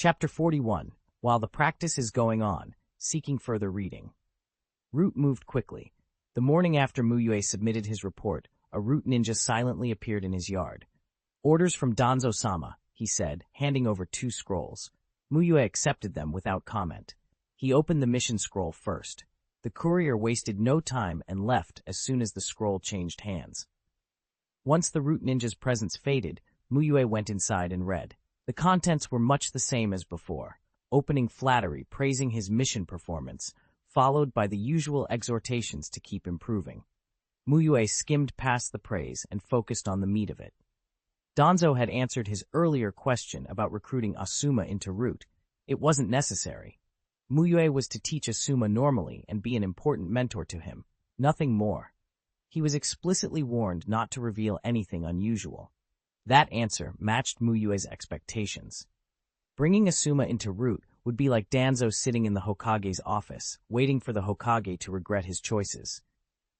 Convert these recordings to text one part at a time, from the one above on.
Chapter 41. While the practice is going on, seeking further reading. Root moved quickly. The morning after Mu Yue submitted his report, a root ninja silently appeared in his yard. "Orders from Danzo-sama," he said, handing over 2 scrolls. Mu Yue accepted them without comment. He opened the mission scroll first. The courier wasted no time and left as soon as the scroll changed hands. Once the root ninja's presence faded, Mu Yue went inside and read. The contents were much the same as before. Opening flattery praising his mission performance, followed by the usual exhortations to keep improving. Mu Yue skimmed past the praise and focused on the meat of it. Danzo had answered his earlier question about recruiting Asuma into Root. It wasn't necessary. Mu Yue was to teach Asuma normally and be an important mentor to him, nothing more. He was explicitly warned not to reveal anything unusual. That answer matched Mu Yue's expectations. Bringing Asuma into Root would be like Danzo sitting in the Hokage's office, waiting for the Hokage to regret his choices.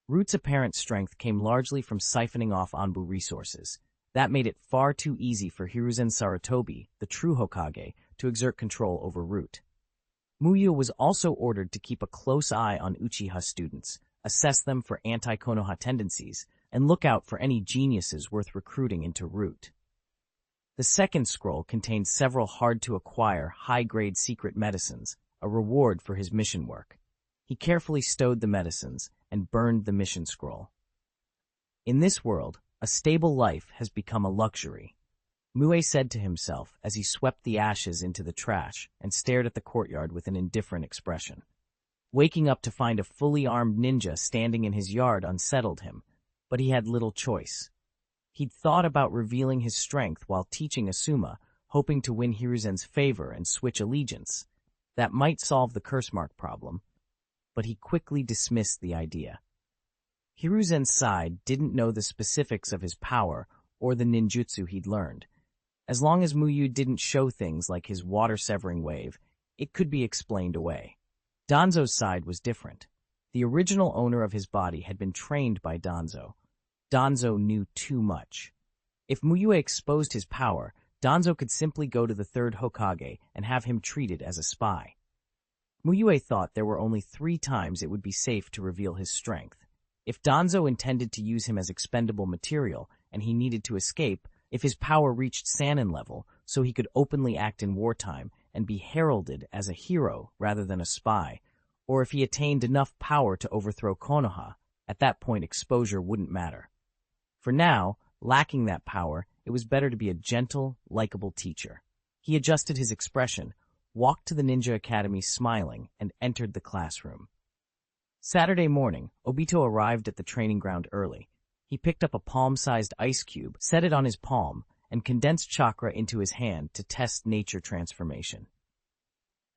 Root's apparent strength came largely from siphoning off Anbu resources. That made it far too easy for Hiruzen Sarutobi, the true Hokage, to exert control over Root. Mu Yue was also ordered to keep a close eye on Uchiha students, assess them for anti-Konoha tendencies, and look out for any geniuses worth recruiting into Root. The second scroll contained several hard-to-acquire, high-grade secret medicines, a reward for his mission work. He carefully stowed the medicines and burned the mission scroll. In this world, a stable life has become a luxury. Mu Yue said to himself as he swept the ashes into the trash and stared at the courtyard with an indifferent expression. Waking up to find a fully armed ninja standing in his yard unsettled him, but he had little choice. He'd thought about revealing his strength while teaching Asuma, hoping to win Hiruzen's favor and switch allegiance. That might solve the curse mark problem, but he quickly dismissed the idea. Hiruzen's side didn't know the specifics of his power or the ninjutsu he'd learned. As long as Mu Yue didn't show things like his water-severing wave, it could be explained away. Danzo's side was different. The original owner of his body had been trained by Danzo. Danzo knew too much. If Mu Yue exposed his power, Danzo could simply go to the third Hokage and have him treated as a spy. Mu Yue thought there were only 3 times it would be safe to reveal his strength. If Danzo intended to use him as expendable material and he needed to escape, if his power reached Sannin level so he could openly act in wartime and be heralded as a hero rather than a spy, or if he attained enough power to overthrow Konoha, at that point exposure wouldn't matter. For now, lacking that power, it was better to be a gentle, likable teacher. He adjusted his expression, walked to the Ninja Academy smiling, and entered the classroom. Saturday morning, Obito arrived at the training ground early. He picked up a palm-sized ice cube, set it on his palm, and condensed chakra into his hand to test nature transformation.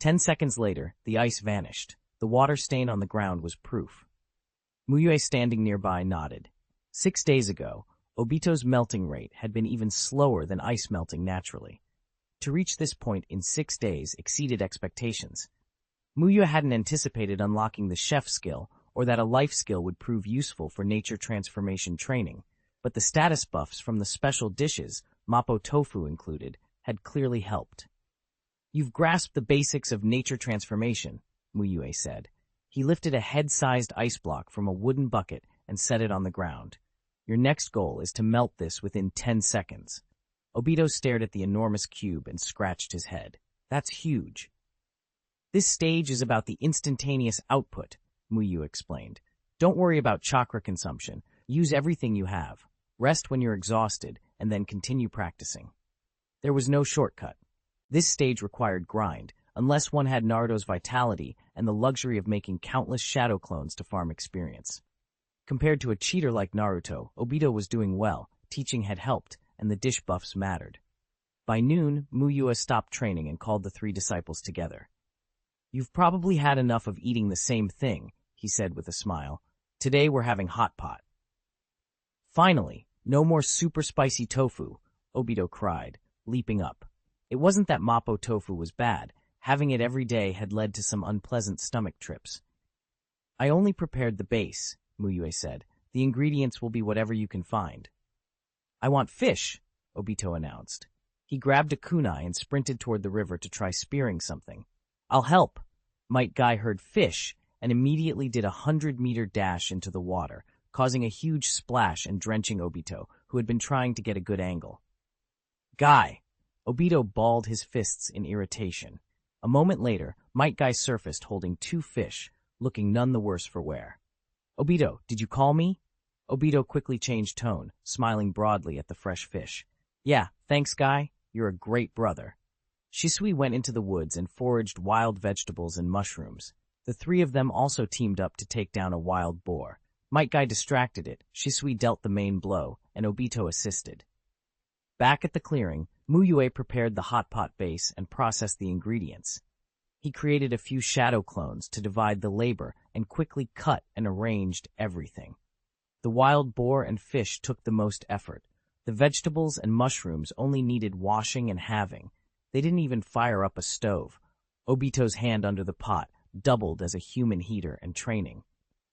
10 seconds later, the ice vanished. The water stain on the ground was proof. Mu Yue standing nearby nodded. 6 days ago, Obito's melting rate had been even slower than ice melting naturally. To reach this point in 6 days exceeded expectations. Mu Yue hadn't anticipated unlocking the chef skill or that a life skill would prove useful for nature transformation training, but the status buffs from the special dishes, Mapo tofu included, had clearly helped. "You've grasped the basics of nature transformation," Mu Yue said. He lifted a head-sized ice block from a wooden bucket and set it on the ground. "Your next goal is to melt this within 10 seconds. Obito stared at the enormous cube and scratched his head. "That's huge." "This stage is about the instantaneous output," Mu Yue explained. "Don't worry about chakra consumption. Use everything you have. Rest when you're exhausted, and then continue practicing." There was no shortcut. This stage required grind, unless one had Naruto's vitality and the luxury of making countless shadow clones to farm experience. Compared to a cheater like Naruto, Obito was doing well, teaching had helped, and the dish buffs mattered. By noon, Mu Yue stopped training and called the 3 disciples together. "You've probably had enough of eating the same thing," he said with a smile. "Today we're having hot pot." "Finally, no more super spicy tofu," Obito cried, leaping up. It wasn't that Mapo tofu was bad. Having it every day had led to some unpleasant stomach trips. "I only prepared the base," Mu Yue said. "The ingredients will be whatever you can find." "I want fish," Obito announced. He grabbed a kunai and sprinted toward the river to try spearing something. "I'll help." Metkai heard fish and immediately did a 100-meter dash into the water, causing a huge splash and drenching Obito, who had been trying to get a good angle. "Guy!" Obito balled his fists in irritation. A moment later, Metkai surfaced holding 2 fish, looking none the worse for wear. "Obito, did you call me?" Obito quickly changed tone, smiling broadly at the fresh fish. "Yeah, thanks, Guy. You're a great brother." Shisui went into the woods and foraged wild vegetables and mushrooms. The 3 of them also teamed up to take down a wild boar. Metkai distracted it, Shisui dealt the main blow, and Obito assisted. Back at the clearing, Mu Yue prepared the hot pot base and processed the ingredients. He created a few shadow clones to divide the labor and quickly cut and arranged everything. The wild boar and fish took the most effort. The vegetables and mushrooms only needed washing and halving. They didn't even fire up a stove. Obito's hand under the pot doubled as a human heater and training.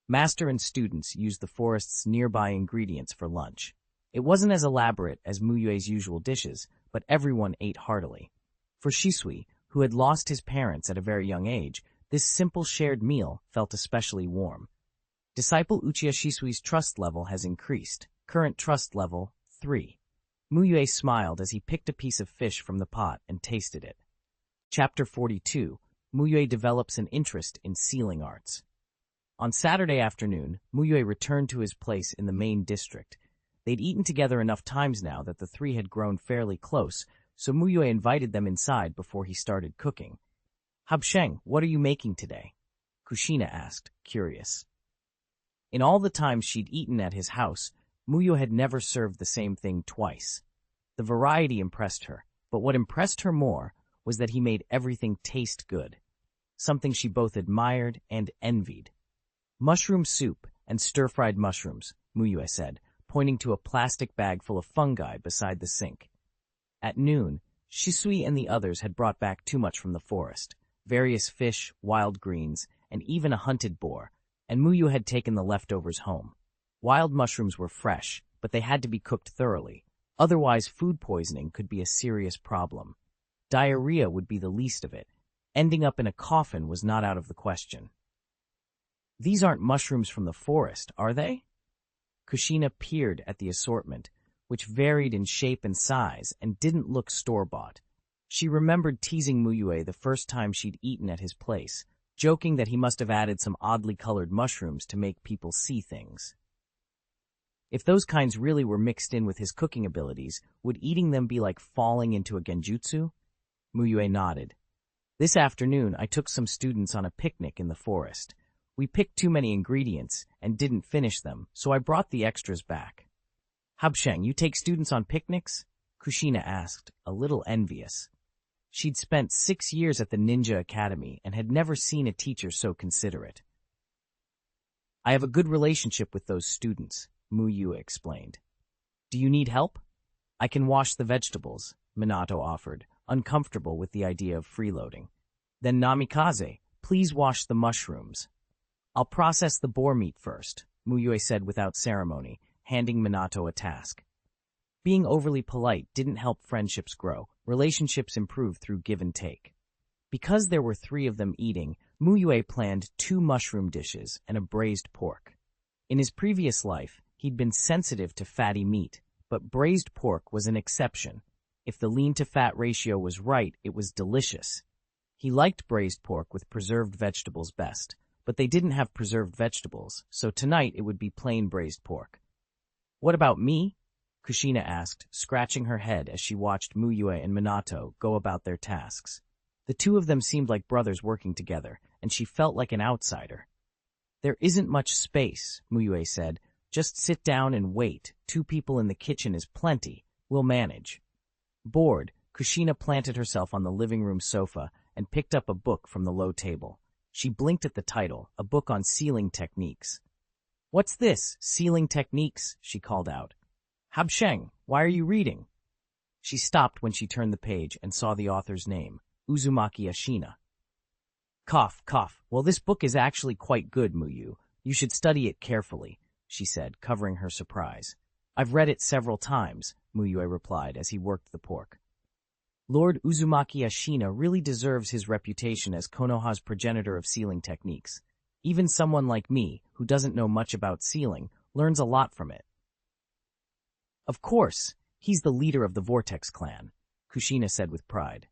Master and students used the forest's nearby ingredients for lunch. It wasn't as elaborate as Mu Yue's usual dishes, but everyone ate heartily. For Shisui, who had lost his parents at a very young age, this simple shared meal felt especially warm. Disciple Uchiha Shisui's trust level has increased. Current trust level, 3. Mu Yue smiled as he picked a piece of fish from the pot and tasted it. Chapter 42. Mu Yue develops an interest in sealing arts. On Saturday afternoon, Mu Yue returned to his place in the main district. They'd eaten together enough times now that the 3 had grown fairly close, so Mu Yue invited them inside before he started cooking. "Habsheng, what are you making today?" Kushina asked, curious. In all the time she'd eaten at his house, Mu Yue had never served the same thing twice. The variety impressed her, but what impressed her more was that he made everything taste good, something she both admired and envied. "Mushroom soup and stir-fried mushrooms," Mu Yue said, pointing to a plastic bag full of fungi beside the sink. At noon, Shisui and the others had brought back too much from the forest, various fish, wild greens, and even a hunted boar, and Mu Yue had taken the leftovers home. Wild mushrooms were fresh, but they had to be cooked thoroughly. Otherwise, food poisoning could be a serious problem. Diarrhea would be the least of it. Ending up in a coffin was not out of the question. "These aren't mushrooms from the forest, are they?" Kushina peered at the assortment, which varied in shape and size and didn't look store-bought. She remembered teasing Mu Yue the first time she'd eaten at his place, joking that he must have added some oddly colored mushrooms to make people see things. If those kinds really were mixed in with his cooking abilities, would eating them be like falling into a genjutsu? Mu Yue nodded. "This afternoon, I took some students on a picnic in the forest. We picked too many ingredients and didn't finish them, so I brought the extras back." "Habsheng, you take students on picnics?" Kushina asked, a little envious. She'd spent 6 years at the ninja academy and had never seen a teacher so considerate. "I have a good relationship with those students," Mu Yue explained. "Do you need help?" "I can wash the vegetables," Minato offered, uncomfortable with the idea of freeloading. "Then Namikaze, please wash the mushrooms." "I'll process the boar meat first," Mu Yue said without ceremony, handing Minato a task. Being overly polite didn't help friendships grow. Relationships improved through give and take. Because there were 3 of them eating, Mu Yue planned 2 mushroom dishes and a braised pork. In his previous life, he'd been sensitive to fatty meat, but braised pork was an exception. If the lean-to-fat ratio was right, it was delicious. He liked braised pork with preserved vegetables best, but they didn't have preserved vegetables, so tonight it would be plain braised pork. "What about me?" Kushina asked, scratching her head as she watched Mu Yue and Minato go about their tasks. The 2 of them seemed like brothers working together, and she felt like an outsider. "There isn't much space," Mu Yue said. "Just sit down and wait. 2 people in the kitchen is plenty. We'll manage." Bored, Kushina planted herself on the living room sofa and picked up a book from the low table. She blinked at the title, a book on sealing techniques. "What's this, sealing techniques?" she called out. "Habsheng, why are you reading?" She stopped when she turned the page and saw the author's name, Uzumaki Ashina. Cough, cough. "Well, this book is actually quite good, Mu Yue. You should study it carefully," she said, covering her surprise. "I've read it several times," Mu Yue replied as he worked the pork. Lord Uzumaki Ashina really deserves his reputation as Konoha's progenitor of sealing techniques. Even someone like me, who doesn't know much about sealing, learns a lot from it. Of course, he's the leader of the Vortex clan, Kushina said with pride.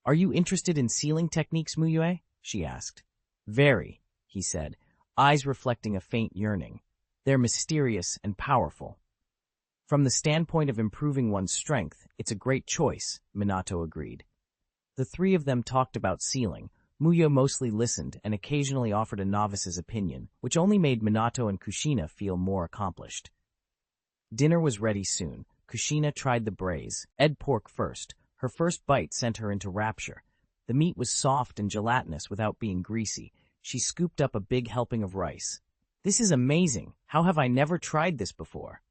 Are you interested in sealing techniques, Mu Yue? She asked. Very, he said, eyes reflecting a faint yearning. They're mysterious and powerful. From the standpoint of improving one's strength, it's a great choice, Minato agreed. The three of them talked about sealing. Mu Yue mostly listened and occasionally offered a novice's opinion, which only made Minato and Kushina feel more accomplished. Dinner was ready soon. Kushina tried the braised egg pork first. Her first bite sent her into rapture. The meat was soft and gelatinous without being greasy. She scooped up a big helping of rice. This is amazing. How have I never tried this before?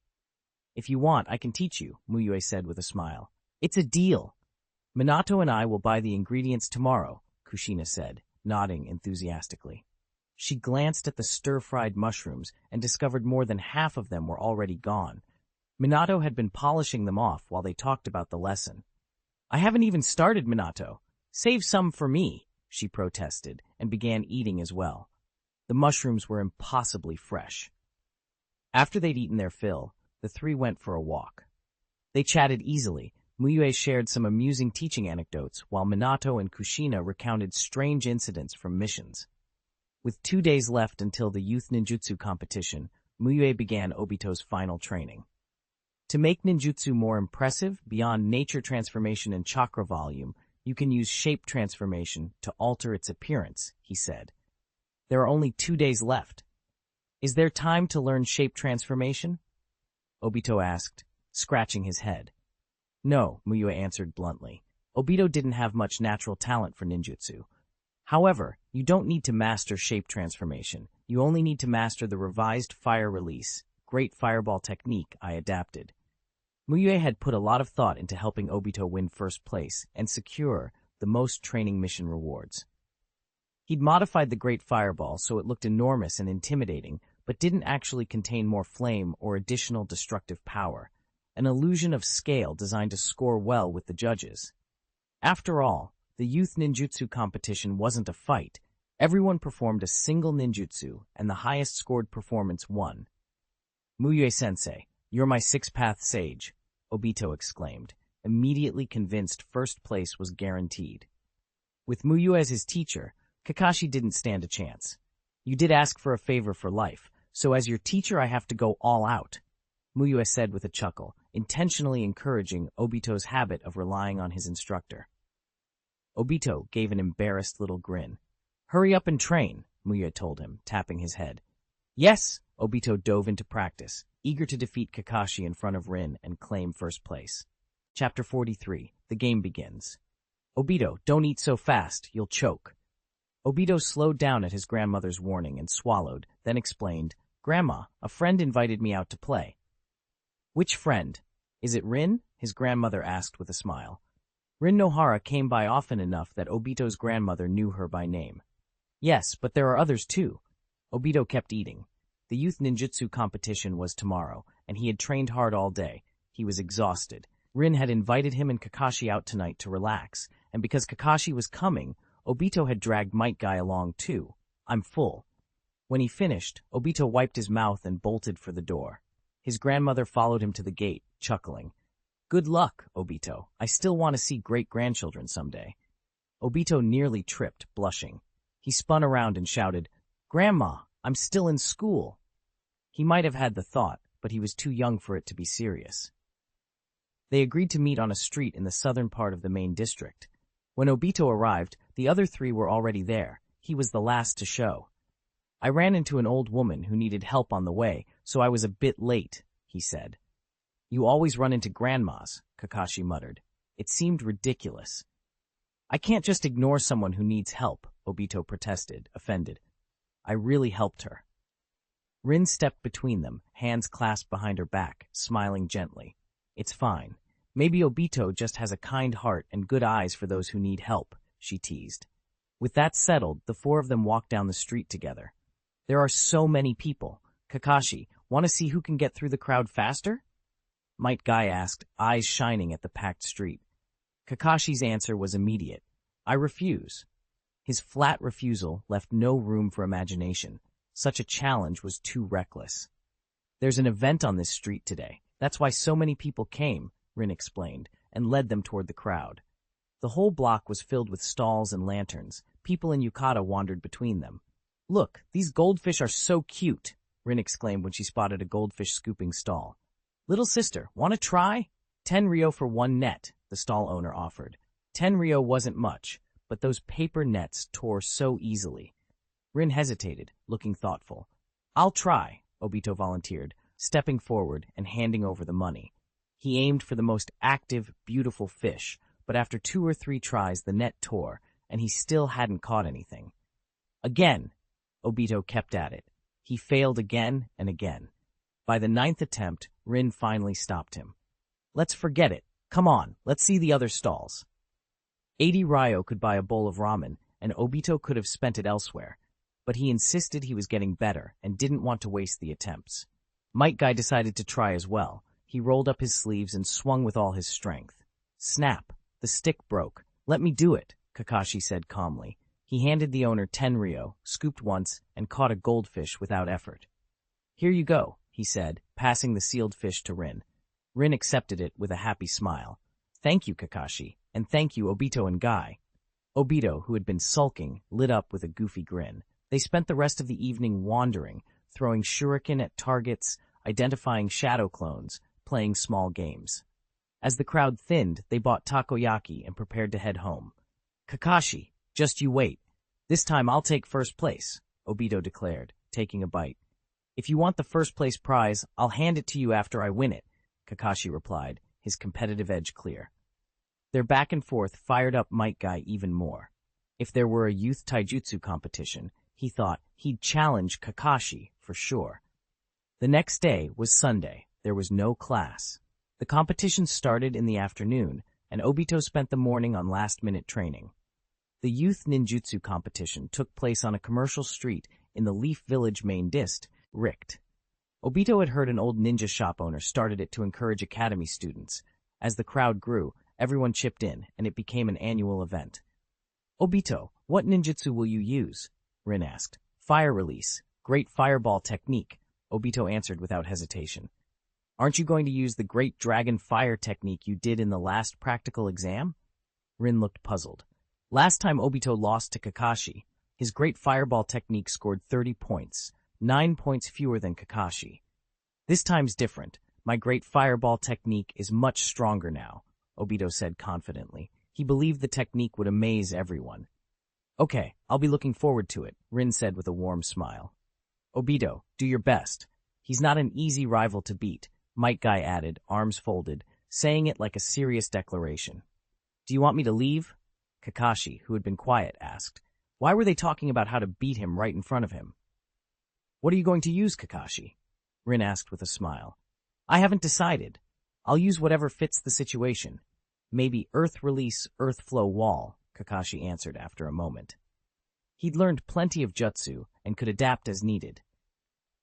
If you want, I can teach you, Mu Yue said with a smile. It's a deal. Minato and I will buy the ingredients tomorrow, Kushina said, nodding enthusiastically. She glanced at the stir-fried mushrooms and discovered more than half of them were already gone. Minato had been polishing them off while they talked about the lesson. I haven't even started, Minato. Save some for me, she protested, and began eating as well. The mushrooms were impossibly fresh. After they'd eaten their fill, the three went for a walk. They chatted easily. Mu Yue shared some amusing teaching anecdotes, while Minato and Kushina recounted strange incidents from missions. With 2 days left until the youth ninjutsu competition, Mu Yue began Obito's final training. To make ninjutsu more impressive, beyond nature transformation and chakra volume, you can use shape transformation to alter its appearance, he said. There are only 2 days left. Is there time to learn shape transformation? Obito asked, scratching his head. No, Mu Yue answered bluntly. Obito didn't have much natural talent for ninjutsu. However, you don't need to master shape transformation. You only need to master the revised fire release, great fireball technique I adapted. Mu Yue had put a lot of thought into helping Obito win first place and secure the most training mission rewards. He'd modified the great fireball so it looked enormous and intimidating, but didn't actually contain more flame or additional destructive power, an illusion of scale designed to score well with the judges. After all, the youth ninjutsu competition wasn't a fight. Everyone performed a single ninjutsu, and the highest scored performance won. Mu Yue-sensei, you're my six-path sage, Obito exclaimed, immediately convinced first place was guaranteed. With Mu Yue as his teacher, Kakashi didn't stand a chance. You did ask for a favor for life, so as your teacher I have to go all out, Mu Yue said with a chuckle, intentionally encouraging Obito's habit of relying on his instructor. Obito gave an embarrassed little grin. Hurry up and train, Mu Yue told him, tapping his head. Yes, Obito dove into practice, eager to defeat Kakashi in front of Rin and claim first place. Chapter 43. The game begins. Obito, don't eat so fast, you'll choke. Obito slowed down at his grandmother's warning and swallowed, then explained, Grandma, a friend invited me out to play. Which friend? Is it Rin? His grandmother asked with a smile. Rin Nohara came by often enough that Obito's grandmother knew her by name. Yes, but there are others too. Obito kept eating. The youth ninjutsu competition was tomorrow, and he had trained hard all day. He was exhausted. Rin had invited him and Kakashi out tonight to relax, and because Kakashi was coming, Obito had dragged Metkai along too. I'm full. When he finished, Obito wiped his mouth and bolted for the door. His grandmother followed him to the gate, chuckling. Good luck, Obito. I still want to see great-grandchildren someday. Obito nearly tripped, blushing. He spun around and shouted, Grandma, I'm still in school. He might have had the thought, but he was too young for it to be serious. They agreed to meet on a street in the southern part of the main district. When Obito arrived, the other three were already there. He was the last to show. I ran into an old woman who needed help on the way, so I was a bit late, he said. You always run into grandmas, Kakashi muttered. It seemed ridiculous. I can't just ignore someone who needs help, Obito protested, offended. I really helped her. Rin stepped between them, hands clasped behind her back, smiling gently. It's fine. Maybe Obito just has a kind heart and good eyes for those who need help, she teased. With that settled, the four of them walked down the street together. There are so many people. Kakashi, want to see who can get through the crowd faster? Might Guy asked, eyes shining at the packed street. Kakashi's answer was immediate. I refuse. His flat refusal left no room for imagination. Such a challenge was too reckless. There's an event on this street today. That's why so many people came, Rin explained, and led them toward the crowd. The whole block was filled with stalls and lanterns. People in yukata wandered between them. Look, these goldfish are so cute, Rin exclaimed when she spotted a goldfish scooping stall. Little sister, want to try? 10 ryo for one net, the stall owner offered. 10 ryo wasn't much, but those paper nets tore so easily. Rin hesitated, looking thoughtful. I'll try, Obito volunteered, stepping forward and handing over the money. He aimed for the most active, beautiful fish, but after 2 or 3 tries the net tore, and he still hadn't caught anything. Again, Obito kept at it. He failed again and again. By the 9th attempt, Rin finally stopped him. Let's forget it. Come on, let's see the other stalls. 80 ryo could buy a bowl of ramen, and Obito could have spent it elsewhere, but he insisted he was getting better and didn't want to waste the attempts. Metkai decided to try as well. He rolled up his sleeves and swung with all his strength. Snap! The stick broke. Let me do it, Kakashi said calmly. He handed the owner 10 ryo, scooped once, and caught a goldfish without effort. Here you go, he said, passing the sealed fish to Rin. Rin accepted it with a happy smile. Thank you, Kakashi, and thank you, Obito and Guy. Obito, who had been sulking, lit up with a goofy grin. They spent the rest of the evening wandering, throwing shuriken at targets, identifying shadow clones, playing small games. As the crowd thinned, they bought takoyaki and prepared to head home. Kakashi, just you wait. This time I'll take first place, Obito declared, taking a bite. If you want the first place prize, I'll hand it to you after I win it, Kakashi replied, his competitive edge clear. Their back and forth fired up Metkai even more. If there were a youth taijutsu competition, he thought he'd challenge Kakashi for sure. The next day was Sunday. There was no class. The competition started in the afternoon, and Obito spent the morning on last-minute training. The youth ninjutsu competition took place on a commercial street in the Leaf Village main district, Richt. Obito had heard an old ninja shop owner started it to encourage academy students. As the crowd grew, everyone chipped in, and it became an annual event. Obito, what ninjutsu will you use? Rin asked. Fire release. Great fireball technique, Obito answered without hesitation. Aren't you going to use the great dragon fire technique you did in the last practical exam? Rin looked puzzled. Last time Obito lost to Kakashi, his great fireball technique scored 30 points, 9 points fewer than Kakashi. This time's different. My great fireball technique is much stronger now, Obito said confidently. He believed the technique would amaze everyone. Okay, I'll be looking forward to it, Rin said with a warm smile. Obito, do your best. He's not an easy rival to beat, Metkai added, arms folded, saying it like a serious declaration. Do you want me to leave? Kakashi, who had been quiet, asked. Why were they talking about how to beat him right in front of him? What are you going to use, Kakashi? Rin asked with a smile. I haven't decided. I'll use whatever fits the situation. Maybe Earth Release, Earth Flow Wall, Kakashi answered after a moment. He'd learned plenty of jutsu and could adapt as needed.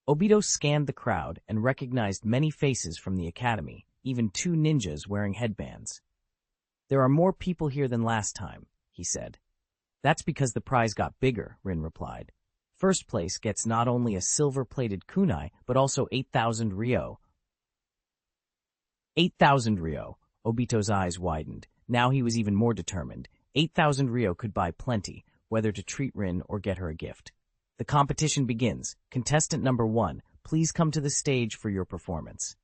Obito scanned the crowd and recognized many faces from the academy, even 2 ninjas wearing headbands. There are more people here than last time, he said. That's because the prize got bigger, Rin replied. First place gets not only a silver-plated kunai, but also 8,000 ryo. 8,000 ryo, Obito's eyes widened. Now he was even more determined. 8,000 ryo could buy plenty, whether to treat Rin or get her a gift. The competition begins. Contestant number 1, please come to the stage for your performance.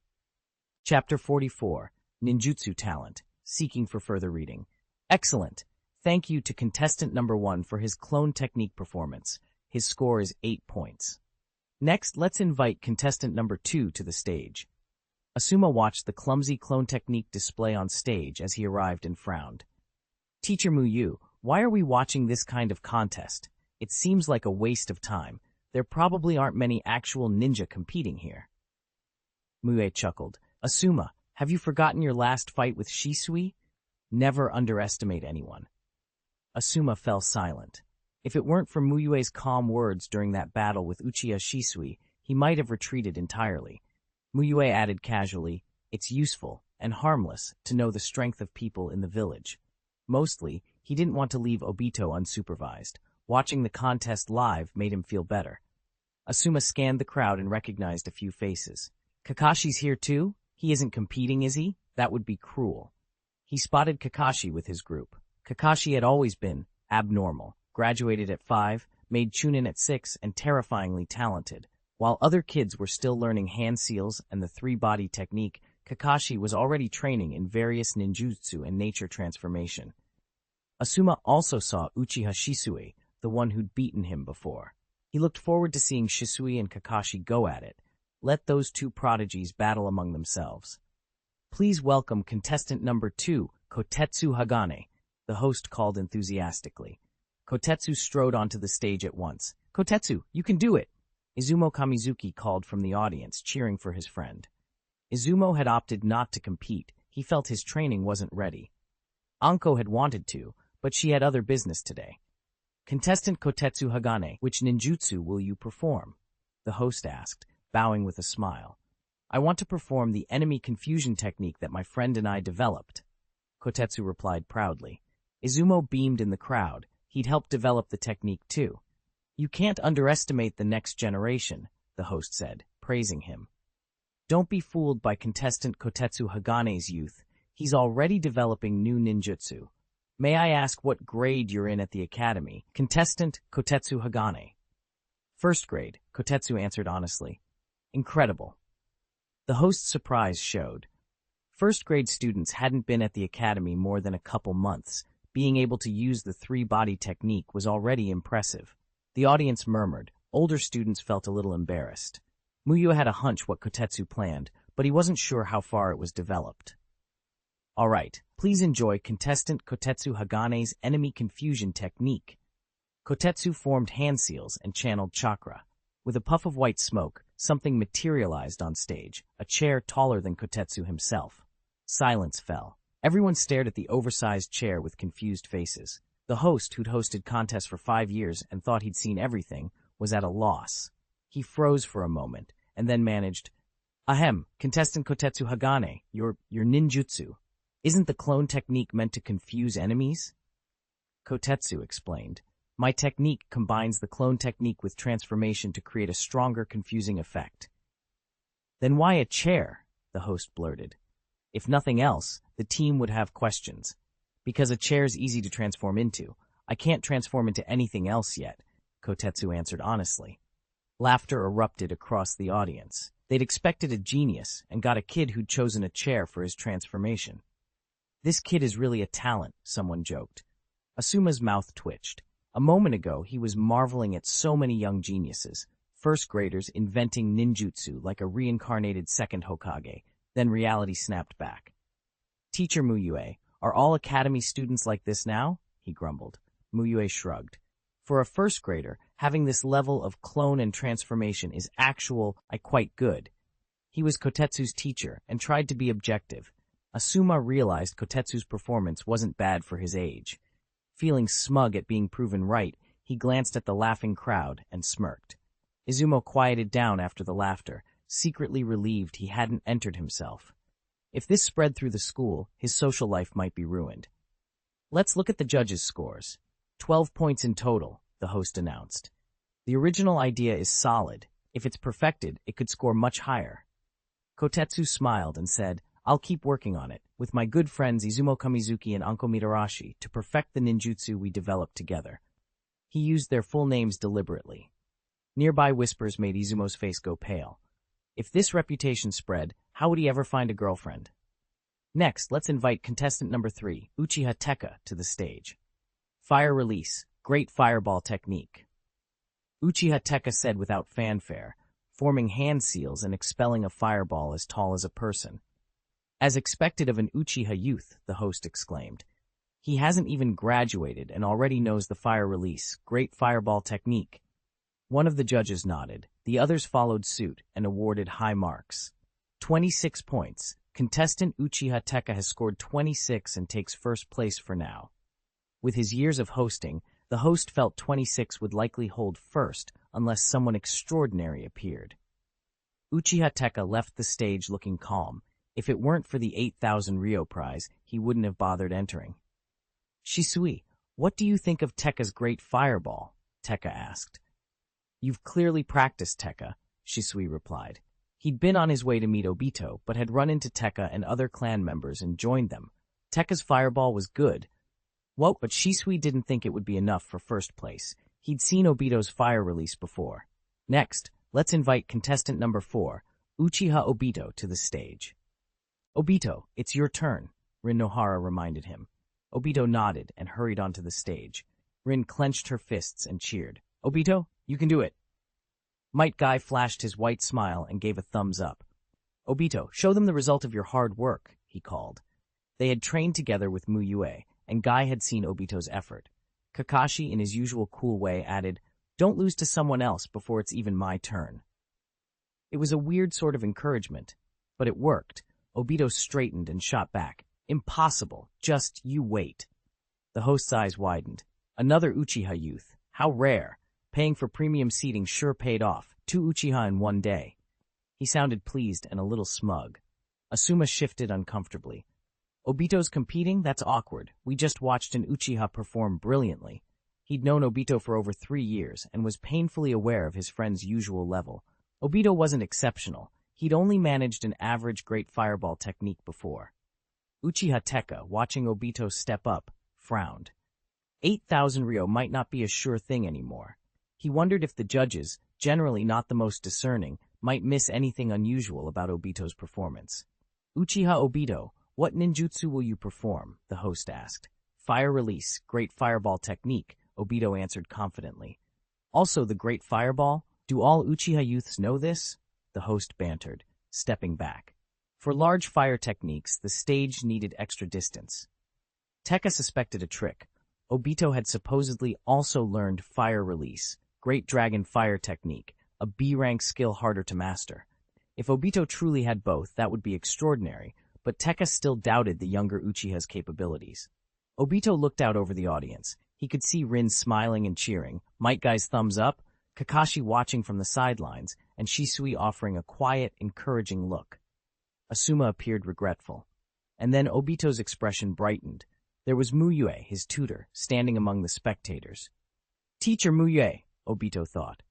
Chapter 44, Ninjutsu Talent, seeking for further reading. Excellent. Thank you to contestant number 1 for his clone technique performance. His score is 8 points. Next, let's invite contestant number 2 to the stage. Asuma watched the clumsy clone technique display on stage as he arrived and frowned. Teacher Mu Yue, why are we watching this kind of contest? It seems like a waste of time. There probably aren't many actual ninja competing here. Mu Yue chuckled. Asuma, have you forgotten your last fight with Shisui? Never underestimate anyone. Asuma fell silent. If it weren't for Mu Yue's calm words during that battle with Uchiha Shisui, he might have retreated entirely. Mu Yue added casually, it's useful and harmless to know the strength of people in the village. Mostly, he didn't want to leave Obito unsupervised. Watching the contest live made him feel better. Asuma scanned the crowd and recognized a few faces. Kakashi's here too? He isn't competing, is he? That would be cruel. He spotted Kakashi with his group. Kakashi had always been abnormal, graduated at 5, made chuunin at 6, and terrifyingly talented. While other kids were still learning hand seals and the three-body technique, Kakashi was already training in various ninjutsu and nature transformation. Asuma also saw Uchiha Shisui, the one who'd beaten him before. He looked forward to seeing Shisui and Kakashi go at it. Let those two prodigies battle among themselves. Please welcome contestant number 2, Kotetsu Hagane, the host called enthusiastically. Kotetsu strode onto the stage at once. Kotetsu, you can do it! Izumo Kamizuki called from the audience, cheering for his friend. Izumo had opted not to compete. He felt his training wasn't ready. Anko had wanted to, but she had other business today. Contestant Kotetsu Hagane, which ninjutsu will you perform? The host asked, bowing with a smile. I want to perform the enemy confusion technique that my friend and I developed. Kotetsu replied proudly. Izumo beamed in the crowd. He'd helped develop the technique too. You can't underestimate the next generation, the host said, praising him. Don't be fooled by contestant Kotetsu Hagane's youth. He's already developing new ninjutsu. May I ask what grade you're in at the academy? Contestant Kotetsu Hagane. First grade, Kotetsu answered honestly. Incredible. The host's surprise showed. First-grade students hadn't been at the academy more than a couple months. Being able to use the three-body technique was already impressive. The audience murmured. Older students felt a little embarrassed. Mu Yue had a hunch what Kotetsu planned, but he wasn't sure how far it was developed. All right, please enjoy contestant Kotetsu Hagane's enemy confusion technique. Kotetsu formed hand seals and channeled chakra. With a puff of white smoke, something materialized on stage, a chair taller than Kotetsu himself. Silence fell. Everyone stared at the oversized chair with confused faces. The host, who'd hosted contests for 5 years and thought he'd seen everything, was at a loss. He froze for a moment, and then managed, Ahem, contestant Kotetsu Hagane, your ninjutsu. Isn't the clone technique meant to confuse enemies? Kotetsu explained. My technique combines the clone technique with transformation to create a stronger, confusing effect. Then why a chair? The host blurted. If nothing else, the team would have questions. Because a chair's easy to transform into. I can't transform into anything else yet, Kotetsu answered honestly. Laughter erupted across the audience. They'd expected a genius and got a kid who'd chosen a chair for his transformation. This kid is really a talent, someone joked. Asuma's mouth twitched. A moment ago, he was marveling at so many young geniuses, first graders inventing ninjutsu like a reincarnated second Hokage. Then reality snapped back. Teacher Mu Yue, are all academy students like this now? He grumbled. Mu Yue shrugged. For a first grader, having this level of clone and transformation is quite good. He was Kotetsu's teacher and tried to be objective. Asuma realized Kotetsu's performance wasn't bad for his age. Feeling smug at being proven right, he glanced at the laughing crowd and smirked. Izumo quieted down after the laughter, secretly relieved he hadn't entered himself. If this spread through the school, his social life might be ruined. Let's look at the judges' scores. 12 points in total, the host announced. The original idea is solid. If it's perfected, it could score much higher. Kotetsu smiled and said, I'll keep working on it, with my good friends Izumo Kamizuki and Anko Mitarashi, to perfect the ninjutsu we developed together. He used their full names deliberately. Nearby whispers made Izumo's face go pale. If this reputation spread, how would he ever find a girlfriend? Next, let's invite contestant number 3, Uchiha Tekka, to the stage. Fire release, great fireball technique. Uchiha Tekka said without fanfare, forming hand seals and expelling a fireball as tall as a person. As expected of an Uchiha youth, the host exclaimed. He hasn't even graduated and already knows the fire release, great fireball technique. One of the judges nodded. The others followed suit and awarded high marks. 26 points. Contestant Uchiha Tekka has scored 26 and takes first place for now. With his years of hosting, the host felt 26 would likely hold first unless someone extraordinary appeared. Uchiha Tekka left the stage looking calm. If it weren't for the 8,000 Ryo prize, he wouldn't have bothered entering. Shisui, what do you think of Tekka's great fireball? Tekka asked. You've clearly practiced, Tekka, Shisui replied. He'd been on his way to meet Obito, but had run into Tekka and other clan members and joined them. Tekka's fireball was good. Well, but Shisui didn't think it would be enough for first place. He'd seen Obito's fire release before. Next, let's invite contestant number 4, Uchiha Obito, to the stage. Obito, it's your turn, Rin Nohara reminded him. Obito nodded and hurried onto the stage. Rin clenched her fists and cheered. Obito, you can do it. Metkai flashed his white smile and gave a thumbs up. Obito, show them the result of your hard work, he called. They had trained together with Mu Yue, and Guy had seen Obito's effort. Kakashi, in his usual cool way, added, Don't lose to someone else before it's even my turn. It was a weird sort of encouragement, but it worked. Obito straightened and shot back. Impossible. Just you wait. The host's eyes widened. Another Uchiha youth. How rare. Paying for premium seating sure paid off. 2 Uchiha in one day. He sounded pleased and a little smug. Asuma shifted uncomfortably. Obito's competing? That's awkward. We just watched an Uchiha perform brilliantly. He'd known Obito for over 3 years and was painfully aware of his friend's usual level. Obito wasn't exceptional. He'd only managed an average great fireball technique before. Uchiha Tekka, watching Obito step up, frowned. 8,000 ryo might not be a sure thing anymore. He wondered if the judges, generally not the most discerning, might miss anything unusual about Obito's performance. Uchiha Obito, what ninjutsu will you perform? The host asked. Fire release, great fireball technique, Obito answered confidently. Also the great fireball? Do all Uchiha youths know this? The host bantered, stepping back. For large fire techniques, the stage needed extra distance. Tekka suspected a trick. Obito had supposedly also learned fire release, great dragon fire technique, a B-rank skill harder to master. If Obito truly had both, that would be extraordinary, but Tekka still doubted the younger Uchiha's capabilities. Obito looked out over the audience. He could see Rin smiling and cheering, Metgai's thumbs up, Kakashi watching from the sidelines, and Shisui offering a quiet, encouraging look. Asuma appeared regretful. And then Obito's expression brightened. There was Mu Yue, his tutor, standing among the spectators. Teacher Mu Yue, Obito thought.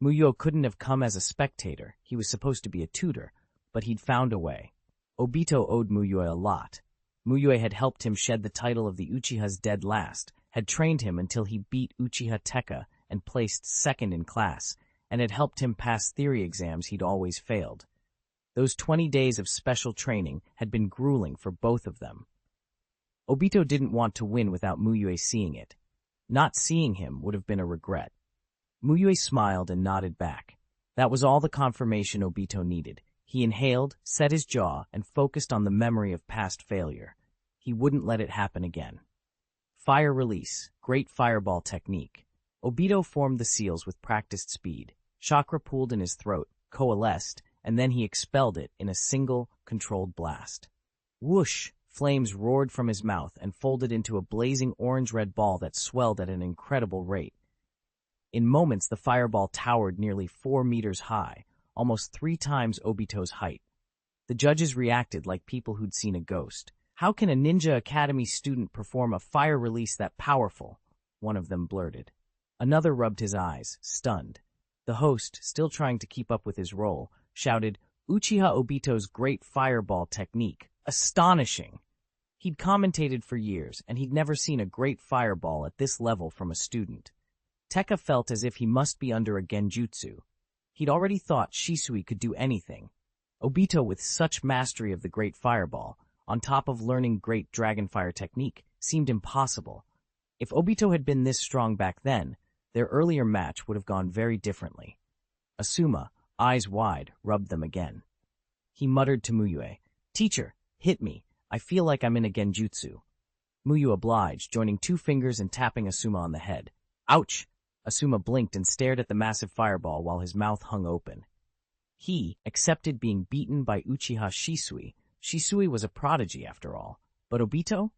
Mu Yue couldn't have come as a spectator. He was supposed to be a tutor, but he'd found a way. Obito owed Mu Yue a lot. Mu Yue had helped him shed the title of the Uchiha's dead last, had trained him until he beat Uchiha Tekka and placed second in class, and had helped him pass theory exams he'd always failed. Those 20 days of special training had been grueling for both of them. Obito didn't want to win without Mu Yue seeing it. Not seeing him would have been a regret. Mu Yue smiled and nodded back. That was all the confirmation Obito needed. He inhaled, set his jaw, and focused on the memory of past failure. He wouldn't let it happen again. Fire release, great fireball technique. Obito formed the seals with practiced speed. Chakra pooled in his throat, coalesced, and then he expelled it in a single, controlled blast. Whoosh! Flames roared from his mouth and folded into a blazing orange-red ball that swelled at an incredible rate. In moments, the fireball towered nearly 4 meters high, almost 3 times Obito's height. The judges reacted like people who'd seen a ghost. How can a Ninja Academy student perform a fire release that powerful? One of them blurted. Another rubbed his eyes, stunned. The host, still trying to keep up with his role, shouted, Uchiha Obito's great fireball technique. Astonishing! He'd commentated for years, and he'd never seen a great fireball at this level from a student. Tekka felt as if he must be under a genjutsu. He'd already thought Shisui could do anything. Obito, with such mastery of the great fireball, on top of learning great dragonfire technique, seemed impossible. If Obito had been this strong back then, their earlier match would have gone very differently. Asuma, eyes wide, rubbed them again. He muttered to Mu Yue, Teacher, hit me. I feel like I'm in a genjutsu. Mu Yue obliged, joining 2 fingers and tapping Asuma on the head. Ouch! Asuma blinked and stared at the massive fireball while his mouth hung open. He accepted being beaten by Uchiha Shisui. Shisui was a prodigy, after all. But Obito?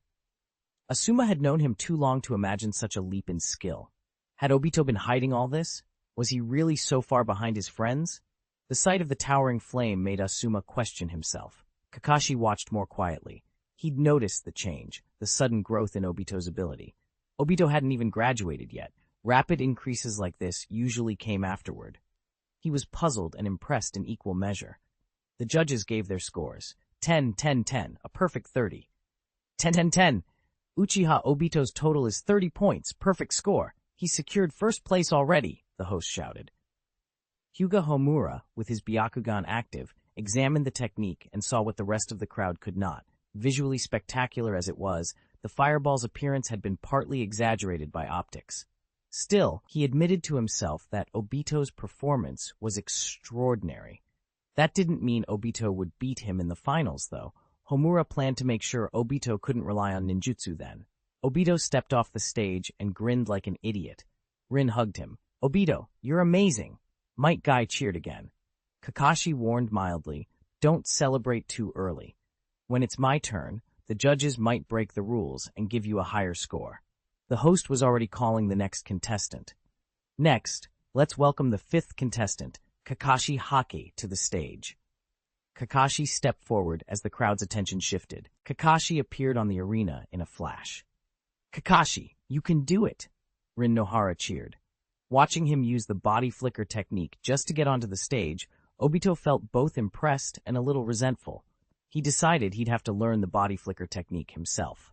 Asuma had known him too long to imagine such a leap in skill. Had Obito been hiding all this? Was he really so far behind his friends? The sight of the towering flame made Asuma question himself. Kakashi watched more quietly. He'd noticed the change, the sudden growth in Obito's ability. Obito hadn't even graduated yet. Rapid increases like this usually came afterward. He was puzzled and impressed in equal measure. The judges gave their scores. 10, 10, 10, a perfect 30. 10, 10, 10. Uchiha Obito's total is 30 points, perfect score. He secured first place already, the host shouted. Hyuga Homura, with his Byakugan active, examined the technique and saw what the rest of the crowd could not. Visually spectacular as it was, the fireball's appearance had been partly exaggerated by optics. Still, he admitted to himself that Obito's performance was extraordinary. That didn't mean Obito would beat him in the finals, though. Homura planned to make sure Obito couldn't rely on ninjutsu then. Obito stepped off the stage and grinned like an idiot. Rin hugged him. "Obito, you're amazing." Metkai cheered again. Kakashi warned mildly, "Don't celebrate too early. When it's my turn, the judges might break the rules and give you a higher score." The host was already calling the next contestant. "Next, let's welcome the fifth contestant, Kakashi Hake, to the stage." Kakashi stepped forward as the crowd's attention shifted. Kakashi appeared on the arena in a flash. "Kakashi, you can do it!" Rin Nohara cheered. Watching him use the body flicker technique just to get onto the stage, Obito felt both impressed and a little resentful. He decided he'd have to learn the body flicker technique himself.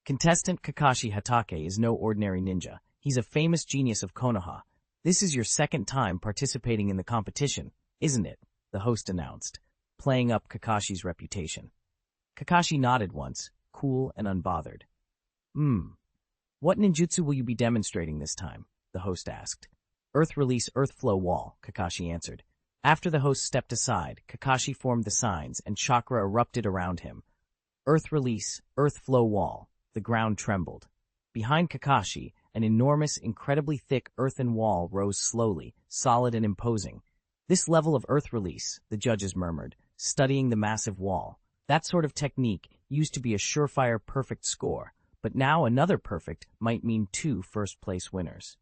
Contestant Kakashi Hatake is no ordinary ninja. He's a famous genius of Konoha. "This is your second time participating in the competition, isn't it?" the host announced, playing up Kakashi's reputation. Kakashi nodded once, cool and unbothered. What ninjutsu will you be demonstrating this time?" the host asked. "Earth Release, Earth Flow Wall," Kakashi answered. After the host stepped aside, Kakashi formed the signs and chakra erupted around him. Earth Release, Earth Flow Wall. The ground trembled. Behind Kakashi, an enormous, incredibly thick earthen wall rose slowly, solid and imposing. "This level of earth release," the judges murmured, studying the massive wall. That sort of technique used to be a surefire perfect score, but now another perfect might mean 2 first-place winners.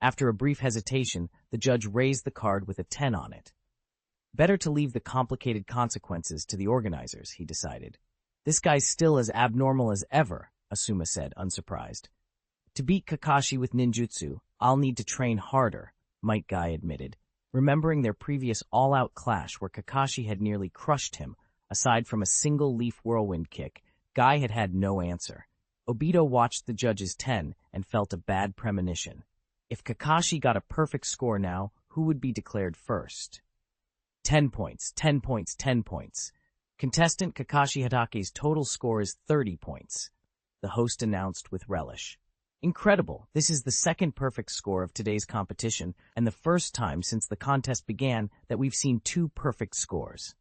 After a brief hesitation, the judge raised the card with a 10 on it. Better to leave the complicated consequences to the organizers, he decided. "This guy's still as abnormal as ever," Asuma said, unsurprised. "To beat Kakashi with ninjutsu, I'll need to train harder," Metkai admitted, remembering their previous all-out clash where Kakashi had nearly crushed him. Aside from a single leaf whirlwind kick, Guy had had no answer. Obito watched the judge's 10 and felt a bad premonition. If Kakashi got a perfect score now, who would be declared first? 10 points, 10 points, 10 points. Contestant Kakashi Hatake's total score is 30 points, the host announced with relish. "Incredible, this is the second perfect score of today's competition and the first time since the contest began that we've seen 2 perfect scores."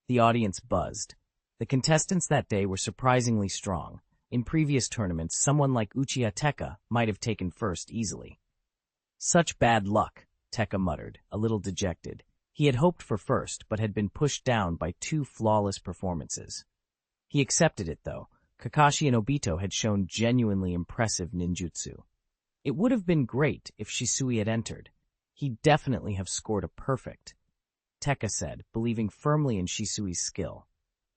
The audience buzzed. The contestants that day were surprisingly strong. In previous tournaments, someone like Uchiha Tekka might have taken first easily. "Such bad luck," Tekka muttered, a little dejected. He had hoped for first, but had been pushed down by 2 flawless performances. He accepted it, though. Kakashi and Obito had shown genuinely impressive ninjutsu. It would have been great if Shisui had entered. He'd definitely have scored a perfect, Tekka said, believing firmly in Shisui's skill.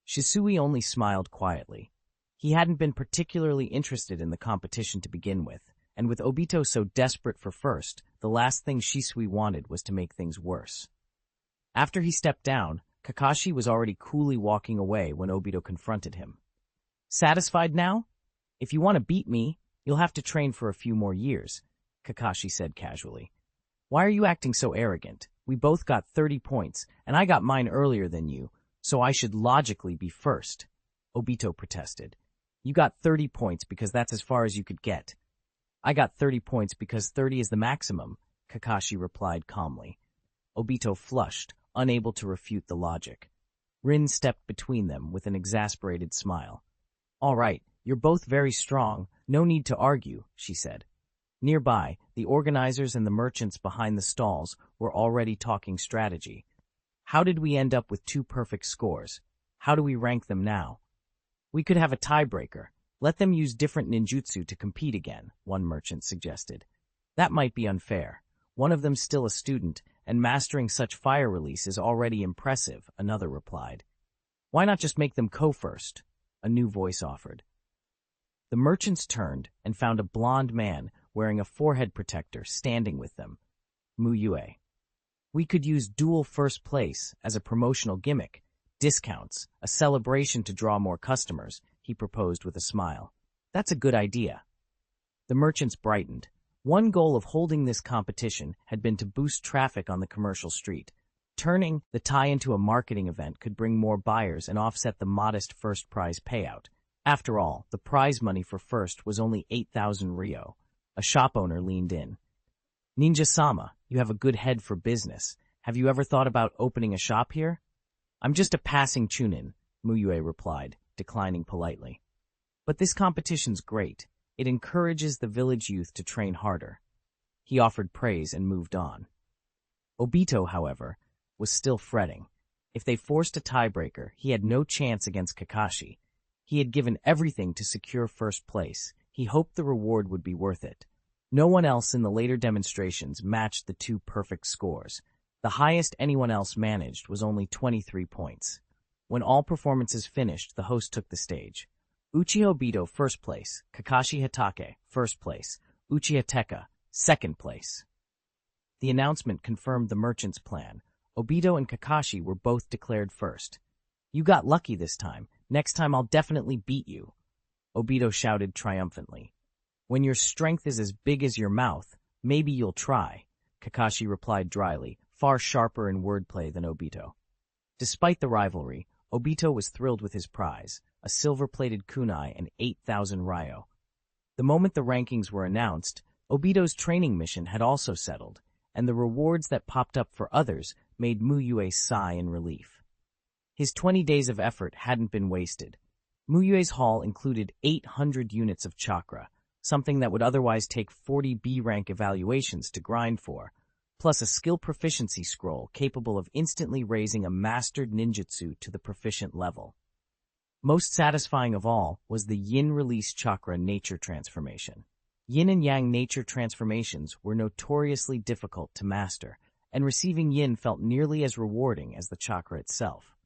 Shisui only smiled quietly. He hadn't been particularly interested in the competition to begin with, and with Obito so desperate for first, the last thing Shisui wanted was to make things worse. After he stepped down, Kakashi was already coolly walking away when Obito confronted him. "Satisfied now? If you want to beat me, you'll have to train for a few more years," Kakashi said casually. "Why are you acting so arrogant? We both got 30 points, and I got mine earlier than you, so I should logically be first," Obito protested. "You got 30 points because that's as far as you could get." "I got 30 points because 30 is the maximum," Kakashi replied calmly. Obito flushed, unable to refute the logic. Rin stepped between them with an exasperated smile. "All right, you're both very strong. No need to argue," she said. Nearby, the organizers and the merchants behind the stalls were already talking strategy. "How did we end up with 2 perfect scores? How do we rank them now?" "We could have a tiebreaker. Let them use different ninjutsu to compete again," one merchant suggested. "That might be unfair. One of them's still a student, and mastering such fire release is already impressive," another replied. "Why not just make them co-first?" a new voice offered. The merchants turned and found a blond man wearing a forehead protector standing with them. Mu Yue. We could use dual first place as a promotional gimmick, discounts, a celebration to draw more customers, he proposed with a smile. That's a good idea. The merchants brightened. One goal of holding this competition had been to boost traffic on the commercial street. Turning the tie into a marketing event could bring more buyers and offset the modest first prize payout. After all, the prize money for first was only 8,000 ryo. A shop owner leaned in. Ninja-sama, you have a good head for business. Have you ever thought about opening a shop here? I'm just a passing chuunin, Mu Yue replied, declining politely. But this competition's great. It encourages the village youth to train harder. He offered praise and moved on. Obito, however, was still fretting. If they forced a tiebreaker, he had no chance against Kakashi. He had given everything to secure first place. He hoped the reward would be worth it. No one else in the later demonstrations matched the two perfect scores. The highest anyone else managed was only 23 points. When all performances finished, the host took the stage. Uchiha Obito, first place. Kakashi Hatake, first place. Uchiha Tekka, second place. The announcement confirmed the merchant's plan. Obito and Kakashi were both declared first. You got lucky this time. Next time I'll definitely beat you, Obito shouted triumphantly. When your strength is as big as your mouth, maybe you'll try, Kakashi replied dryly, far sharper in wordplay than Obito. Despite the rivalry, Obito was thrilled with his prize, a silver-plated kunai and 8,000 ryo. The moment the rankings were announced, Obito's training mission had also settled, and the rewards that popped up for others made Mu Yue sigh in relief. His 20 days of effort hadn't been wasted. Mu Yue's haul included 800 units of chakra, something that would otherwise take 40 B-rank evaluations to grind for, plus a skill proficiency scroll capable of instantly raising a mastered ninjutsu to the proficient level. Most satisfying of all was the Yin Release Chakra Nature Transformation. Yin and Yang nature transformations were notoriously difficult to master, and receiving Yin felt nearly as rewarding as the chakra itself.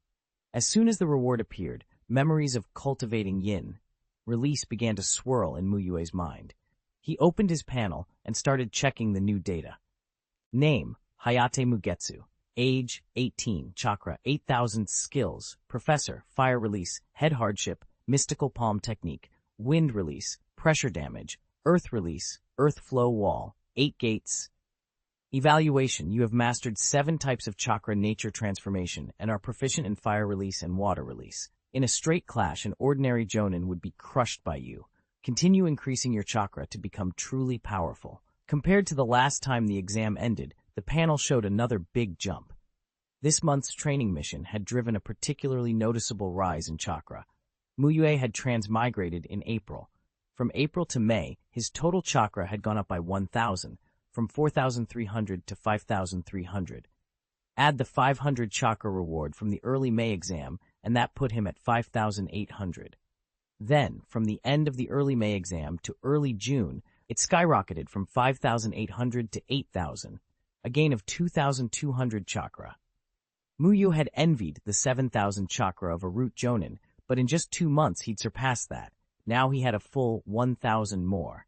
As soon as the reward appeared, memories of cultivating Yin release began to swirl in Mu Yue's mind. He opened his panel and started checking the new data. Name, Hayate Mugetsu. Age, 18. Chakra, 8,000. Skills, Professor, Fire Release, Head Hardship, Mystical Palm Technique, Wind Release, Pressure Damage, Earth Release, Earth Flow Wall, 8 Gates. Evaluation, you have mastered 7 types of chakra nature transformation and are proficient in fire release and water release. In a straight clash, an ordinary jonin would be crushed by you. Continue increasing your chakra to become truly powerful. Compared to the last time the exam ended, the panel showed another big jump. This month's training mission had driven a particularly noticeable rise in chakra. Mu Yue had transmigrated in April. From April to May, his total chakra had gone up by 1,000, from 4,300 to 5,300. Add the 500 chakra reward from the early May exam, and that put him at 5,800. Then, from the end of the early May exam to early June, it skyrocketed from 5,800 to 8,000, a gain of 2,200 chakra. Mu Yue had envied the 7,000 chakra of a root jonin, but in just 2 months he'd surpassed that. Now he had a full 1,000 more.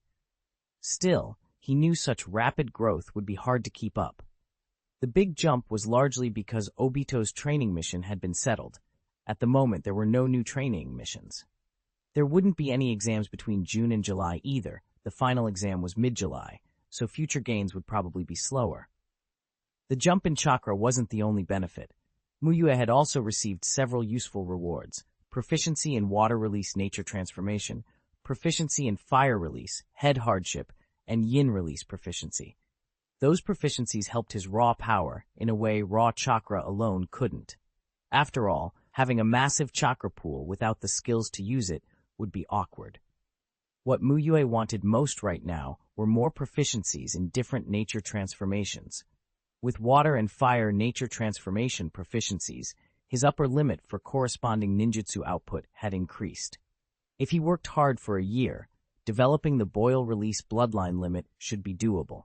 Still, he knew such rapid growth would be hard to keep up. The big jump was largely because Obito's training mission had been settled. At the moment, there were no new training missions. There wouldn't be any exams between June and July either. The final exam was mid-July, so future gains would probably be slower. The jump in chakra wasn't the only benefit. Mu Yue had also received several useful rewards: proficiency in water release nature transformation, proficiency in fire release, head hardship, and yin release proficiency. Those proficiencies helped his raw power in a way raw chakra alone couldn't. After all, having a massive chakra pool without the skills to use it would be awkward. What Mu Yue wanted most right now were more proficiencies in different nature transformations. With water and fire nature transformation proficiencies, his upper limit for corresponding ninjutsu output had increased. If he worked hard for a year, developing the boil release bloodline limit should be doable.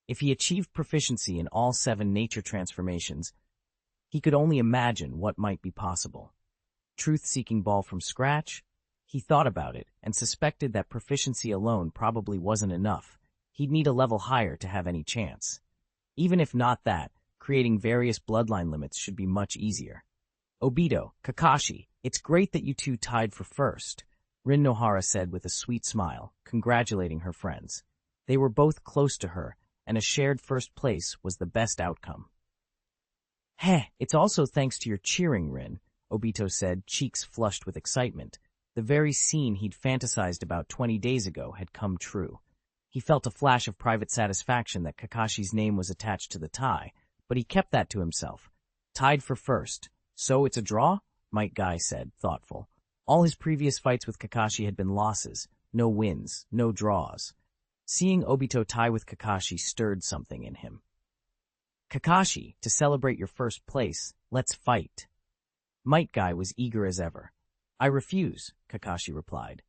If he achieved proficiency in all 7 nature transformations, he could only imagine what might be possible. Truth-seeking ball from scratch? He thought about it and suspected that proficiency alone probably wasn't enough. He'd need a level higher to have any chance. Even if not that, creating various bloodline limits should be much easier. Obito, Kakashi, it's great that you two tied for first, Rin Nohara said with a sweet smile, congratulating her friends. They were both close to her, and a shared first place was the best outcome. Heh, it's also thanks to your cheering, Rin, Obito said, cheeks flushed with excitement. The very scene he'd fantasized about 20 days ago had come true. He felt a flash of private satisfaction that Kakashi's name was attached to the tie, but he kept that to himself. Tied for first. So it's a draw? Metkai said, thoughtful. All his previous fights with Kakashi had been losses, no wins, no draws. Seeing Obito tie with Kakashi stirred something in him. Kakashi, to celebrate your first place, let's fight. Metkai was eager as ever. I refuse, Kakashi replied.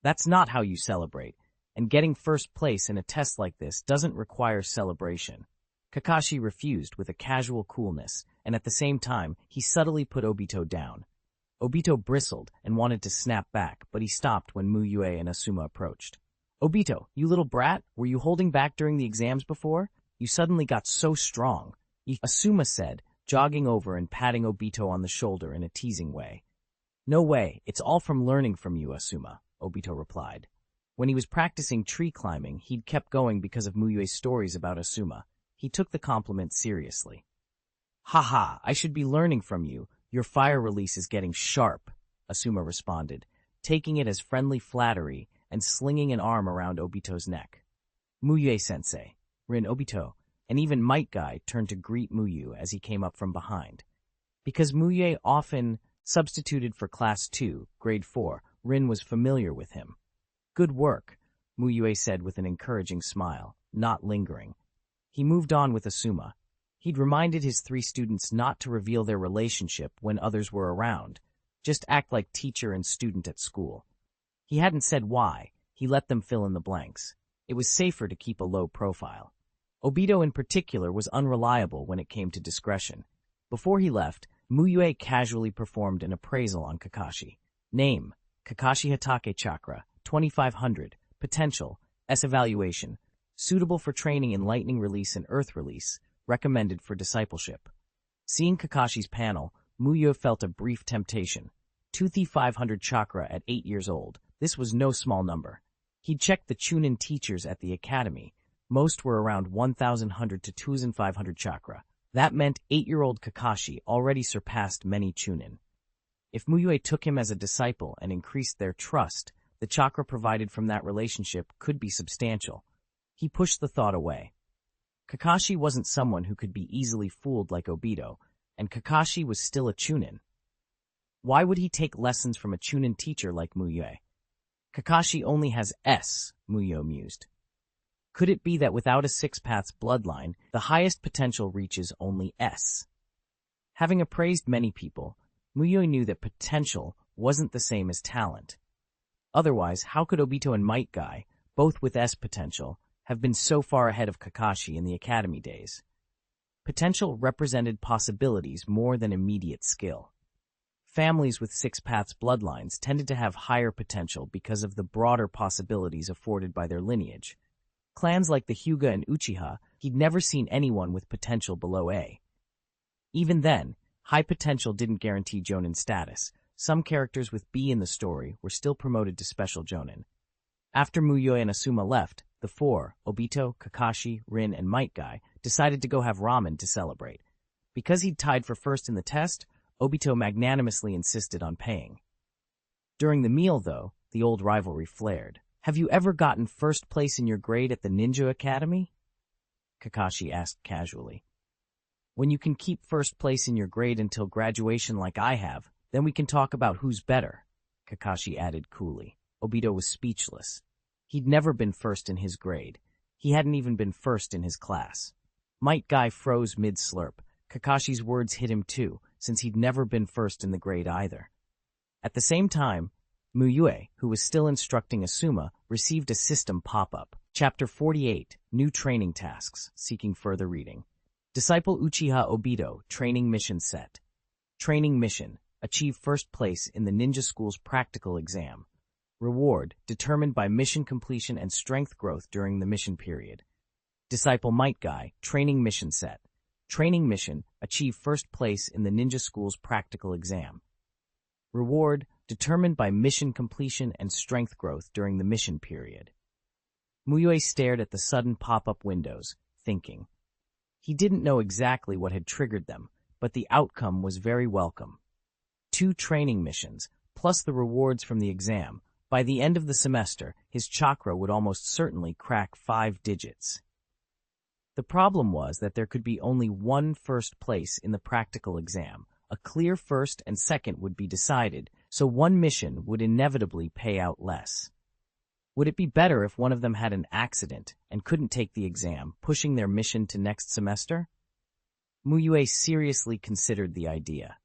That's not how you celebrate, and getting first place in a test like this doesn't require celebration. Kakashi refused with a casual coolness, and at the same time, he subtly put Obito down. Obito bristled and wanted to snap back, but he stopped when Mu Yue and Asuma approached. Obito, you little brat, were you holding back during the exams before? You suddenly got so strong, Asuma said, jogging over and patting Obito on the shoulder in a teasing way. No way, it's all from learning from you, Asuma, Obito replied. When he was practicing tree climbing, he'd kept going because of Mu Yue's stories about Asuma. He took the compliment seriously. Haha, I should be learning from you. Your fire release is getting sharp, Asuma responded, taking it as friendly flattery and slinging an arm around Obito's neck. Mu Yue-sensei, Rin Obito, and even Metkai turned to greet Mu Yue as he came up from behind. Because Mu Yue often substituted for Class 2, Grade 4, Rin was familiar with him. Good work, Mu Yue said with an encouraging smile, not lingering. He moved on with Asuma. He'd reminded his 3 students not to reveal their relationship when others were around, just act like teacher and student at school. He hadn't said why, he let them fill in the blanks. It was safer to keep a low profile. Obito in particular was unreliable when it came to discretion. Before he left, Mu Yue casually performed an appraisal on Kakashi. Name, Kakashi Hatake Chakra, 2500, Potential, S evaluation, suitable for training in lightning release and earth release, recommended for discipleship. Seeing Kakashi's panel, Mu Yue felt a brief temptation. 2500 chakra at 8 years old. This was no small number. He'd checked the chuunin teachers at the academy. Most were around 1100 to 2500 chakra. That meant 8-year-old Kakashi already surpassed many chuunin. If Mu Yue took him as a disciple and increased their trust, the chakra provided from that relationship could be substantial. He pushed the thought away. Kakashi wasn't someone who could be easily fooled like Obito, and Kakashi was still a chuunin. Why would he take lessons from a chuunin teacher like Mu Yue? Kakashi only has S, Mu Yue mused. Could it be that without a 6 paths bloodline, the highest potential reaches only S? Having appraised many people, Mu Yue knew that potential wasn't the same as talent. Otherwise, how could Obito and Metkai, both with S potential, have been so far ahead of Kakashi in the academy days? Potential represented possibilities more than immediate skill. Families with 6 paths bloodlines tended to have higher potential because of the broader possibilities afforded by their lineage. Clans like the Hyuga and Uchiha, he'd never seen anyone with potential below A. Even then, high potential didn't guarantee Jonin status. Some characters with B in the story were still promoted to special Jonin. After Mu Yue and Asuma left, the 4, Obito, Kakashi, Rin, and Metkai, decided to go have ramen to celebrate. Because he'd tied for first in the test, Obito magnanimously insisted on paying. During the meal, though, the old rivalry flared. Have you ever gotten first place in your grade at the Ninja Academy? Kakashi asked casually. When you can keep first place in your grade until graduation like I have, then we can talk about who's better, Kakashi added coolly. Obito was speechless. He'd never been first in his grade. He hadn't even been first in his class. Metkai froze mid-slurp. Kakashi's words hit him too, since he'd never been first in the grade either. At the same time, Mu Yue, who was still instructing Asuma, received a system pop-up. Chapter 48, New Training Tasks, seeking further reading. Disciple Uchiha Obito, Training Mission Set. Training Mission, achieve first place in the ninja school's practical exam. Reward, determined by mission completion and strength growth during the mission period. Disciple Metkai, training mission set. Training mission, achieve first place in the ninja school's practical exam. Reward, determined by mission completion and strength growth during the mission period. Mu Yue stared at the sudden pop-up windows, thinking. He didn't know exactly what had triggered them, but the outcome was very welcome. 2 training missions, plus the rewards from the exam. By the end of the semester, his chakra would almost certainly crack 5 digits. The problem was that there could be only one first place in the practical exam. A clear first and second would be decided, so one mission would inevitably pay out less. Would it be better if one of them had an accident and couldn't take the exam, pushing their mission to next semester? Mu Yue seriously considered the idea.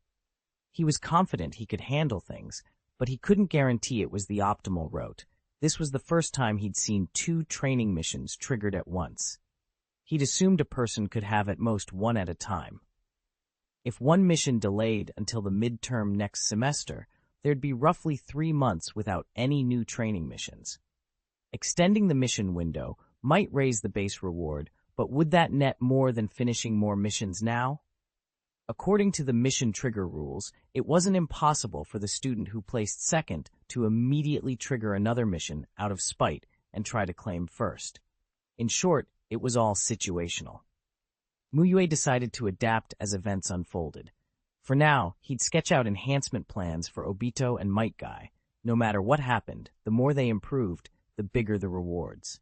He was confident he could handle things, but he couldn't guarantee it was the optimal route. This was the first time he'd seen 2 training missions triggered at once. He'd assumed a person could have at most one at a time. If one mission delayed until the midterm next semester, there'd be roughly 3 months without any new training missions. Extending the mission window might raise the base reward, but would that net more than finishing more missions now? According to the mission trigger rules, it wasn't impossible for the student who placed second to immediately trigger another mission out of spite and try to claim first. In short, it was all situational. Mu Yue decided to adapt as events unfolded. For now, he'd sketch out enhancement plans for Obito and Metkai. No matter what happened, the more they improved, the bigger the rewards.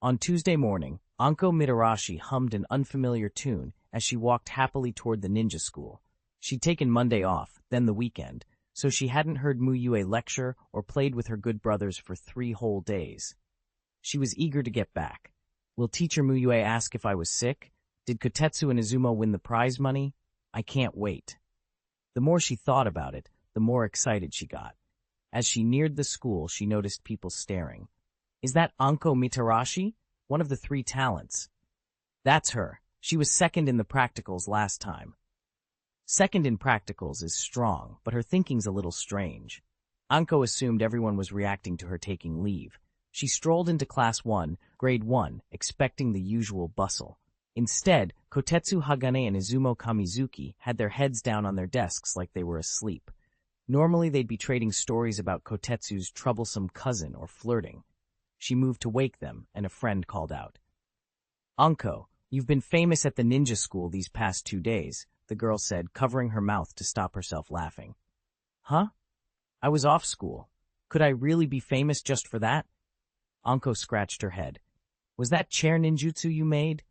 On Tuesday morning, Anko Mitarashi hummed an unfamiliar tune as she walked happily toward the ninja school. She'd taken Monday off, then the weekend, so she hadn't heard Mu Yue lecture or played with her good brothers for 3 whole days. She was eager to get back. Will teacher Mu Yue ask if I was sick? Did Kotetsu and Izumo win the prize money? I can't wait. The more she thought about it, the more excited she got. As she neared the school, she noticed people staring. Is that Anko Mitarashi? One of the 3 talents. That's her. She was second in the practicals last time. Second in practicals is strong, but her thinking's a little strange. Anko assumed everyone was reacting to her taking leave. She strolled into Class 1, Grade 1, expecting the usual bustle. Instead, Kotetsu Hagane and Izumo Kamizuki had their heads down on their desks like they were asleep. Normally they'd be trading stories about Kotetsu's troublesome cousin or flirting. She moved to wake them, and a friend called out. Anko, you've been famous at the ninja school these past 2 days, the girl said, covering her mouth to stop herself laughing. Huh? I was off school. Could I really be famous just for that? Anko scratched her head. Was that chair ninjutsu you made?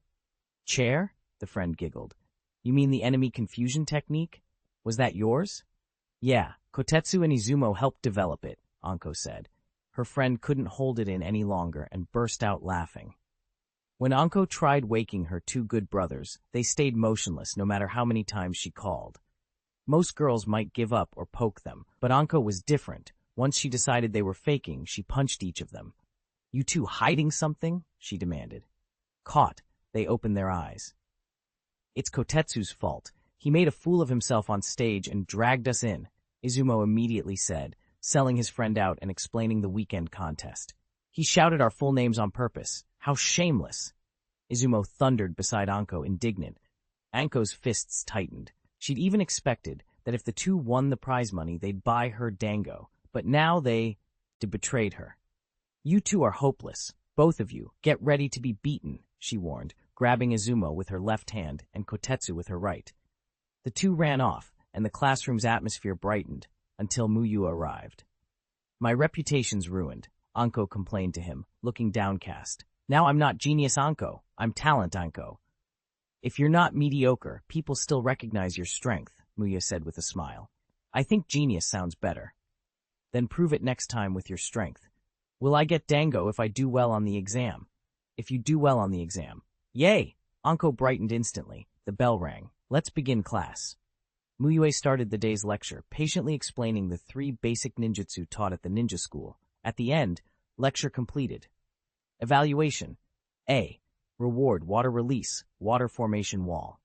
Chair? The friend giggled. You mean the enemy confusion technique? Was that yours? Yeah, Kotetsu and Izumo helped develop it, Anko said. Her friend couldn't hold it in any longer and burst out laughing. When Anko tried waking her 2 good brothers, they stayed motionless no matter how many times she called. Most girls might give up or poke them, but Anko was different. Once she decided they were faking, she punched each of them. You 2 hiding something? She demanded. Caught, they opened their eyes. It's Kotetsu's fault. He made a fool of himself on stage and dragged us in, Izumo immediately said, selling his friend out and explaining the weekend contest. He shouted our full names on purpose. How shameless! Izumo thundered beside Anko, indignant. Anko's fists tightened. She'd even expected that if the 2 won the prize money, they'd buy her dango, but now they betrayed her. You 2 are hopeless. Both of you. Get ready to be beaten, she warned, grabbing Izumo with her left hand and Kotetsu with her right. The 2 ran off, and the classroom's atmosphere brightened, until Mu Yue arrived. My reputation's ruined, Anko complained to him, looking downcast. Now I'm not genius Anko, I'm talent Anko. If you're not mediocre, people still recognize your strength, Mu Yue said with a smile. I think genius sounds better. Then prove it next time with your strength. Will I get dango if I do well on the exam? If you do well on the exam. Yay! Anko brightened instantly. The bell rang. Let's begin class. Mu Yue started the day's lecture, patiently explaining the 3 basic ninjutsu taught at the ninja school. At the end, lecture completed. Evaluation. A. Reward, water release, water formation wall.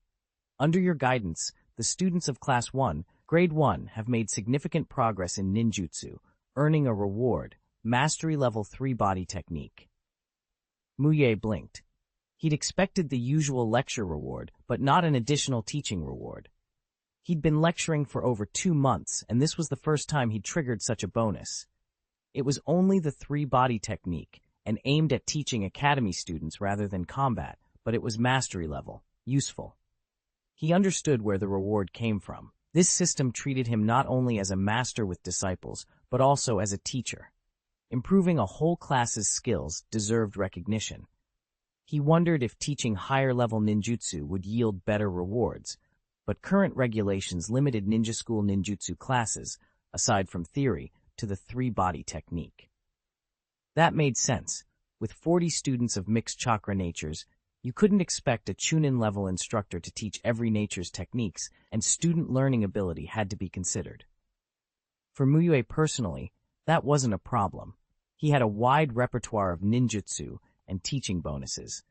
Under your guidance, the students of Class 1 Grade 1 have made significant progress in ninjutsu, earning a reward, Mastery Level 3 Body Technique. Mu Yue blinked. He'd expected the usual lecture reward, but not an additional teaching reward. He'd been lecturing for over 2 months, and this was the first time he'd triggered such a bonus. It was only the 3 Body Technique, and aimed at teaching academy students rather than combat, but it was mastery level, useful. He understood where the reward came from. This system treated him not only as a master with disciples, but also as a teacher. Improving a whole class's skills deserved recognition. He wondered if teaching higher-level ninjutsu would yield better rewards, but current regulations limited ninja school ninjutsu classes, aside from theory, to the 3 Body Technique. That made sense. With 40 students of mixed chakra natures, you couldn't expect a chuunin-level instructor to teach every nature's techniques, and student learning ability had to be considered. For Mu Yue personally, that wasn't a problem. He had a wide repertoire of ninjutsu and teaching bonuses.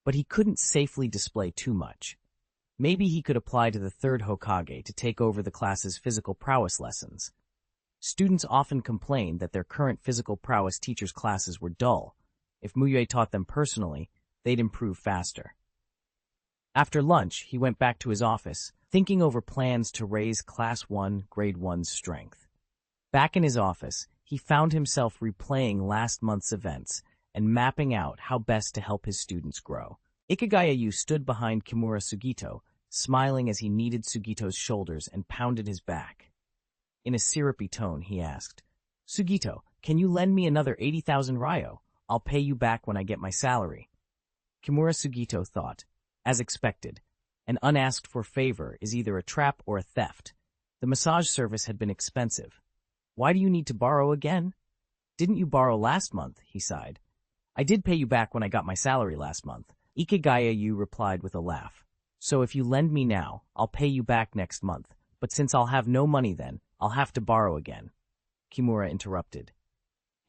But he couldn't safely display too much. Maybe he could apply to the 3rd Hokage to take over the class's physical prowess lessons. Students often complained that their current physical prowess teachers' classes were dull. If Mu Yue taught them personally, they'd improve faster. After lunch, he went back to his office, thinking over plans to raise Class 1, Grade 1's strength. Back in his office, he found himself replaying last month's events and mapping out how best to help his students grow. Ikegayayu stood behind Kimura Sugito, smiling as he kneaded Sugito's shoulders and pounded his back. In a syrupy tone, he asked, "Sugito, can you lend me another 80,000 ryo? I'll pay you back when I get my salary." Kimura Sugito thought, as expected, an unasked-for favor is either a trap or a theft. The massage service had been expensive. "Why do you need to borrow again?" "Didn't you borrow last month?" he sighed. "I did pay you back when I got my salary last month." Ikegayayu replied with a laugh. "So if you lend me now, I'll pay you back next month, but since I'll have no money then, I'll have to borrow again." Kimura interrupted.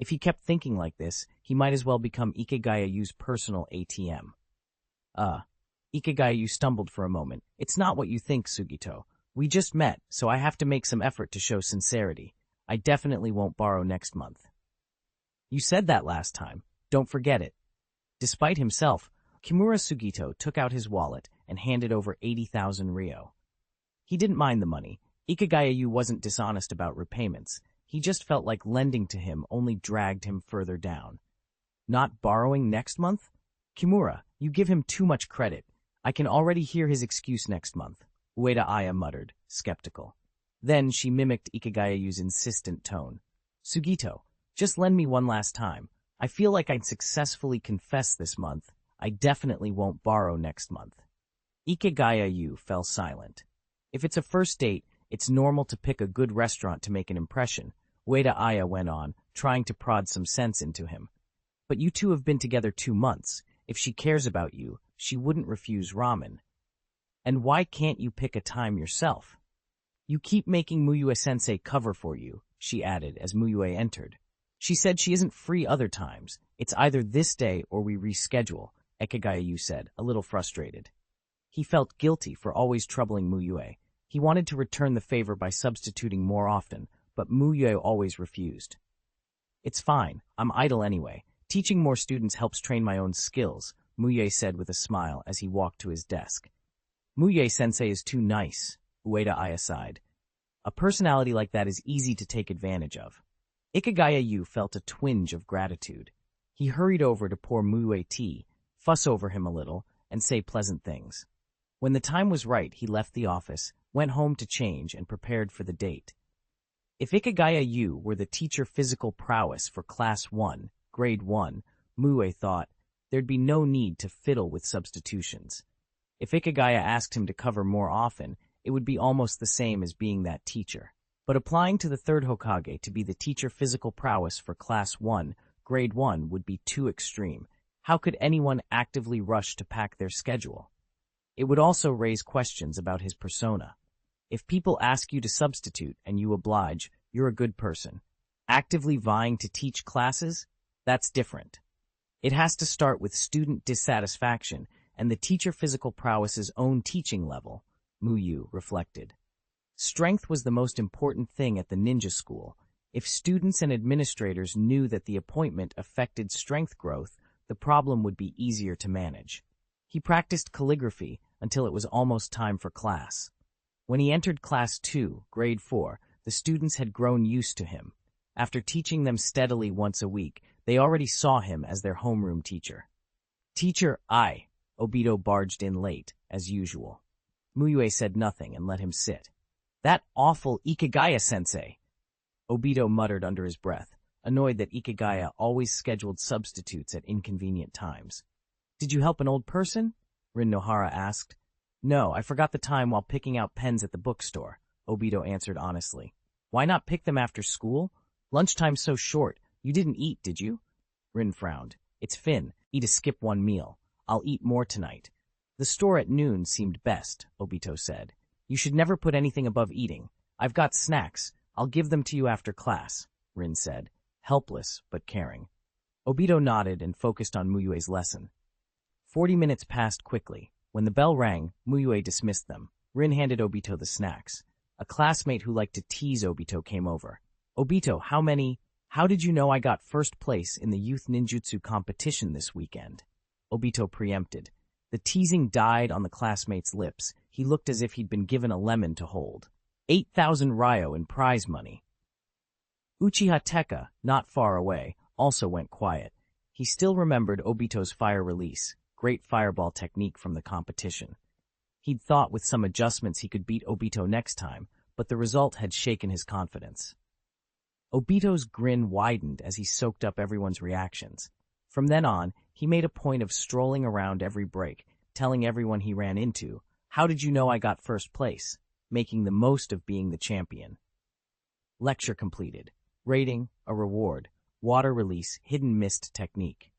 If he kept thinking like this, he might as well become Ikegayayu's personal ATM. Ikegayayu stumbled for a moment. "It's not what you think, Sugito. We just met, so I have to make some effort to show sincerity. I definitely won't borrow next month." "You said that last time. Don't forget it." Despite himself, Kimura Sugito took out his wallet and handed over 80,000 ryo. He didn't mind the money. Ikegayayu wasn't dishonest about repayments. He just felt like lending to him only dragged him further down. "Not borrowing next month? Kimura, you give him too much credit. I can already hear his excuse next month," Ueda Aya muttered, skeptical. Then she mimicked Ikegayayu's insistent tone. "Sugito, just lend me one last time. I feel like I'd successfully confess this month. I definitely won't borrow next month." Ikegayayu fell silent. If it's a first date, it's normal to pick a good restaurant to make an impression, Ueda Aya went on, trying to prod some sense into him. "But you two have been together 2 months. If she cares about you, she wouldn't refuse ramen. And why can't you pick a time yourself?" "You keep making Mu Yue-sensei cover for you," she added as Mu Yue entered. "She said she isn't free other times. It's either this day or we reschedule," Ikegayayu said, a little frustrated. He felt guilty for always troubling Mu Yue. He wanted to return the favor by substituting more often, but Mu Yue always refused. "It's fine. I'm idle anyway. Teaching more students helps train my own skills," Mu Yue said with a smile as he walked to his desk. "Mu Yue-sensei is too nice," Ueda Aya sighed. "A personality like that is easy to take advantage of." Ikegayayu felt a twinge of gratitude. He hurried over to pour Mu Yue tea, fuss over him a little, and say pleasant things. When the time was right, he left the office, went home to change, and prepared for the date. If Ikegayayu were the teacher physical prowess for Class 1, Grade 1, Mu Yue thought, there'd be no need to fiddle with substitutions. If Ikegaya asked him to cover more often, it would be almost the same as being that teacher. But applying to the 3rd Hokage to be the teacher physical prowess for Class 1, Grade 1 would be too extreme. How could anyone actively rush to pack their schedule? It would also raise questions about his persona. If people ask you to substitute and you oblige, you're a good person. Actively vying to teach classes? That's different. It has to start with student dissatisfaction and the teacher physical prowess's own teaching level, Mu Yue reflected. Strength was the most important thing at the ninja school. If students and administrators knew that the appointment affected strength growth, the problem would be easier to manage. He practiced calligraphy until it was almost time for class. When he entered Class 2, Grade 4, the students had grown used to him. After teaching them steadily once a week, they already saw him as their homeroom teacher. "Teacher, Obito barged in late, as usual. Mu Yue said nothing and let him sit. "That awful Ikigaya-sensei," Obito muttered under his breath, annoyed that Ikigaya always scheduled substitutes at inconvenient times. "Did you help an old person?" Rin Nohara asked. "No, I forgot the time while picking out pens at the bookstore," Obito answered honestly. "Why not pick them after school? Lunchtime's so short. You didn't eat, did you?" Rin frowned. "It's Finn. Eat a skip one meal. I'll eat more tonight." "The store at noon seemed best," Obito said. "You should never put anything above eating. I've got snacks. I'll give them to you after class," Rin said, helpless but caring. Obito nodded and focused on Mu Yue's lesson. 40 minutes passed quickly. When the bell rang, Mu Yue dismissed them. Rin handed Obito the snacks. A classmate who liked to tease Obito came over. "Obito, how did you know I got first place in the youth ninjutsu competition this weekend?" Obito preempted. The teasing died on the classmate's lips. He looked as if he'd been given a lemon to hold. 8,000 ryo in prize money. Uchiha Tekka, not far away, also went quiet. He still remembered Obito's fire release, great fireball technique from the competition. He'd thought with some adjustments he could beat Obito next time, but the result had shaken his confidence. Obito's grin widened as he soaked up everyone's reactions. From then on, he made a point of strolling around every break, telling everyone he ran into, "How did you know I got first place?" making the most of being the champion. Lecture completed. Rating, a reward, water release, hidden mist technique.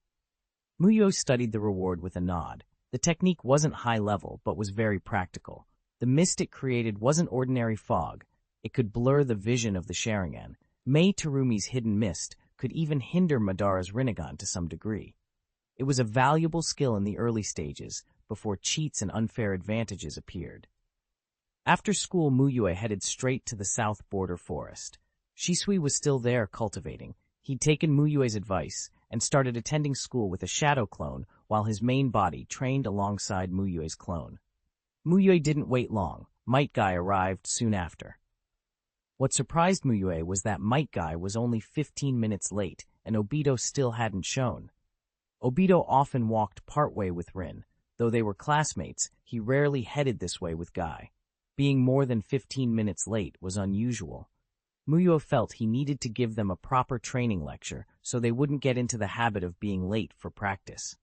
Mu Yue studied the reward with a nod. The technique wasn't high level, but was very practical. The mist it created wasn't ordinary fog. It could blur the vision of the Sharingan. Mei Terumi's hidden mist could even hinder Madara's Rinnegan to some degree. It was a valuable skill in the early stages, before cheats and unfair advantages appeared. After school, Mu Yue headed straight to the south border forest. Shisui was still there cultivating. He'd taken Mu Yue's advice and started attending school with a shadow clone while his main body trained alongside Mu Yue's clone. Mu Yue didn't wait long. Metkai arrived soon after. What surprised Mu Yue was that Metkai was only 15 minutes late and Obito still hadn't shown. Obito often walked partway with Rin. Though they were classmates, he rarely headed this way with Guy. Being more than 15 minutes late was unusual. Mu Yue felt he needed to give them a proper training lecture so they wouldn't get into the habit of being late for practice.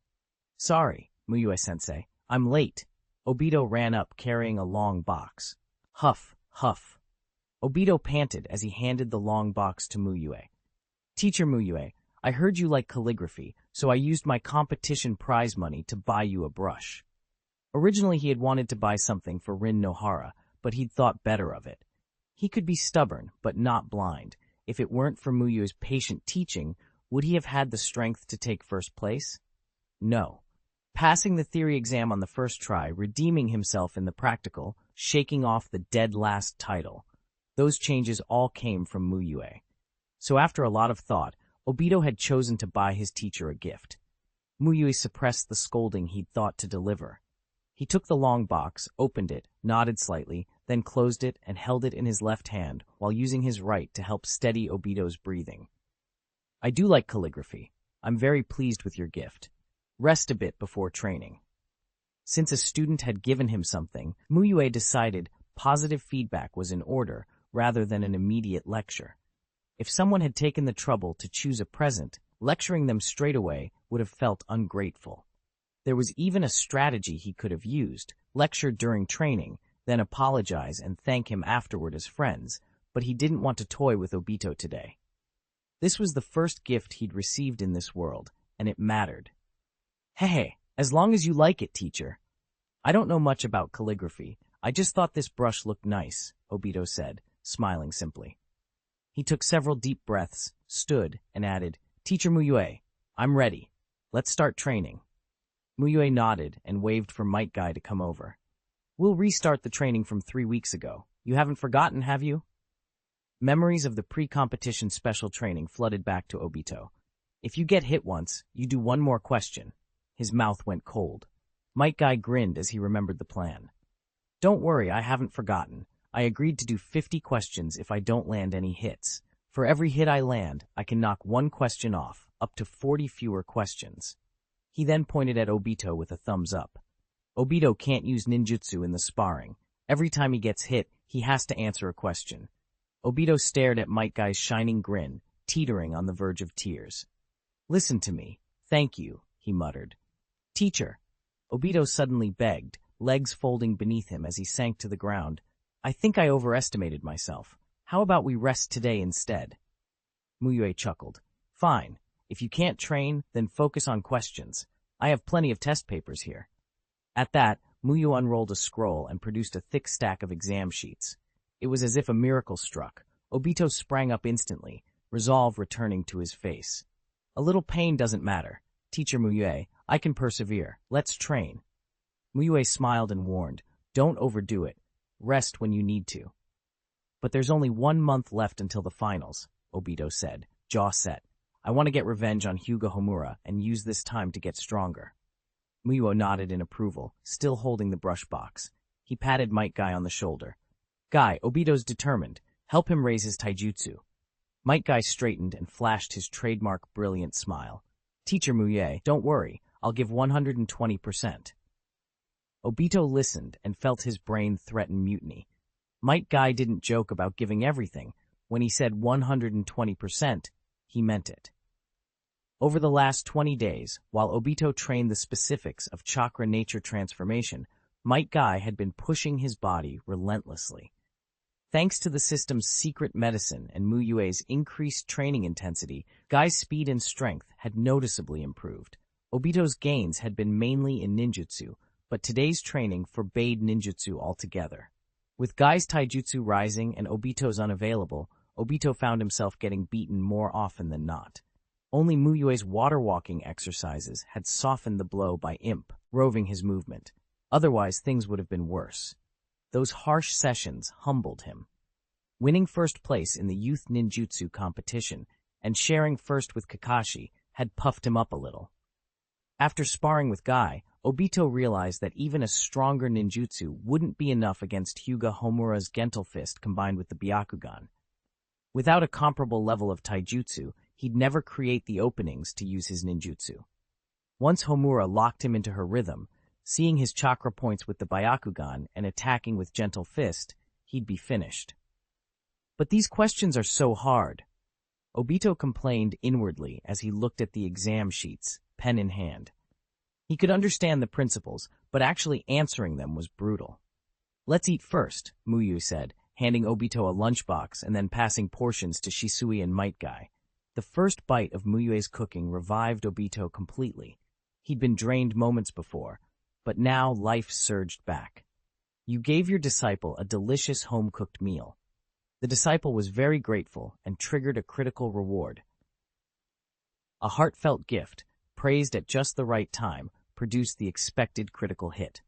"Sorry, Mu Yue-sensei, I'm late." Obito ran up carrying a long box. Huff, huff. Obito panted as he handed the long box to Mu Yue. "Teacher Mu Yue, I heard you like calligraphy, so I used my competition prize money to buy you a brush." Originally he had wanted to buy something for Rin Nohara, but he'd thought better of it. He could be stubborn, but not blind. If it weren't for Mu Yue's patient teaching, would he have had the strength to take first place? No. Passing the theory exam on the first try, redeeming himself in the practical, shaking off the dead last title. Those changes all came from Mu Yue. So after a lot of thought, Obito had chosen to buy his teacher a gift. Mu Yue suppressed the scolding he'd thought to deliver. He took the long box, opened it, nodded slightly, then closed it and held it in his left hand while using his right to help steady Obito's breathing. "I do like calligraphy. I'm very pleased with your gift. Rest a bit before training." Since a student had given him something, Mu Yue decided positive feedback was in order rather than an immediate lecture. If someone had taken the trouble to choose a present, lecturing them straight away would have felt ungrateful. There was even a strategy he could have used, lecture during training, then apologize and thank him afterward as friends, but he didn't want to toy with Obito today. This was the first gift he'd received in this world, and it mattered. "Hey, as long as you like it, teacher." "I don't know much about calligraphy. I just thought this brush looked nice," Obito said, smiling simply. He took several deep breaths, stood, and added, "Teacher Mu Yue, I'm ready. Let's start training." Mu Yue nodded and waved for Metkai to come over. "We'll restart the training from 3 weeks ago. You haven't forgotten, have you? Memories of the pre-competition special training flooded back to Obito. If you get hit once, you do one more question. His mouth went cold. Metkai grinned as he remembered the plan. Don't worry, I haven't forgotten. I agreed to do 50 questions if I don't land any hits. For every hit I land, I can knock one question off, up to 40 fewer questions. He then pointed at Obito with a thumbs up. Obito can't use ninjutsu in the sparring. Every time he gets hit, he has to answer a question. Obito stared at Metkai's shining grin, teetering on the verge of tears. Listen to me. Thank you, he muttered. Teacher. Obito suddenly begged, legs folding beneath him as he sank to the ground. I think I overestimated myself. How about we rest today instead? Mu Yue chuckled. Fine. If you can't train, then focus on questions. I have plenty of test papers here. At that, Mu Yue unrolled a scroll and produced a thick stack of exam sheets. It was as if a miracle struck. Obito sprang up instantly, resolve returning to his face. A little pain doesn't matter. Teacher Mu Yue, I can persevere. Let's train. Mu Yue smiled and warned, don't overdo it. Rest when you need to. But there's only 1 month left until the finals, Obito said, jaw set. I want to get revenge on Hyuga Homura and use this time to get stronger. Mu Yue nodded in approval, still holding the brush box. He patted Metkai on the shoulder. Guy, Obito's determined. Help him raise his taijutsu. Metkai straightened and flashed his trademark brilliant smile. Teacher Mu Yue, don't worry. I'll give 120%. Obito listened and felt his brain threaten mutiny. Metkai didn't joke about giving everything. When he said 120%, he meant it. Over the last 20 days, while Obito trained the specifics of chakra nature transformation, Metkai had been pushing his body relentlessly. Thanks to the system's secret medicine and Mu Yue's increased training intensity, Guy's speed and strength had noticeably improved. Obito's gains had been mainly in ninjutsu, but today's training forbade ninjutsu altogether. With Guy's taijutsu rising and Obito's unavailable, Obito found himself getting beaten more often than not. Only Mu Yue's water-walking exercises had softened the blow by improving his movement. Otherwise, things would have been worse. Those harsh sessions humbled him. Winning first place in the youth ninjutsu competition and sharing first with Kakashi had puffed him up a little. After sparring with Guy, Obito realized that even a stronger ninjutsu wouldn't be enough against Hyuga Homura's Gentle Fist combined with the Byakugan. Without a comparable level of taijutsu, he'd never create the openings to use his ninjutsu. Once Homura locked him into her rhythm, seeing his chakra points with the Byakugan and attacking with Gentle Fist, he'd be finished. But these questions are so hard. Obito complained inwardly as he looked at the exam sheets, pen in hand. He could understand the principles, but actually answering them was brutal. Let's eat first, Mu Yue said, handing Obito a lunchbox and then passing portions to Shisui and Metkai. The first bite of Mu Yue's cooking revived Obito completely. He'd been drained moments before, but now life surged back. You gave your disciple a delicious home-cooked meal. The disciple was very grateful and triggered a critical reward. A heartfelt gift, praised at just the right time, produced the expected critical hit.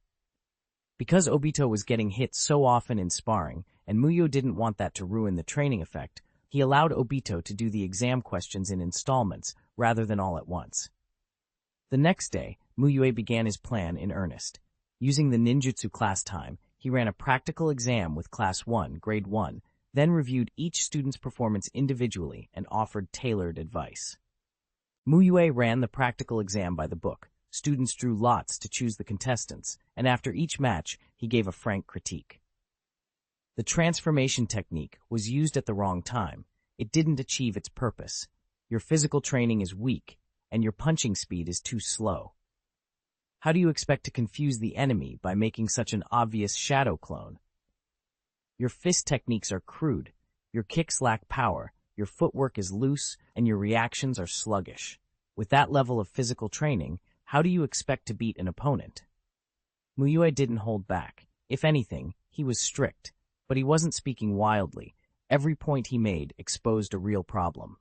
Because Obito was getting hit so often in sparring, and Mu Yue didn't want that to ruin the training effect, he allowed Obito to do the exam questions in installments rather than all at once. The next day, Mu Yue began his plan in earnest. Using the ninjutsu class time, he ran a practical exam with Class 1, Grade 1, then reviewed each student's performance individually and offered tailored advice. Mu Yue ran the practical exam by the book. Students drew lots to choose the contestants, and after each match, he gave a frank critique. The transformation technique was used at the wrong time. It didn't achieve its purpose. Your physical training is weak, and your punching speed is too slow. How do you expect to confuse the enemy by making such an obvious shadow clone? Your fist techniques are crude, your kicks lack power, your footwork is loose, and your reactions are sluggish. With that level of physical training, how do you expect to beat an opponent? Mu Yue didn't hold back. If anything, he was strict, but he wasn't speaking wildly. Every point he made exposed a real problem.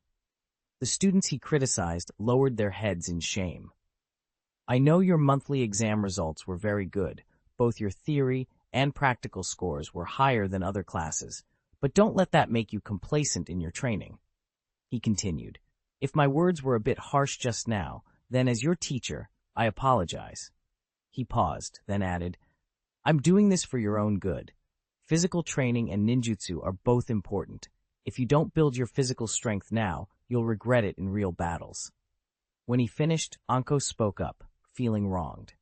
The students he criticized lowered their heads in shame. I know your monthly exam results were very good, both your theory and practical scores were higher than other classes, but don't let that make you complacent in your training. He continued, "If my words were a bit harsh just now, then as your teacher, I apologize." He paused, then added, "I'm doing this for your own good. Physical training and ninjutsu are both important. If you don't build your physical strength now, you'll regret it in real battles." When he finished, Anko spoke up, feeling wronged.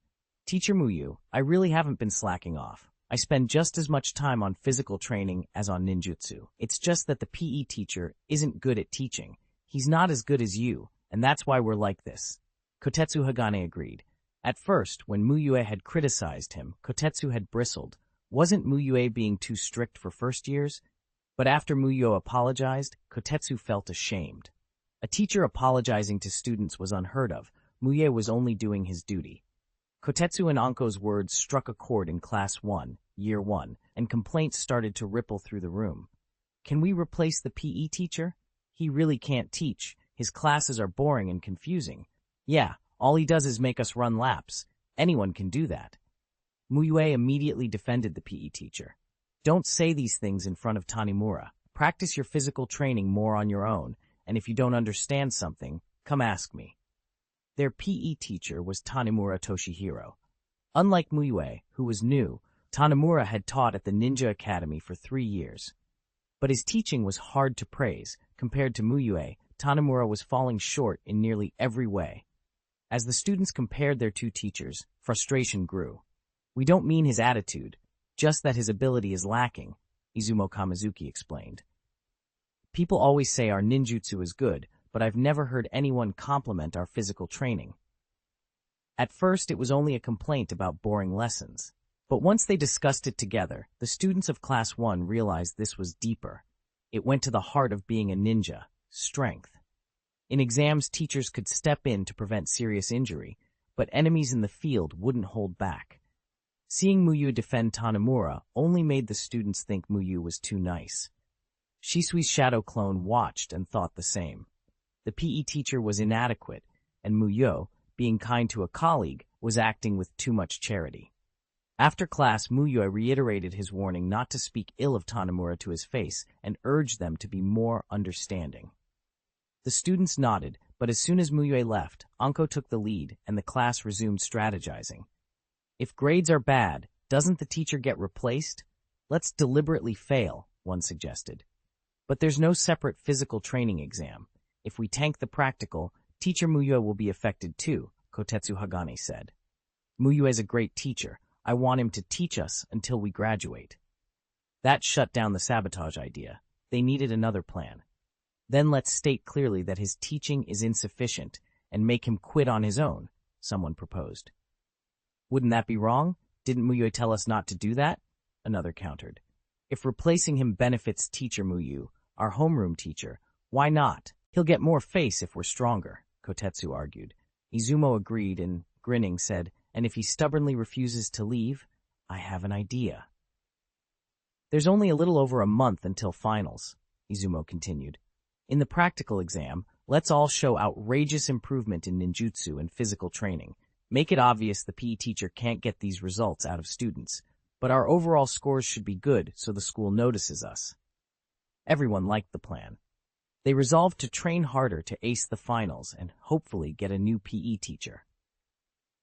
"Teacher Mu Yue, I really haven't been slacking off. I spend just as much time on physical training as on ninjutsu. It's just that the PE teacher isn't good at teaching. He's not as good as you, and that's why we're like this." Kotetsu Hagane agreed. At first, when Mu Yue had criticized him, Kotetsu had bristled. Wasn't Mu Yue being too strict for first years? But after Mu Yue apologized, Kotetsu felt ashamed. A teacher apologizing to students was unheard of. Mu Yue was only doing his duty. Kotetsu and Anko's words struck a chord in Class 1, Year 1, and complaints started to ripple through the room. "Can we replace the PE teacher? He really can't teach. His classes are boring and confusing. Yeah, all he does is make us run laps. Anyone can do that." Mu Yue immediately defended the PE teacher. "Don't say these things in front of Tanimura. Practice your physical training more on your own, and if you don't understand something, come ask me." Their PE teacher was Tanimura Toshihiro. Unlike Mu Yue, who was new, Tanimura had taught at the Ninja Academy for 3 years. But his teaching was hard to praise. Compared to Mu Yue, Tanimura was falling short in nearly every way. As the students compared their two teachers, frustration grew. "We don't mean his attitude, just that his ability is lacking," Izumo Kamizuki explained. "People always say our ninjutsu is good, but I've never heard anyone compliment our physical training." At first, it was only a complaint about boring lessons. But once they discussed it together, the students of Class 1 realized this was deeper. It went to the heart of being a ninja, strength. In exams, teachers could step in to prevent serious injury, but enemies in the field wouldn't hold back. Seeing Mu Yue defend Tanimura only made the students think Mu Yue was too nice. Shisui's shadow clone watched and thought the same. The PE teacher was inadequate, and Mu Yue, being kind to a colleague, was acting with too much charity. After class, Mu Yue reiterated his warning not to speak ill of Tanimura to his face and urged them to be more understanding. The students nodded, but as soon as Mu Yue left, Anko took the lead and the class resumed strategizing. "If grades are bad, doesn't the teacher get replaced? Let's deliberately fail," one suggested. "But there's no separate physical training exam. If we tank the practical, Teacher Mu Yue will be affected too," Kotetsu Hagane said. "Mu Yue is a great teacher. I want him to teach us until we graduate." That shut down the sabotage idea. They needed another plan. "Then let's state clearly that his teaching is insufficient and make him quit on his own," someone proposed. "Wouldn't that be wrong? Didn't Mu Yue tell us not to do that?" another countered. "If replacing him benefits Teacher Mu Yue, our homeroom teacher, why not? He'll get more face if we're stronger," Kotetsu argued. Izumo agreed and, grinning, said, "And if he stubbornly refuses to leave, I have an idea." "There's only a little over a month until finals," Izumo continued. "In the practical exam, let's all show outrageous improvement in ninjutsu and physical training. Make it obvious the PE teacher can't get these results out of students, but our overall scores should be good so the school notices us." Everyone liked the plan. They resolved to train harder to ace the finals and hopefully get a new PE teacher.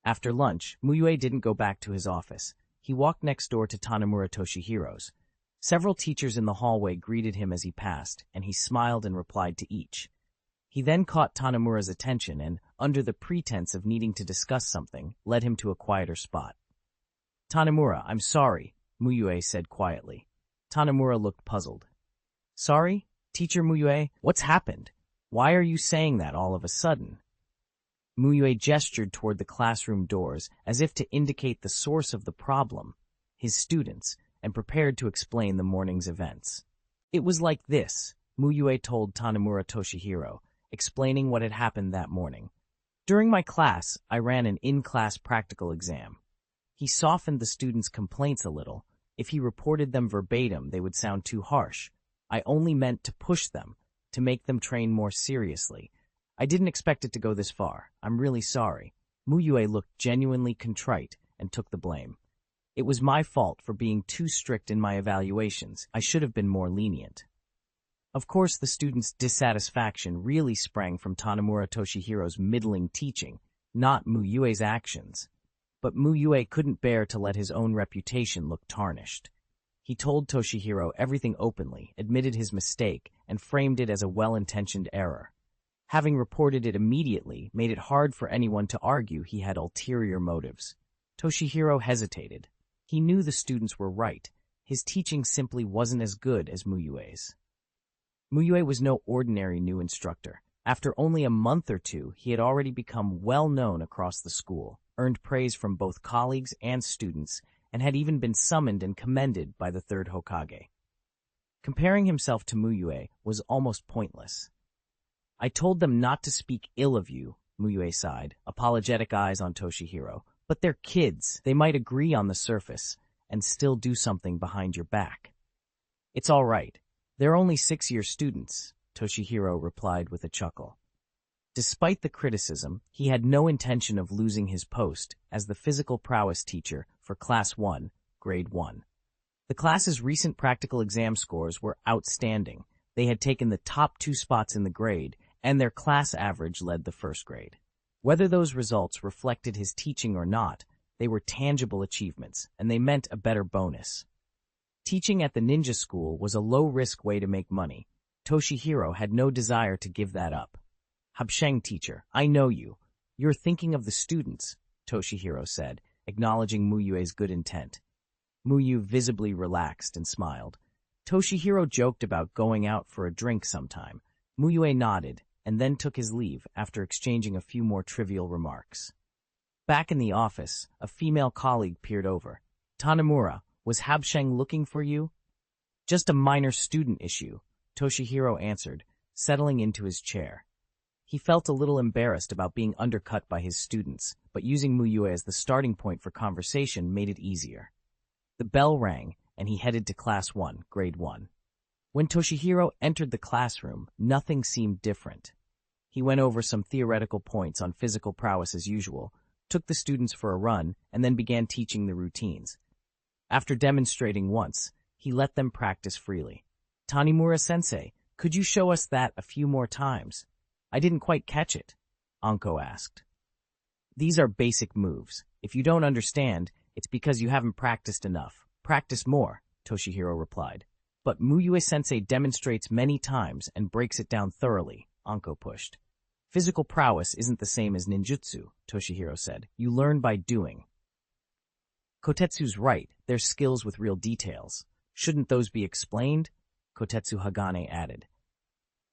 After lunch, Mu Yue didn't go back to his office. He walked next door to Tanimura Toshihiro's. Several teachers in the hallway greeted him as he passed, and he smiled and replied to each. He then caught Tanimura's attention and, under the pretense of needing to discuss something, led him to a quieter spot. "Tanimura, I'm sorry," Mu Yue said quietly. Tanimura looked puzzled. "Sorry? Teacher Mu Yue, what's happened? Why are you saying that all of a sudden?" Mu Yue gestured toward the classroom doors as if to indicate the source of the problem, his students, and prepared to explain the morning's events. "It was like this," Mu Yue told Tanimura Toshihiro, explaining what had happened that morning. "During my class, I ran an in-class practical exam. He softened the students' complaints a little. If he reported them verbatim, they would sound too harsh. I only meant to push them, to make them train more seriously. I didn't expect it to go this far. I'm really sorry." Mu Yue looked genuinely contrite and took the blame. It was my fault for being too strict in my evaluations. I should have been more lenient. Of course, the students' dissatisfaction really sprang from Tanemura Toshihiro's middling teaching, not Mu Yue's actions. But Mu Yue couldn't bear to let his own reputation look tarnished. He told Toshihiro everything openly, admitted his mistake, and framed it as a well-intentioned error. Having reported it immediately made it hard for anyone to argue he had ulterior motives. Toshihiro hesitated. He knew the students were right. His teaching simply wasn't as good as Mu Yue's. Mu Yue was no ordinary new instructor. After only a month or two, he had already become well-known across the school, earned praise from both colleagues and students, and had even been summoned and commended by the third Hokage. Comparing himself to Mu Yue was almost pointless. I told them not to speak ill of you, Mu Yue sighed, apologetic eyes on Toshihiro. But they're kids. They might agree on the surface and still do something behind your back. It's all right. They're only 6-year students, Toshihiro replied with a chuckle. Despite the criticism, he had no intention of losing his post as the physical prowess teacher for Class 1, Grade 1. The class's recent practical exam scores were outstanding. They had taken the top 2 spots in the grade, and their class average led the first grade. Whether those results reflected his teaching or not, they were tangible achievements, and they meant a better bonus. Teaching at the ninja school was a low-risk way to make money. Toshihiro had no desire to give that up. Habsheng teacher, I know you. You're thinking of the students, Toshihiro said, acknowledging Mu Yue's good intent. Mu Yue visibly relaxed and smiled. Toshihiro joked about going out for a drink sometime. Mu Yue nodded, and then took his leave after exchanging a few more trivial remarks. Back in the office, a female colleague peered over. Tanemura, was Habsheng looking for you? Just a minor student issue, Toshihiro answered, settling into his chair. He felt a little embarrassed about being undercut by his students, but using Mu Yue as the starting point for conversation made it easier. The bell rang, and he headed to Class 1, Grade 1. When Toshihiro entered the classroom, nothing seemed different. He went over some theoretical points on physical prowess as usual, took the students for a run, and then began teaching the routines. After demonstrating once, he let them practice freely. Tanemura-sensei, could you show us that a few more times? I didn't quite catch it, Anko asked. These are basic moves. If you don't understand, it's because you haven't practiced enough. Practice more, Toshihiro replied. But Mu Yue-sensei demonstrates many times and breaks it down thoroughly, Anko pushed. Physical prowess isn't the same as ninjutsu, Toshihiro said. You learn by doing. Kotetsu's right, they're skills with real details. Shouldn't those be explained? Kotetsu Hagane added.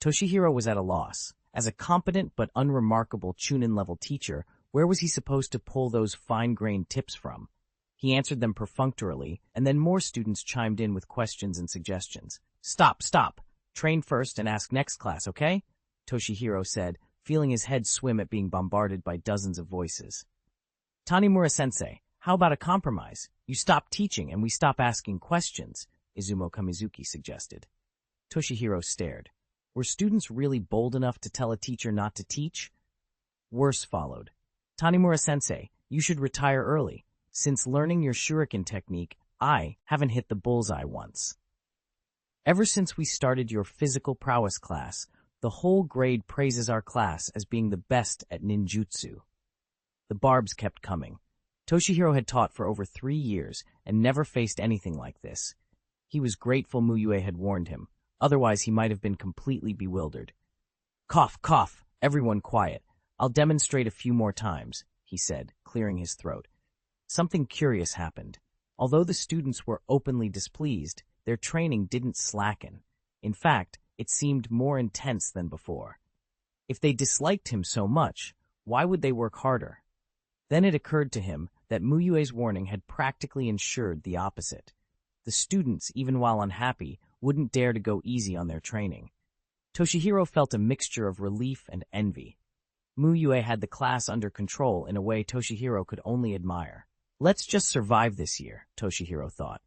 Toshihiro was at a loss. As a competent but unremarkable chuunin-level teacher, where was he supposed to pull those fine-grained tips from? He answered them perfunctorily, and then more students chimed in with questions and suggestions. Stop! Train first and ask next class, okay? Toshihiro said, feeling his head swim at being bombarded by dozens of voices. Tanemura-sensei, how about a compromise? You stop teaching and we stop asking questions, Izumo Kamizuki suggested. Toshihiro stared. Were students really bold enough to tell a teacher not to teach? Worse followed. Tanemura-sensei, you should retire early. Since learning your shuriken technique, I haven't hit the bullseye once. Ever since we started your physical prowess class, the whole grade praises our class as being the best at ninjutsu. The barbs kept coming. Toshihiro had taught for over 3 years and never faced anything like this. He was grateful Mu Yue had warned him, otherwise he might have been completely bewildered. Cough, everyone quiet. I'll demonstrate a few more times, he said, clearing his throat. Something curious happened. Although the students were openly displeased, their training didn't slacken. In fact, it seemed more intense than before. If they disliked him so much, why would they work harder? Then it occurred to him that Mu Yue's warning had practically ensured the opposite. The students, even while unhappy, wouldn't dare to go easy on their training. Toshihiro felt a mixture of relief and envy. Mu Yue had the class under control in a way Toshihiro could only admire. Let's just survive this year, Toshihiro thought.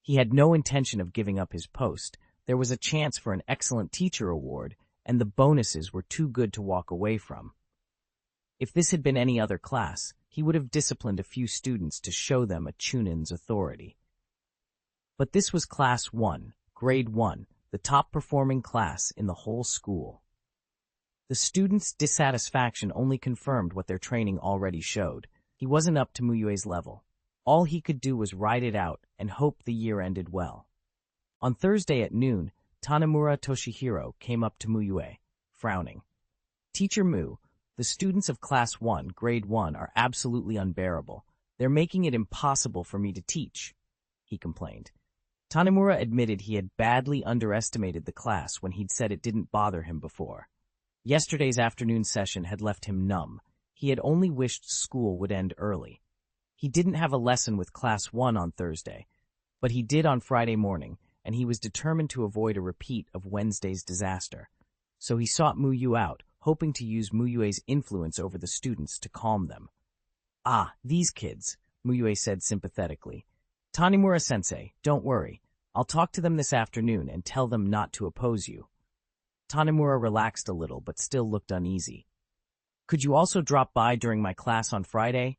He had no intention of giving up his post. There was a chance for an excellent teacher award, and the bonuses were too good to walk away from. If this had been any other class, he would have disciplined a few students to show them a chuunin's authority. But this was Class 1, Grade 1, the top-performing class in the whole school. The students' dissatisfaction only confirmed what their training already showed. He wasn't up to Mu Yue's level. All he could do was ride it out and hope the year ended well. On Thursday at noon, Tanemura Toshihiro came up to Mu Yue, frowning. "Teacher Mu, the students of Class 1, Grade 1 are absolutely unbearable. They're making it impossible for me to teach," he complained. Tanemura admitted he had badly underestimated the class when he'd said it didn't bother him before. Yesterday's afternoon session had left him numb. He had only wished school would end early. He didn't have a lesson with Class 1 on Thursday, but he did on Friday morning, and he was determined to avoid a repeat of Wednesday's disaster. So he sought Mu Yue out, hoping to use Mu Yue's influence over the students to calm them. "Ah, these kids," Mu Yue said sympathetically. "Tanemura-sensei, don't worry. I'll talk to them this afternoon and tell them not to oppose you." Tanemura relaxed a little but still looked uneasy. "Could you also drop by during my class on Friday?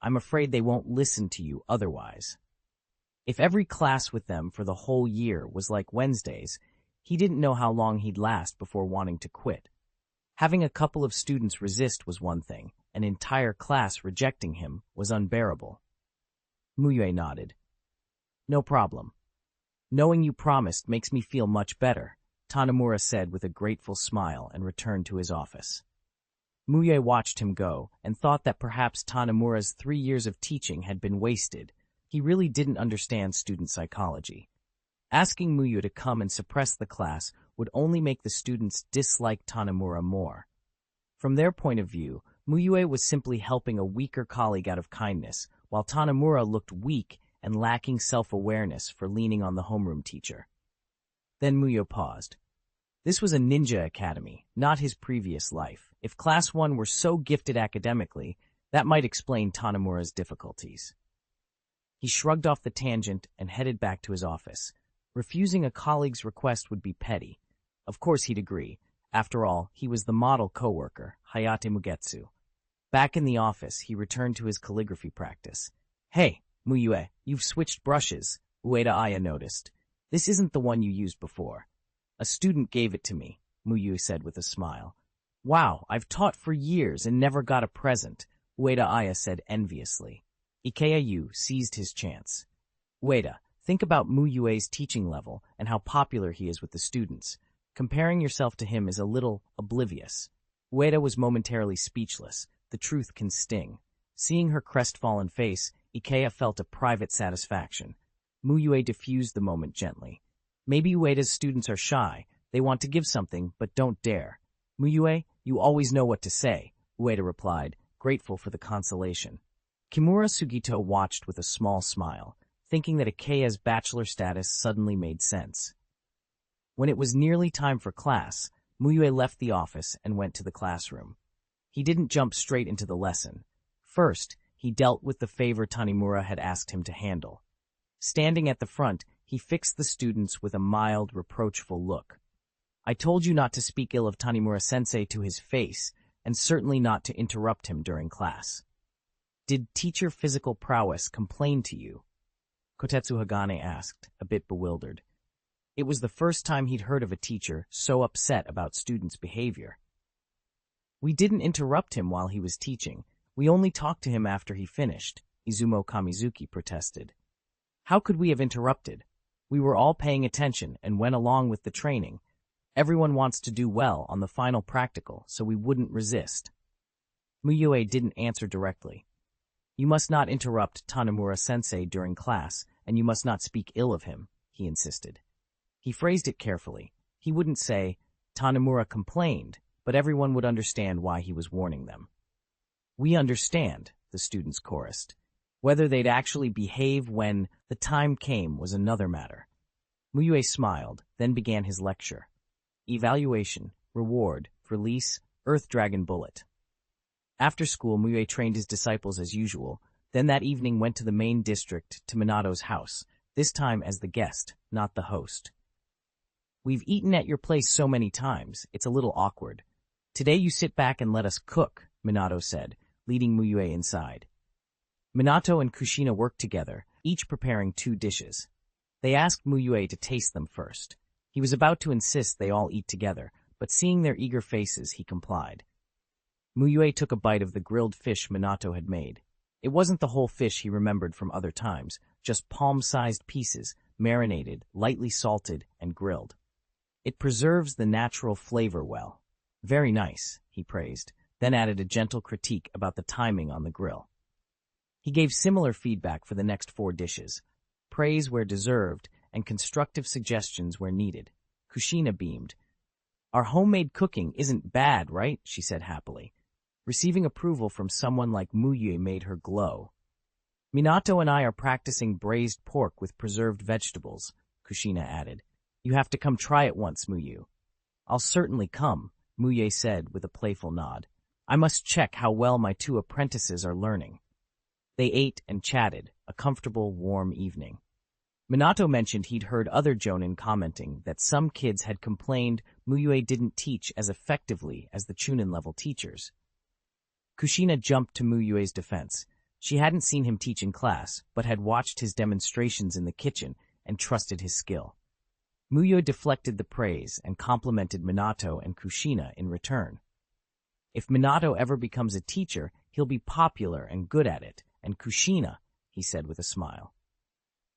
I'm afraid they won't listen to you otherwise." If every class with them for the whole year was like Wednesdays, he didn't know how long he'd last before wanting to quit. Having a couple of students resist was one thing, an entire class rejecting him was unbearable. Mu Yue nodded. "No problem. Knowing you promised makes me feel much better," Tanemura said with a grateful smile and returned to his office. Mu Yue watched him go and thought that perhaps Tanemura's 3 years of teaching had been wasted. He really didn't understand student psychology. Asking Mu Yue to come and suppress the class would only make the students dislike Tanemura more. From their point of view, Mu Yue was simply helping a weaker colleague out of kindness, while Tanemura looked weak and lacking self-awareness for leaning on the homeroom teacher. Then Mu Yue paused. This was a ninja academy, not his previous life. If Class 1 were so gifted academically, that might explain Tanemura's difficulties. He shrugged off the tangent and headed back to his office. Refusing a colleague's request would be petty. Of course he'd agree. After all, he was the model coworker, Hayate Mugetsu. Back in the office, he returned to his calligraphy practice. "Hey, Mu Yue, you've switched brushes," Ueda Aya noticed. "This isn't the one you used before." "A student gave it to me," Mu Yue said with a smile. "Wow, I've taught for years and never got a present," Ueda Aya said enviously. Ikeya seized his chance. "Ueda, think about Mu Yue's teaching level and how popular he is with the students. Comparing yourself to him is a little oblivious." Ueda was momentarily speechless. The truth can sting. Seeing her crestfallen face, Ikeya felt a private satisfaction. Mu Yue diffused the moment gently. "Maybe Ueda's students are shy. They want to give something, but don't dare." "Mu Yue, you always know what to say," Ueda replied, grateful for the consolation. Kimura Sugito watched with a small smile, thinking that Ikeya's bachelor status suddenly made sense. When it was nearly time for class, Mu Yue left the office and went to the classroom. He didn't jump straight into the lesson. First, he dealt with the favor Tanemura had asked him to handle. Standing at the front, he fixed the students with a mild, reproachful look. "I told you not to speak ill of Tanemura-sensei to his face, and certainly not to interrupt him during class. Did teacher physical prowess complain to you?" Kotetsu Hagane asked, a bit bewildered. It was the first time he'd heard of a teacher so upset about students' behavior. "We didn't interrupt him while he was teaching. We only talked to him after he finished," Izumo Kamizuki protested. "How could we have interrupted? We were all paying attention and went along with the training. Everyone wants to do well on the final practical, so we wouldn't resist." Mu Yue didn't answer directly. "You must not interrupt Tanemura-sensei during class, and you must not speak ill of him," he insisted. He phrased it carefully. He wouldn't say, "Tanemura complained," but everyone would understand why he was warning them. "We understand," the students chorused. Whether they'd actually behave when the time came was another matter. Mu Yue smiled, then began his lecture. Evaluation, reward, release, Earth Dragon Bullet. After school, Mu Yue trained his disciples as usual, then that evening went to the main district to Minato's house, this time as the guest, not the host. "We've eaten at your place so many times, it's a little awkward. Today you sit back and let us cook," Minato said, leading Mu Yue inside. Minato and Kushina worked together, each preparing 2 dishes. They asked Mu Yue to taste them first. He was about to insist they all eat together, but seeing their eager faces, he complied. Mu Yue took a bite of the grilled fish Minato had made. It wasn't the whole fish he remembered from other times, just palm-sized pieces, marinated, lightly salted, and grilled. It preserves the natural flavor well. Very nice, he praised, then added a gentle critique about the timing on the grill. He gave similar feedback for the next 4 dishes, praise where deserved and constructive suggestions where needed. Kushina beamed. Our homemade cooking isn't bad, right? She said happily. Receiving approval from someone like Mu Yue made her glow. Minato and I are practicing braised pork with preserved vegetables, Kushina added. You have to come try it once, Mu Yue. I'll certainly come, Mu Yue said with a playful nod. I must check how well my 2 apprentices are learning. They ate and chatted, a comfortable, warm evening. Minato mentioned he'd heard other jonin commenting that some kids had complained Mu Yue didn't teach as effectively as the chuunin-level teachers. Kushina jumped to Mu Yue's defense. She hadn't seen him teach in class, but had watched his demonstrations in the kitchen and trusted his skill. Mu Yue deflected the praise and complimented Minato and Kushina in return. If Minato ever becomes a teacher, he'll be popular and good at it, and Kushina, he said with a smile.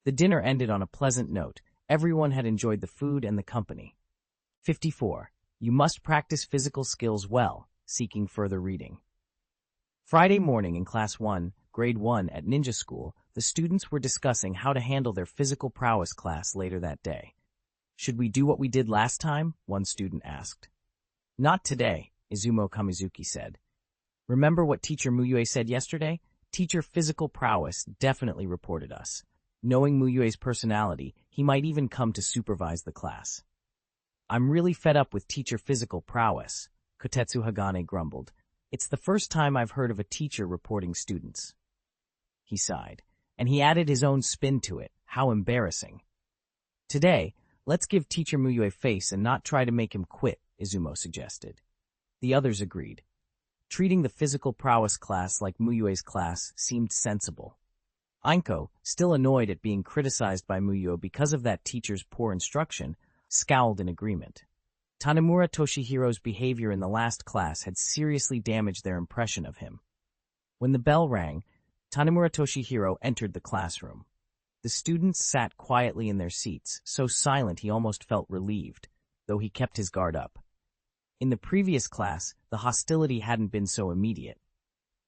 The dinner ended on a pleasant note. Everyone had enjoyed the food and the company. 54. You must practice physical skills well, seeking further reading. Friday morning in Class 1, Grade 1 at Ninja School, the students were discussing how to handle their physical prowess class later that day. Should we do what we did last time? One student asked. Not today, Izumo Kamizuki said. Remember what Teacher Mu Yue said yesterday? Teacher Physical Prowess definitely reported us. Knowing Mu Yue's personality, he might even come to supervise the class. I'm really fed up with Teacher Physical Prowess, Kotetsu Hagane grumbled. It's the first time I've heard of a teacher reporting students. He sighed, and he added his own spin to it. How embarrassing. Today, let's give Teacher Mu Yue face and not try to make him quit, Izumo suggested. The others agreed. Treating the physical prowess class like Mu Yue's class seemed sensible. Ainko, still annoyed at being criticized by Mu Yue because of that teacher's poor instruction, scowled in agreement. Tanemura Toshihiro's behavior in the last class had seriously damaged their impression of him. When the bell rang, Tanemura Toshihiro entered the classroom. The students sat quietly in their seats, so silent he almost felt relieved, though he kept his guard up. In the previous class, the hostility hadn't been so immediate.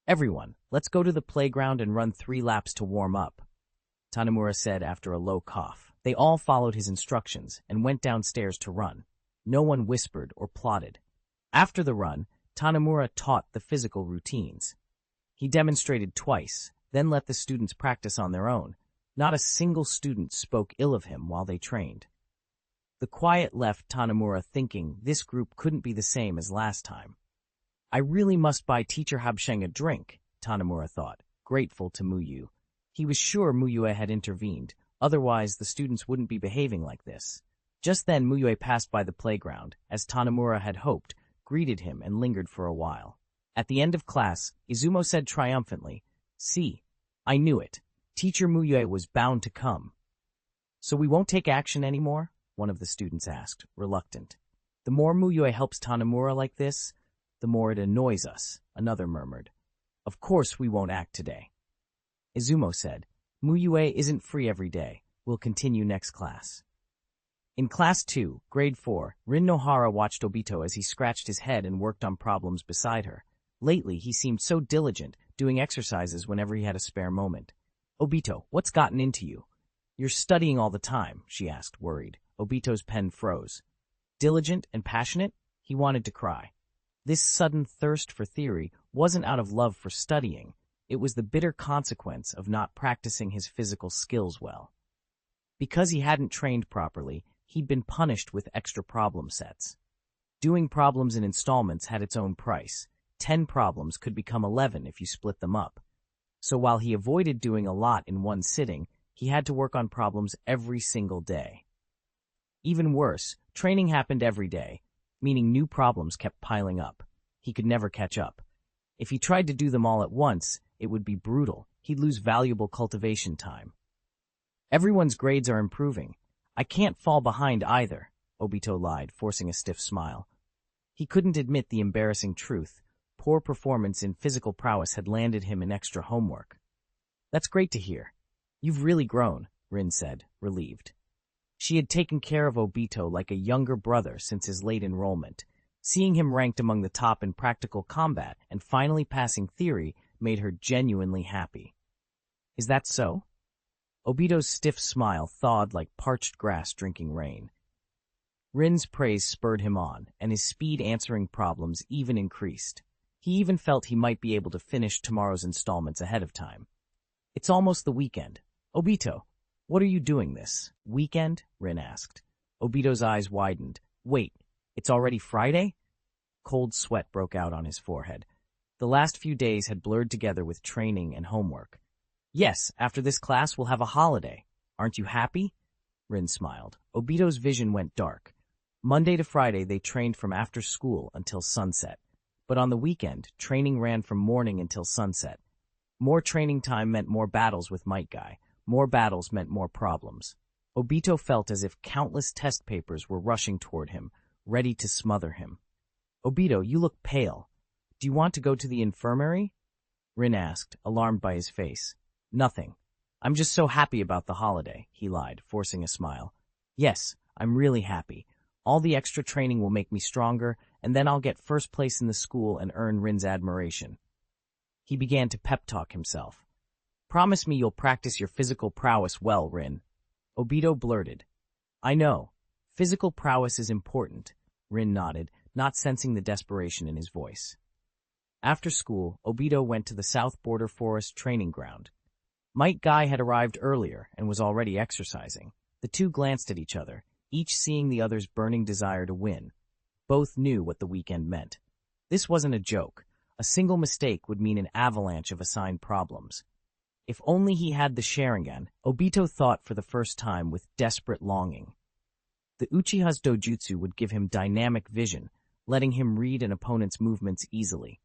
Everyone, let's go to the playground and run 3 laps to warm up, Tanemura said after a low cough. They all followed his instructions and went downstairs to run. No one whispered or plotted. After the run, Tanemura taught the physical routines. He demonstrated twice, then let the students practice on their own. Not a single student spoke ill of him while they trained. The quiet left Tanemura thinking this group couldn't be the same as last time. I really must buy Teacher Habsheng a drink, Tanemura thought, grateful to Mu Yue. He was sure Mu Yue had intervened, otherwise the students wouldn't be behaving like this. Just then Mu Yue passed by the playground, as Tanemura had hoped, greeted him and lingered for a while. At the end of class, Izumo said triumphantly, "See, I knew it. Teacher Mu Yue was bound to come." So we won't take action anymore? One of the students asked, reluctant. The more Mu Yue helps Tanemura like this, the more it annoys us, another murmured. Of course we won't act today. Izumo said, Mu Yue isn't free every day. We'll continue next class. In Class 2, Grade 4, Rin Nohara watched Obito as he scratched his head and worked on problems beside her. Lately, he seemed so diligent, doing exercises whenever he had a spare moment. Obito, what's gotten into you? You're studying all the time, she asked, worried. Obito's pen froze. Diligent and passionate? He wanted to cry. This sudden thirst for theory wasn't out of love for studying. It was the bitter consequence of not practicing his physical skills well. Because he hadn't trained properly, he'd been punished with extra problem sets. Doing problems in installments had its own price. 10 problems could become 11 if you split them up. So while he avoided doing a lot in one sitting, he had to work on problems every single day. Even worse, training happened every day, meaning new problems kept piling up. He could never catch up. If he tried to do them all at once, it would be brutal. He'd lose valuable cultivation time. Everyone's grades are improving. I can't fall behind either, Obito lied, forcing a stiff smile. He couldn't admit the embarrassing truth. Poor performance in physical prowess had landed him in extra homework. That's great to hear. You've really grown, Rin said, relieved. She had taken care of Obito like a younger brother since his late enrollment. Seeing him ranked among the top in practical combat and finally passing theory made her genuinely happy. Is that so? Obito's stiff smile thawed like parched grass drinking rain. Rin's praise spurred him on, and his speed answering problems even increased. He even felt he might be able to finish tomorrow's installments ahead of time. It's almost the weekend. Obito, what are you doing this weekend? Rin asked. Obito's eyes widened. Wait, it's already Friday? Cold sweat broke out on his forehead. The last few days had blurred together with training and homework. Yes, after this class we'll have a holiday. Aren't you happy? Rin smiled. Obito's vision went dark. Monday to Friday they trained from after school until sunset. But on the weekend, training ran from morning until sunset. More training time meant more battles with Metkai. More battles meant more problems. Obito felt as if countless test papers were rushing toward him, ready to smother him. Obito, you look pale. Do you want to go to the infirmary? Rin asked, alarmed by his face. Nothing. I'm just so happy about the holiday, he lied, forcing a smile. Yes, I'm really happy. All the extra training will make me stronger, and then I'll get first place in the school and earn Rin's admiration. He began to pep-talk himself. Promise me you'll practice your physical prowess well, Rin. Obito blurted. I know. Physical prowess is important. Rin nodded, not sensing the desperation in his voice. After school, Obito went to the South Border Forest training ground. Metkai had arrived earlier and was already exercising. The two glanced at each other, each seeing the other's burning desire to win. Both knew what the weekend meant. This wasn't a joke. A single mistake would mean an avalanche of assigned problems. If only he had the Sharingan, Obito thought for the first time with desperate longing. The Uchiha's dojutsu would give him dynamic vision, letting him read an opponent's movements easily.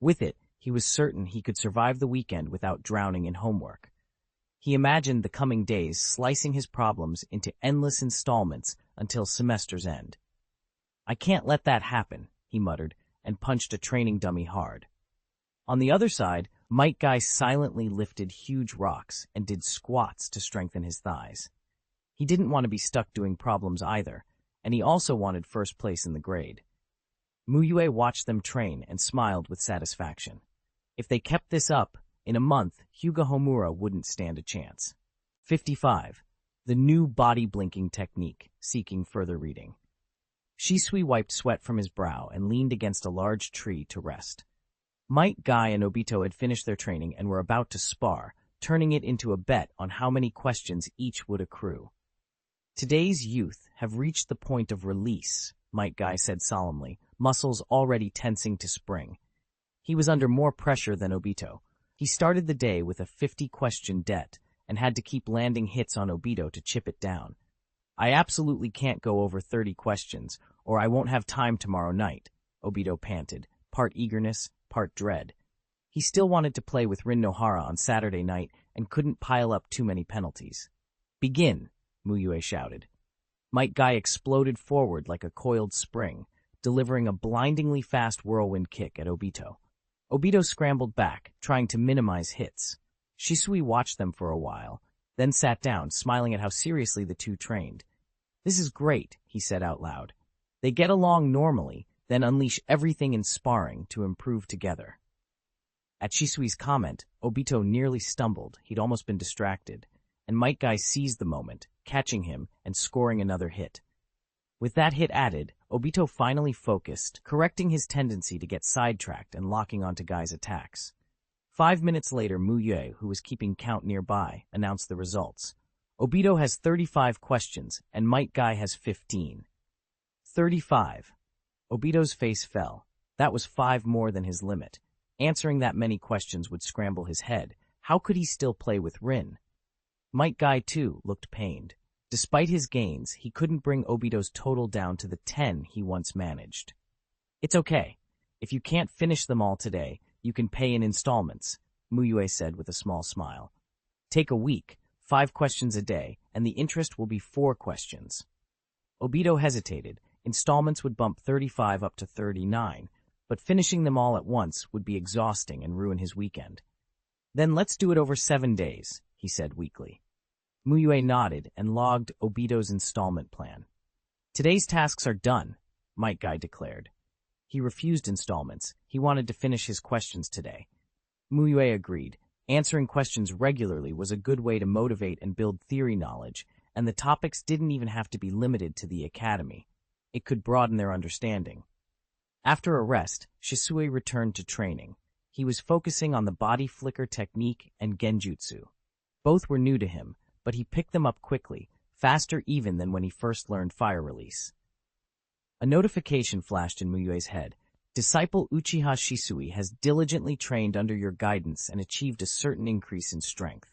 With it, he was certain he could survive the weekend without drowning in homework. He imagined the coming days slicing his problems into endless installments until semester's end. I can't let that happen, he muttered, and punched a training dummy hard. On the other side, Metkai silently lifted huge rocks and did squats to strengthen his thighs. He didn't want to be stuck doing problems either, and he also wanted first place in the grade. Mu Yue watched them train and smiled with satisfaction. If they kept this up, in a month, Hyuga Homura wouldn't stand a chance. 55. The new body-blinking technique, seeking further reading. Shisui wiped sweat from his brow and leaned against a large tree to rest. Metkai and Obito had finished their training and were about to spar, turning it into a bet on how many questions each would accrue. Today's youth have reached the point of release, Metkai said solemnly, muscles already tensing to spring. He was under more pressure than Obito. He started the day with a 50-question debt and had to keep landing hits on Obito to chip it down. I absolutely can't go over 30 questions, or I won't have time tomorrow night, Obito panted, part eagerness, part dread. He still wanted to play with Rin Nohara on Saturday night and couldn't pile up too many penalties. Begin, Mu Yue shouted. Metkai exploded forward like a coiled spring, delivering a blindingly fast whirlwind kick at Obito. Obito scrambled back, trying to minimize hits. Shisui watched them for a while, then sat down, smiling at how seriously the two trained. This is great, he said out loud. They get along normally, then unleash everything in sparring to improve together. At Shisui's comment, Obito nearly stumbled. He'd almost been distracted, and Metkai seized the moment, catching him and scoring another hit. With that hit added, Obito finally focused, correcting his tendency to get sidetracked and locking onto Guy's attacks. 5 minutes later, Mu Yue, who was keeping count nearby, announced the results. Obito has 35 questions, and Metkai has 15. 35. Obito's face fell. That was 5 more than his limit. Answering that many questions would scramble his head. How could he still play with Rin? Metkai, too, looked pained. Despite his gains, he couldn't bring Obito's total down to the 10 he once managed. It's okay. If you can't finish them all today, you can pay in installments, Mu Yue said with a small smile. Take a week, 5 questions a day, and the interest will be 4 questions. Obito hesitated. Installments would bump 35 up to 39, but finishing them all at once would be exhausting and ruin his weekend. Then let's do it over 7 days, he said weakly. Mu Yue nodded and logged Obito's installment plan. Today's tasks are done, Metkai declared. He refused installments. He wanted to finish his questions today. Mu Yue agreed. Answering questions regularly was a good way to motivate and build theory knowledge, and the topics didn't even have to be limited to the academy. It could broaden their understanding. After a rest, Shisui returned to training. He was focusing on the body flicker technique and genjutsu. Both were new to him, but he picked them up quickly, faster even than when he first learned fire release. A notification flashed in Mu Yue's head. Disciple Uchiha Shisui has diligently trained under your guidance and achieved a certain increase in strength.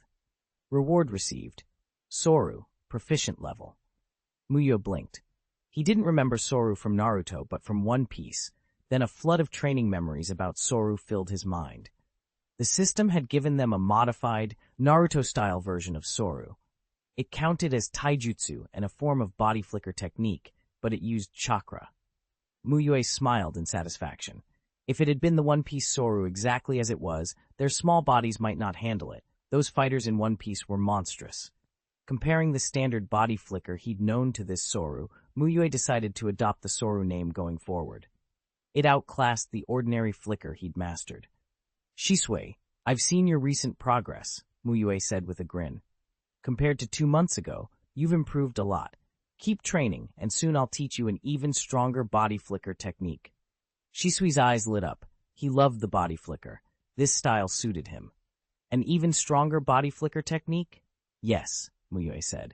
Reward received. Soru, proficient level. Mu Yue blinked. He didn't remember Soru from Naruto, but from One Piece. Then a flood of training memories about Soru filled his mind. The system had given them a modified, Naruto-style version of Soru. It counted as Taijutsu and a form of body flicker technique, but it used chakra. Mu Yue smiled in satisfaction. If it had been the One Piece Soru exactly as it was, their small bodies might not handle it. Those fighters in One Piece were monstrous. Comparing the standard body flicker he'd known to this Soru, Mu Yue decided to adopt the Soru name going forward. It outclassed the ordinary flicker he'd mastered. Shisui, I've seen your recent progress, Mu Yue said with a grin. Compared to 2 months ago, you've improved a lot. Keep training, and soon I'll teach you an even stronger body flicker technique. Shisui's eyes lit up. He loved the body flicker. This style suited him. An even stronger body flicker technique? Yes, Mu Yue said.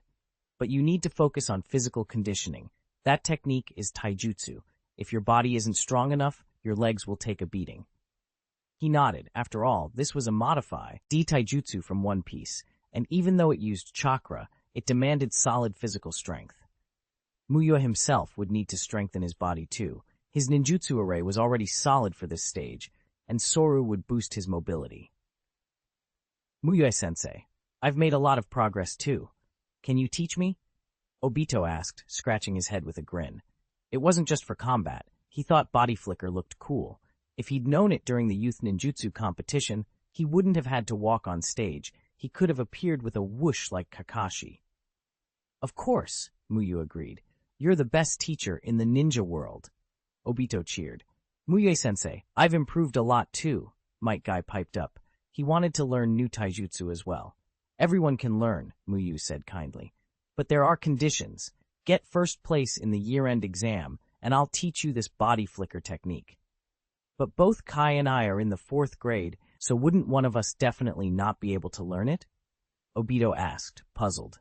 But you need to focus on physical conditioning. That technique is Taijutsu. If your body isn't strong enough, your legs will take a beating. He nodded. After all, this was a modified Taijutsu from One Piece, and even though it used chakra, it demanded solid physical strength. Mu Yue himself would need to strengthen his body too. His ninjutsu array was already solid for this stage, and Soru would boost his mobility. Mu Yue-sensei, I've made a lot of progress too. Can you teach me? Obito asked, scratching his head with a grin. It wasn't just for combat. He thought body flicker looked cool. If he'd known it during the youth ninjutsu competition, he wouldn't have had to walk on stage. He could have appeared with a whoosh like Kakashi. Of course, Mu Yue agreed. You're the best teacher in the ninja world. Obito cheered. Mu Yue-sensei, I've improved a lot too, Metkai piped up. He wanted to learn new taijutsu as well. Everyone can learn, Mu Yue said kindly. But there are conditions. Get first place in the year-end exam, and I'll teach you this body flicker technique. But both Kai and I are in the 4th grade, so wouldn't one of us definitely not be able to learn it? Obito asked, puzzled.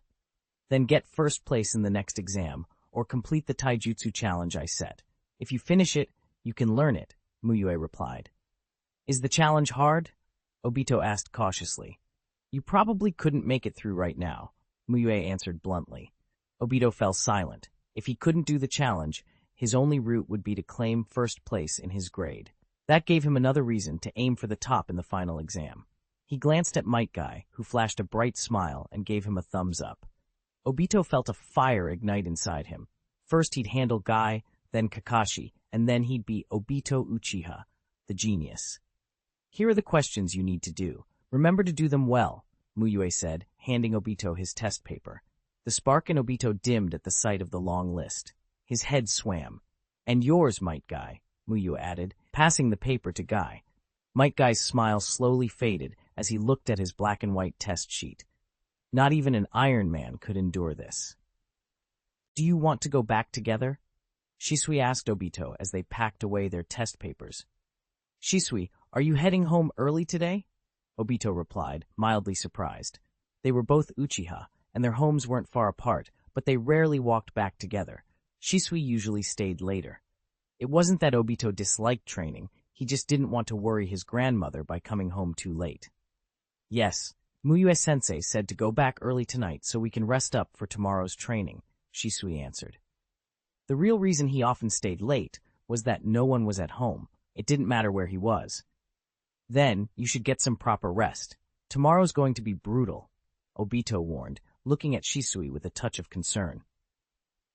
Then get first place in the next exam, or complete the taijutsu challenge I set. If you finish it, you can learn it, Mu Yue replied. Is the challenge hard? Obito asked cautiously. You probably couldn't make it through right now, Mu Yue answered bluntly. Obito fell silent. If he couldn't do the challenge, his only route would be to claim first place in his grade. That gave him another reason to aim for the top in the final exam. He glanced at Metkai, who flashed a bright smile and gave him a thumbs up. Obito felt a fire ignite inside him. First he'd handle Guy, then Kakashi, and then he'd be Obito Uchiha, the genius. Here are the questions you need to do. Remember to do them well, Mu Yue said, handing Obito his test paper. The spark in Obito dimmed at the sight of the long list. His head swam. And yours, Metkai, Mu Yue added, passing the paper to Guy. Metgai's smile slowly faded as he looked at his black and white test sheet. Not even an Iron Man could endure this. Do you want to go back together? Shisui asked Obito as they packed away their test papers. Shisui, are you heading home early today? Obito replied, mildly surprised. They were both Uchiha, and their homes weren't far apart, but they rarely walked back together. Shisui usually stayed later. It wasn't that Obito disliked training, he just didn't want to worry his grandmother by coming home too late. Yes, Mu Yue-sensei said to go back early tonight so we can rest up for tomorrow's training, Shisui answered. The real reason he often stayed late was that no one was at home. It didn't matter where he was. Then, you should get some proper rest. Tomorrow's going to be brutal, Obito warned, looking at Shisui with a touch of concern.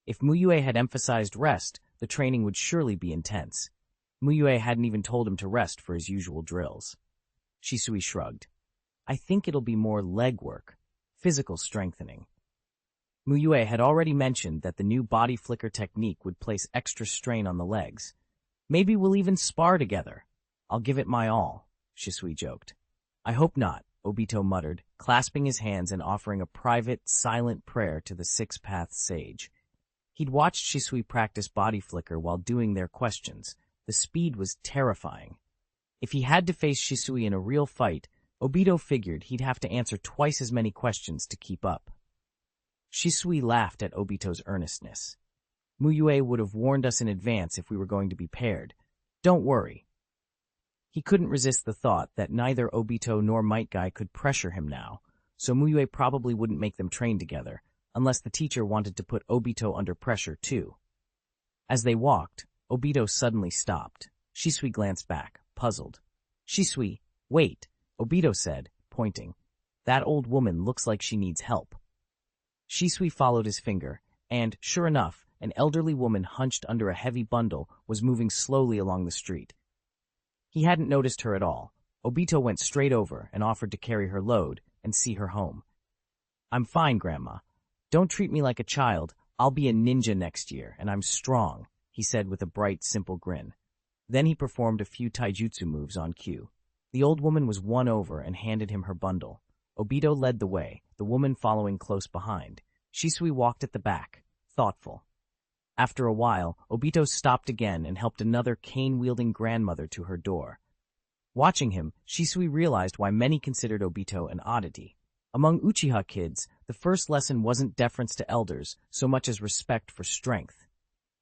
If Mu Yue had emphasized rest, the training would surely be intense. Mu Yue hadn't even told him to rest for his usual drills. Shisui shrugged. I think it'll be more leg work, physical strengthening. Mu Yue had already mentioned that the new body flicker technique would place extra strain on the legs. Maybe we'll even spar together. I'll give it my all, Shisui joked. I hope not, Obito muttered, clasping his hands and offering a private, silent prayer to the six-path sage. He'd watched Shisui practice body flicker while doing their questions. The speed was terrifying. If he had to face Shisui in a real fight, Obito figured he'd have to answer twice as many questions to keep up. Shisui laughed at Obito's earnestness. Mu Yue would have warned us in advance if we were going to be paired. Don't worry. He couldn't resist the thought that neither Obito nor Metkai could pressure him now, so Mu Yue probably wouldn't make them train together, unless the teacher wanted to put Obito under pressure too. As they walked, Obito suddenly stopped. Shisui glanced back, puzzled. Shisui, wait, Obito said, pointing. That old woman looks like she needs help. Shisui followed his finger, and, sure enough, an elderly woman hunched under a heavy bundle was moving slowly along the street. He hadn't noticed her at all. Obito went straight over and offered to carry her load and see her home. I'm fine, Grandma. Don't treat me like a child. I'll be a ninja next year, and I'm strong, he said with a bright, simple grin. Then he performed a few taijutsu moves on cue. The old woman was won over and handed him her bundle. Obito led the way, the woman following close behind. Shisui walked at the back, thoughtful. After a while, Obito stopped again and helped another cane-wielding grandmother to her door. Watching him, Shisui realized why many considered Obito an oddity. Among Uchiha kids, the first lesson wasn't deference to elders so much as respect for strength.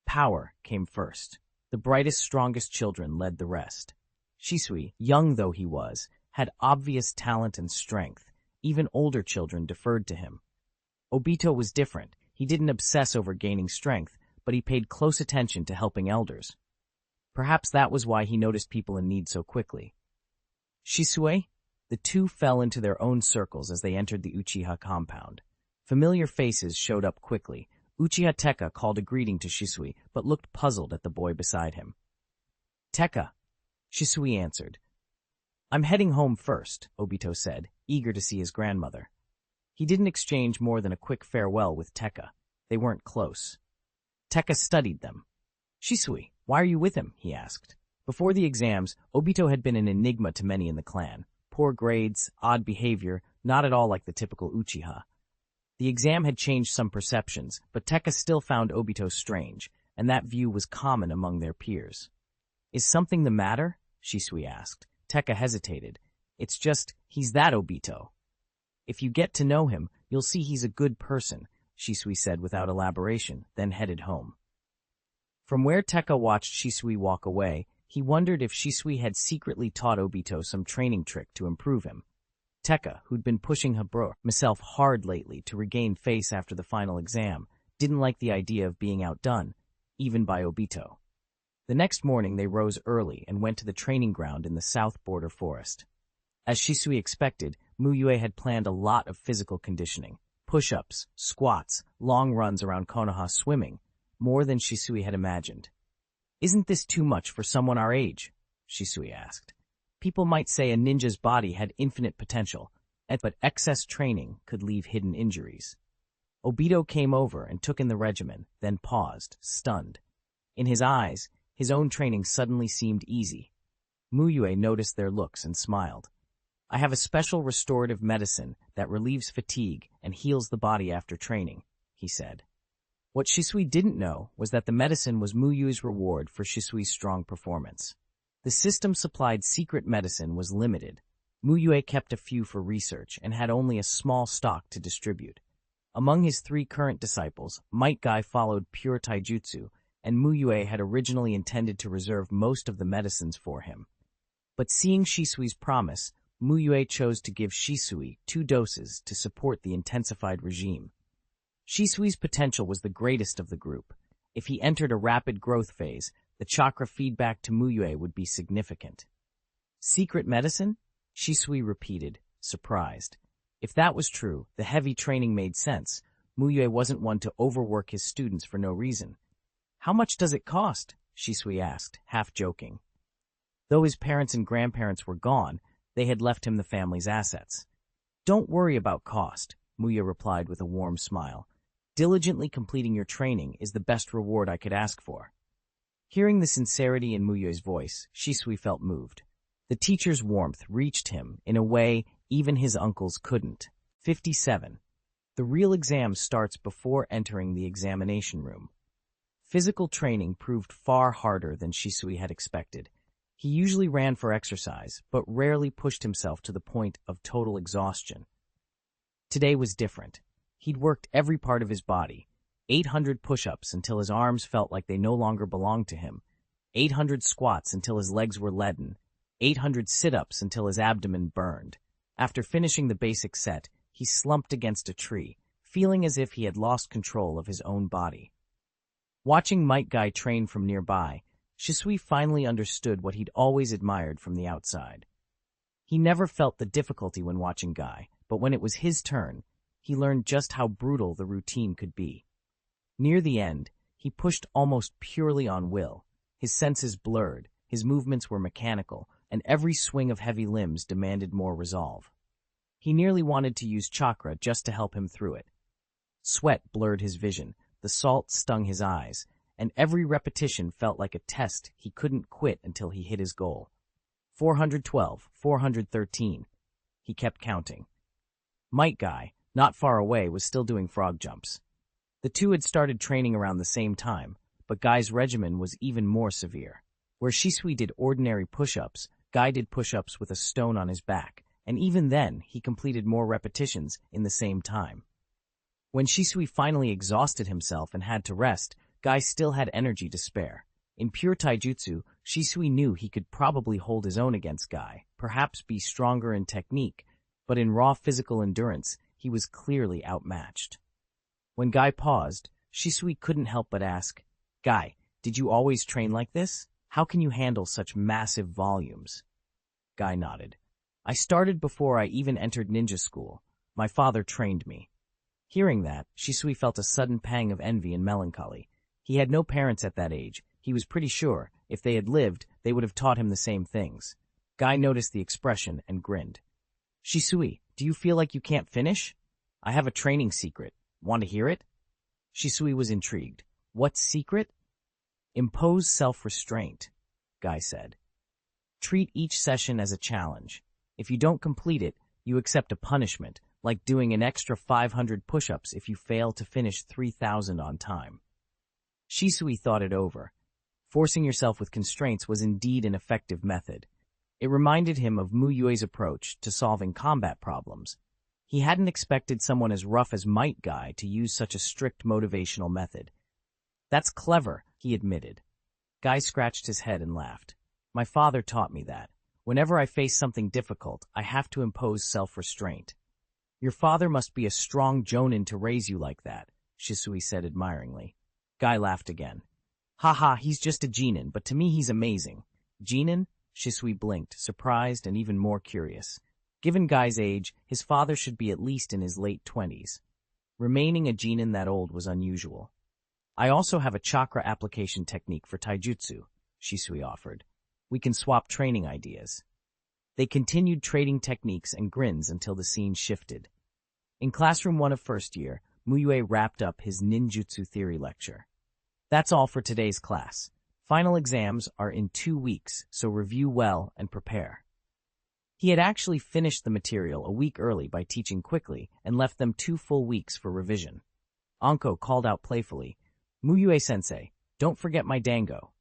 Power came first. The brightest, strongest children led the rest. Shisui, young though he was, had obvious talent and strength. Even older children deferred to him. Obito was different. He didn't obsess over gaining strength, but he paid close attention to helping elders. Perhaps that was why he noticed people in need so quickly. Shisui? The two fell into their own circles as they entered the Uchiha compound. Familiar faces showed up quickly. Uchiha Tekka called a greeting to Shisui, but looked puzzled at the boy beside him. Tekka, Shisui answered. I'm heading home first, Obito said, eager to see his grandmother. He didn't exchange more than a quick farewell with Tekka. They weren't close. Tekka studied them. Shisui, why are you with him? He asked. Before the exams, Obito had been an enigma to many in the clan. Poor grades, odd behavior, not at all like the typical Uchiha. The exam had changed some perceptions, but Tekka still found Obito strange, and that view was common among their peers. Is something the matter? Shisui asked. Tekka hesitated. It's just, he's that Obito. If you get to know him, you'll see he's a good person, Shisui said without elaboration, then headed home. From where Tekka watched Shisui walk away, he wondered if Shisui had secretly taught Obito some training trick to improve him. Tekka, who'd been pushing himself hard lately to regain face after the final exam, didn't like the idea of being outdone, even by Obito. The next morning they rose early and went to the training ground in the south border forest. As Shisui expected, Mu Yue had planned a lot of physical conditioning. Push-ups, squats, long runs around Konoha swimming, more than Shisui had imagined. Isn't this too much for someone our age? Shisui asked. People might say a ninja's body had infinite potential, but excess training could leave hidden injuries. Obito came over and took in the regimen, then paused, stunned. In his eyes, his own training suddenly seemed easy. Mu Yue noticed their looks and smiled. I have a special restorative medicine that relieves fatigue and heals the body after training, he said. What Shisui didn't know was that the medicine was Mu Yue's reward for Shisui's strong performance. The system-supplied secret medicine was limited. Mu Yue kept a few for research and had only a small stock to distribute. Among his 3 current disciples, Metkai followed pure taijutsu, and Mu Yue had originally intended to reserve most of the medicines for him. But seeing Shisui's promise, Mu Yue chose to give Shisui 2 doses to support the intensified regime. Shisui's potential was the greatest of the group. If he entered a rapid growth phase, The chakra feedback to Mu Yue would be significant. Secret medicine? Shisui repeated, surprised. If that was true, the heavy training made sense. Mu Yue wasn't one to overwork his students for no reason. How much does it cost? Shisui asked, half joking. Though his parents and grandparents were gone, they had left him the family's assets. Don't worry about cost, Mu Yue replied with a warm smile. Diligently completing your training is the best reward I could ask for. Hearing the sincerity in Mu Yue's voice, Shisui felt moved. The teacher's warmth reached him in a way even his uncles couldn't. 57. The real exam starts before entering the examination room. Physical training proved far harder than Shisui had expected. He usually ran for exercise, but rarely pushed himself to the point of total exhaustion. Today was different. He'd worked every part of his body. 800 push-ups until his arms felt like they no longer belonged to him. 800 squats until his legs were leaden. 800 sit-ups until his abdomen burned. After finishing the basic set, he slumped against a tree, feeling as if he had lost control of his own body. Watching Metkai train from nearby, Shisui finally understood what he'd always admired from the outside. He never felt the difficulty when watching Guy, but when it was his turn, he learned just how brutal the routine could be. Near the end, he pushed almost purely on will. His senses blurred, his movements were mechanical, and every swing of heavy limbs demanded more resolve. He nearly wanted to use chakra just to help him through it. Sweat blurred his vision, the salt stung his eyes, and every repetition felt like a test he couldn't quit until he hit his goal. 412, 413. He kept counting. Metkai, not far away, was still doing frog jumps. The two had started training around the same time, but Guy's regimen was even more severe. Where Shisui did ordinary push-ups, Guy did push-ups with a stone on his back, and even then he completed more repetitions in the same time. When Shisui finally exhausted himself and had to rest, Guy still had energy to spare. In pure taijutsu, Shisui knew he could probably hold his own against Guy, perhaps be stronger in technique, but in raw physical endurance, he was clearly outmatched. When Guy paused, Shisui couldn't help but ask, "Guy, did you always train like this? How can you handle such massive volumes?" Guy nodded. "I started before I even entered ninja school. My father trained me." Hearing that, Shisui felt a sudden pang of envy and melancholy. He had no parents at that age. He was pretty sure, if they had lived, they would have taught him the same things. Guy noticed the expression and grinned. "Shisui, do you feel like you can't finish? I have a training secret. Want to hear it?" Shisui was intrigued. "What secret?" "Impose self-restraint," Guy said. "Treat each session as a challenge. If you don't complete it, you accept a punishment, like doing an extra 500 push-ups if you fail to finish 3,000 on time." Shisui thought it over. Forcing yourself with constraints was indeed an effective method. It reminded him of Mu Yue's approach to solving combat problems. He hadn't expected someone as rough as Metkai to use such a strict motivational method. "That's clever," he admitted. Guy scratched his head and laughed. "My father taught me that. Whenever I face something difficult, I have to impose self-restraint." "Your father must be a strong jonin to raise you like that," Shisui said admiringly. Guy laughed again. "Haha, he's just a genin, but to me he's amazing." "Genin?" Shisui blinked, surprised and even more curious. Given Guy's age, his father should be at least in his late 20s. Remaining a genin that old was unusual. "I also have a chakra application technique for taijutsu," Shisui offered. "We can swap training ideas." They continued trading techniques and grins until the scene shifted. In classroom 1 of first year, Mu Yue wrapped up his ninjutsu theory lecture. "That's all for today's class. Final exams are in 2 weeks, so review well and prepare." He had actually finished the material a week early by teaching quickly and left them 2 full weeks for revision. Anko called out playfully, "Mu Yue-sensei, don't forget my dango."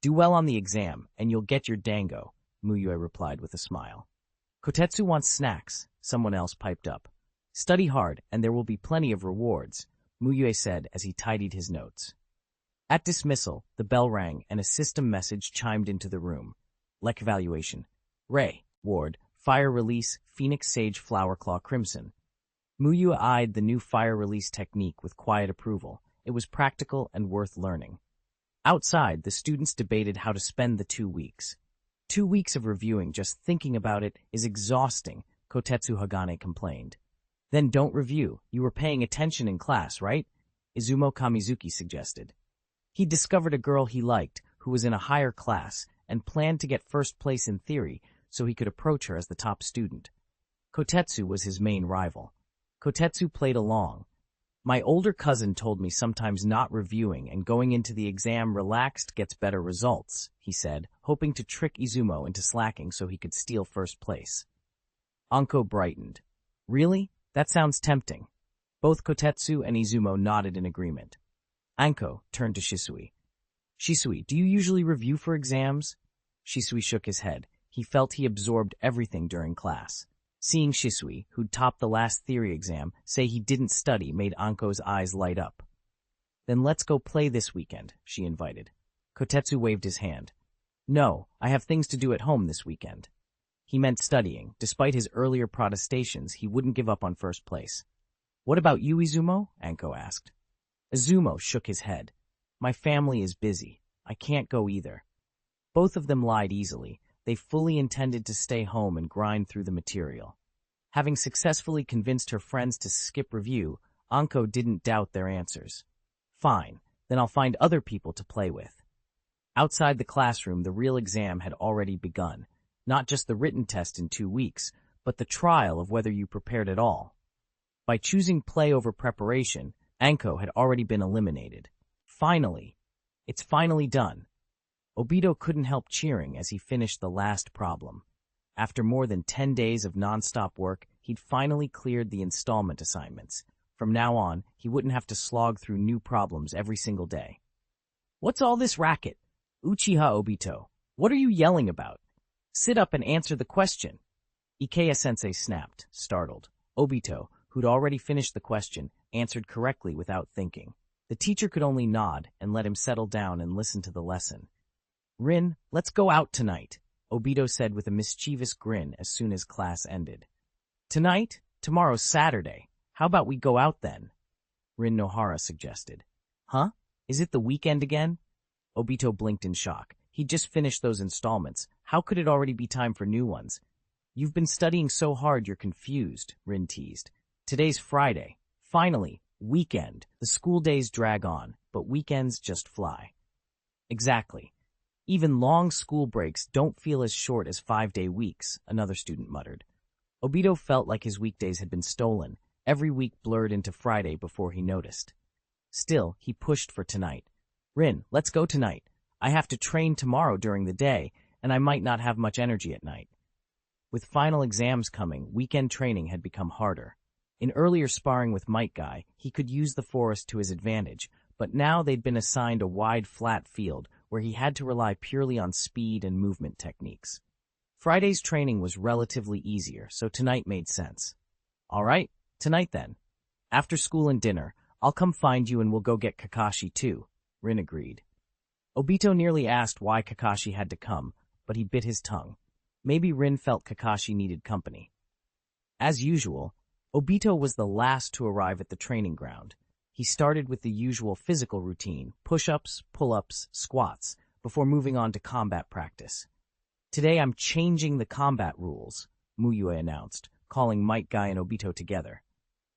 "Do well on the exam, and you'll get your dango," Mu Yue replied with a smile. "Kotetsu wants snacks," someone else piped up. "Study hard, and there will be plenty of rewards," Mu Yue said as he tidied his notes. At dismissal, the bell rang and a system message chimed into the room. Lek evaluation. Ray, Ward, Fire Release, Phoenix Sage Flower Claw Crimson. Mu Yue eyed the new fire release technique with quiet approval. It was practical and worth learning. Outside, the students debated how to spend the 2 weeks. 2 weeks of reviewing just thinking about it is exhausting, Kotetsu Hagane complained. Then don't review. You were paying attention in class, right? Izumo Kamizuki suggested. He discovered a girl he liked who was in a higher class and planned to get first place in theory so he could approach her as the top student. Kotetsu was his main rival. Kotetsu played along. My older cousin told me sometimes not reviewing and going into the exam relaxed gets better results, he said, hoping to trick Izumo into slacking so he could steal first place. Anko brightened. Really? That sounds tempting. Both Kotetsu and Izumo nodded in agreement. Anko turned to Shisui. Shisui, do you usually review for exams? Shisui shook his head. He felt he absorbed everything during class. Seeing Shisui, who'd topped the last theory exam, say he didn't study made Anko's eyes light up. Then let's go play this weekend, she invited. Kotetsu waved his hand. No, I have things to do at home this weekend. He meant studying. Despite his earlier protestations, he wouldn't give up on first place. What about you, Izumo? Anko asked. Izumo shook his head. My family is busy. I can't go either. Both of them lied easily. They fully intended to stay home and grind through the material. Having successfully convinced her friends to skip review, Anko didn't doubt their answers. Fine, then I'll find other people to play with. Outside the classroom, the real exam had already begun. Not just the written test in 2 weeks, but the trial of whether you prepared at all. By choosing play over preparation, Anko had already been eliminated. Finally! It's finally done. Obito couldn't help cheering as he finished the last problem. After more than 10 days of non-stop work, he'd finally cleared the installment assignments. From now on, he wouldn't have to slog through new problems every single day. What's all this racket? Uchiha Obito, what are you yelling about? Sit up and answer the question. Ikeya-sensei snapped, startled. Obito, who'd already finished the question, answered correctly without thinking. The teacher could only nod and let him settle down and listen to the lesson. Rin, let's go out tonight, Obito said with a mischievous grin as soon as class ended. Tonight? Tomorrow's Saturday. How about we go out then? Rin Nohara suggested. Huh? Is it the weekend again? Obito blinked in shock. He'd just finished those installments. How could it already be time for new ones? You've been studying so hard you're confused, Rin teased. Today's Friday. Finally, weekend. The school days drag on, but weekends just fly. Exactly. Even long school breaks don't feel as short as 5-day weeks, another student muttered. Obito felt like his weekdays had been stolen. Every week blurred into Friday before he noticed. Still, he pushed for tonight. Rin, let's go tonight. I have to train tomorrow during the day, and I might not have much energy at night. With final exams coming, weekend training had become harder. In earlier sparring with Metkai, he could use the forest to his advantage, but now they'd been assigned a wide, flat field where he had to rely purely on speed and movement techniques. Friday's training was relatively easier, so tonight made sense. All right, tonight then. After school and dinner, I'll come find you and we'll go get Kakashi too, Rin agreed. Obito nearly asked why Kakashi had to come, but he bit his tongue. Maybe Rin felt Kakashi needed company. As usual, Obito was the last to arrive at the training ground. He started with the usual physical routine, push-ups, pull-ups, squats, before moving on to combat practice. Today I'm changing the combat rules, Mu Yue announced, calling Metkai and Obito together.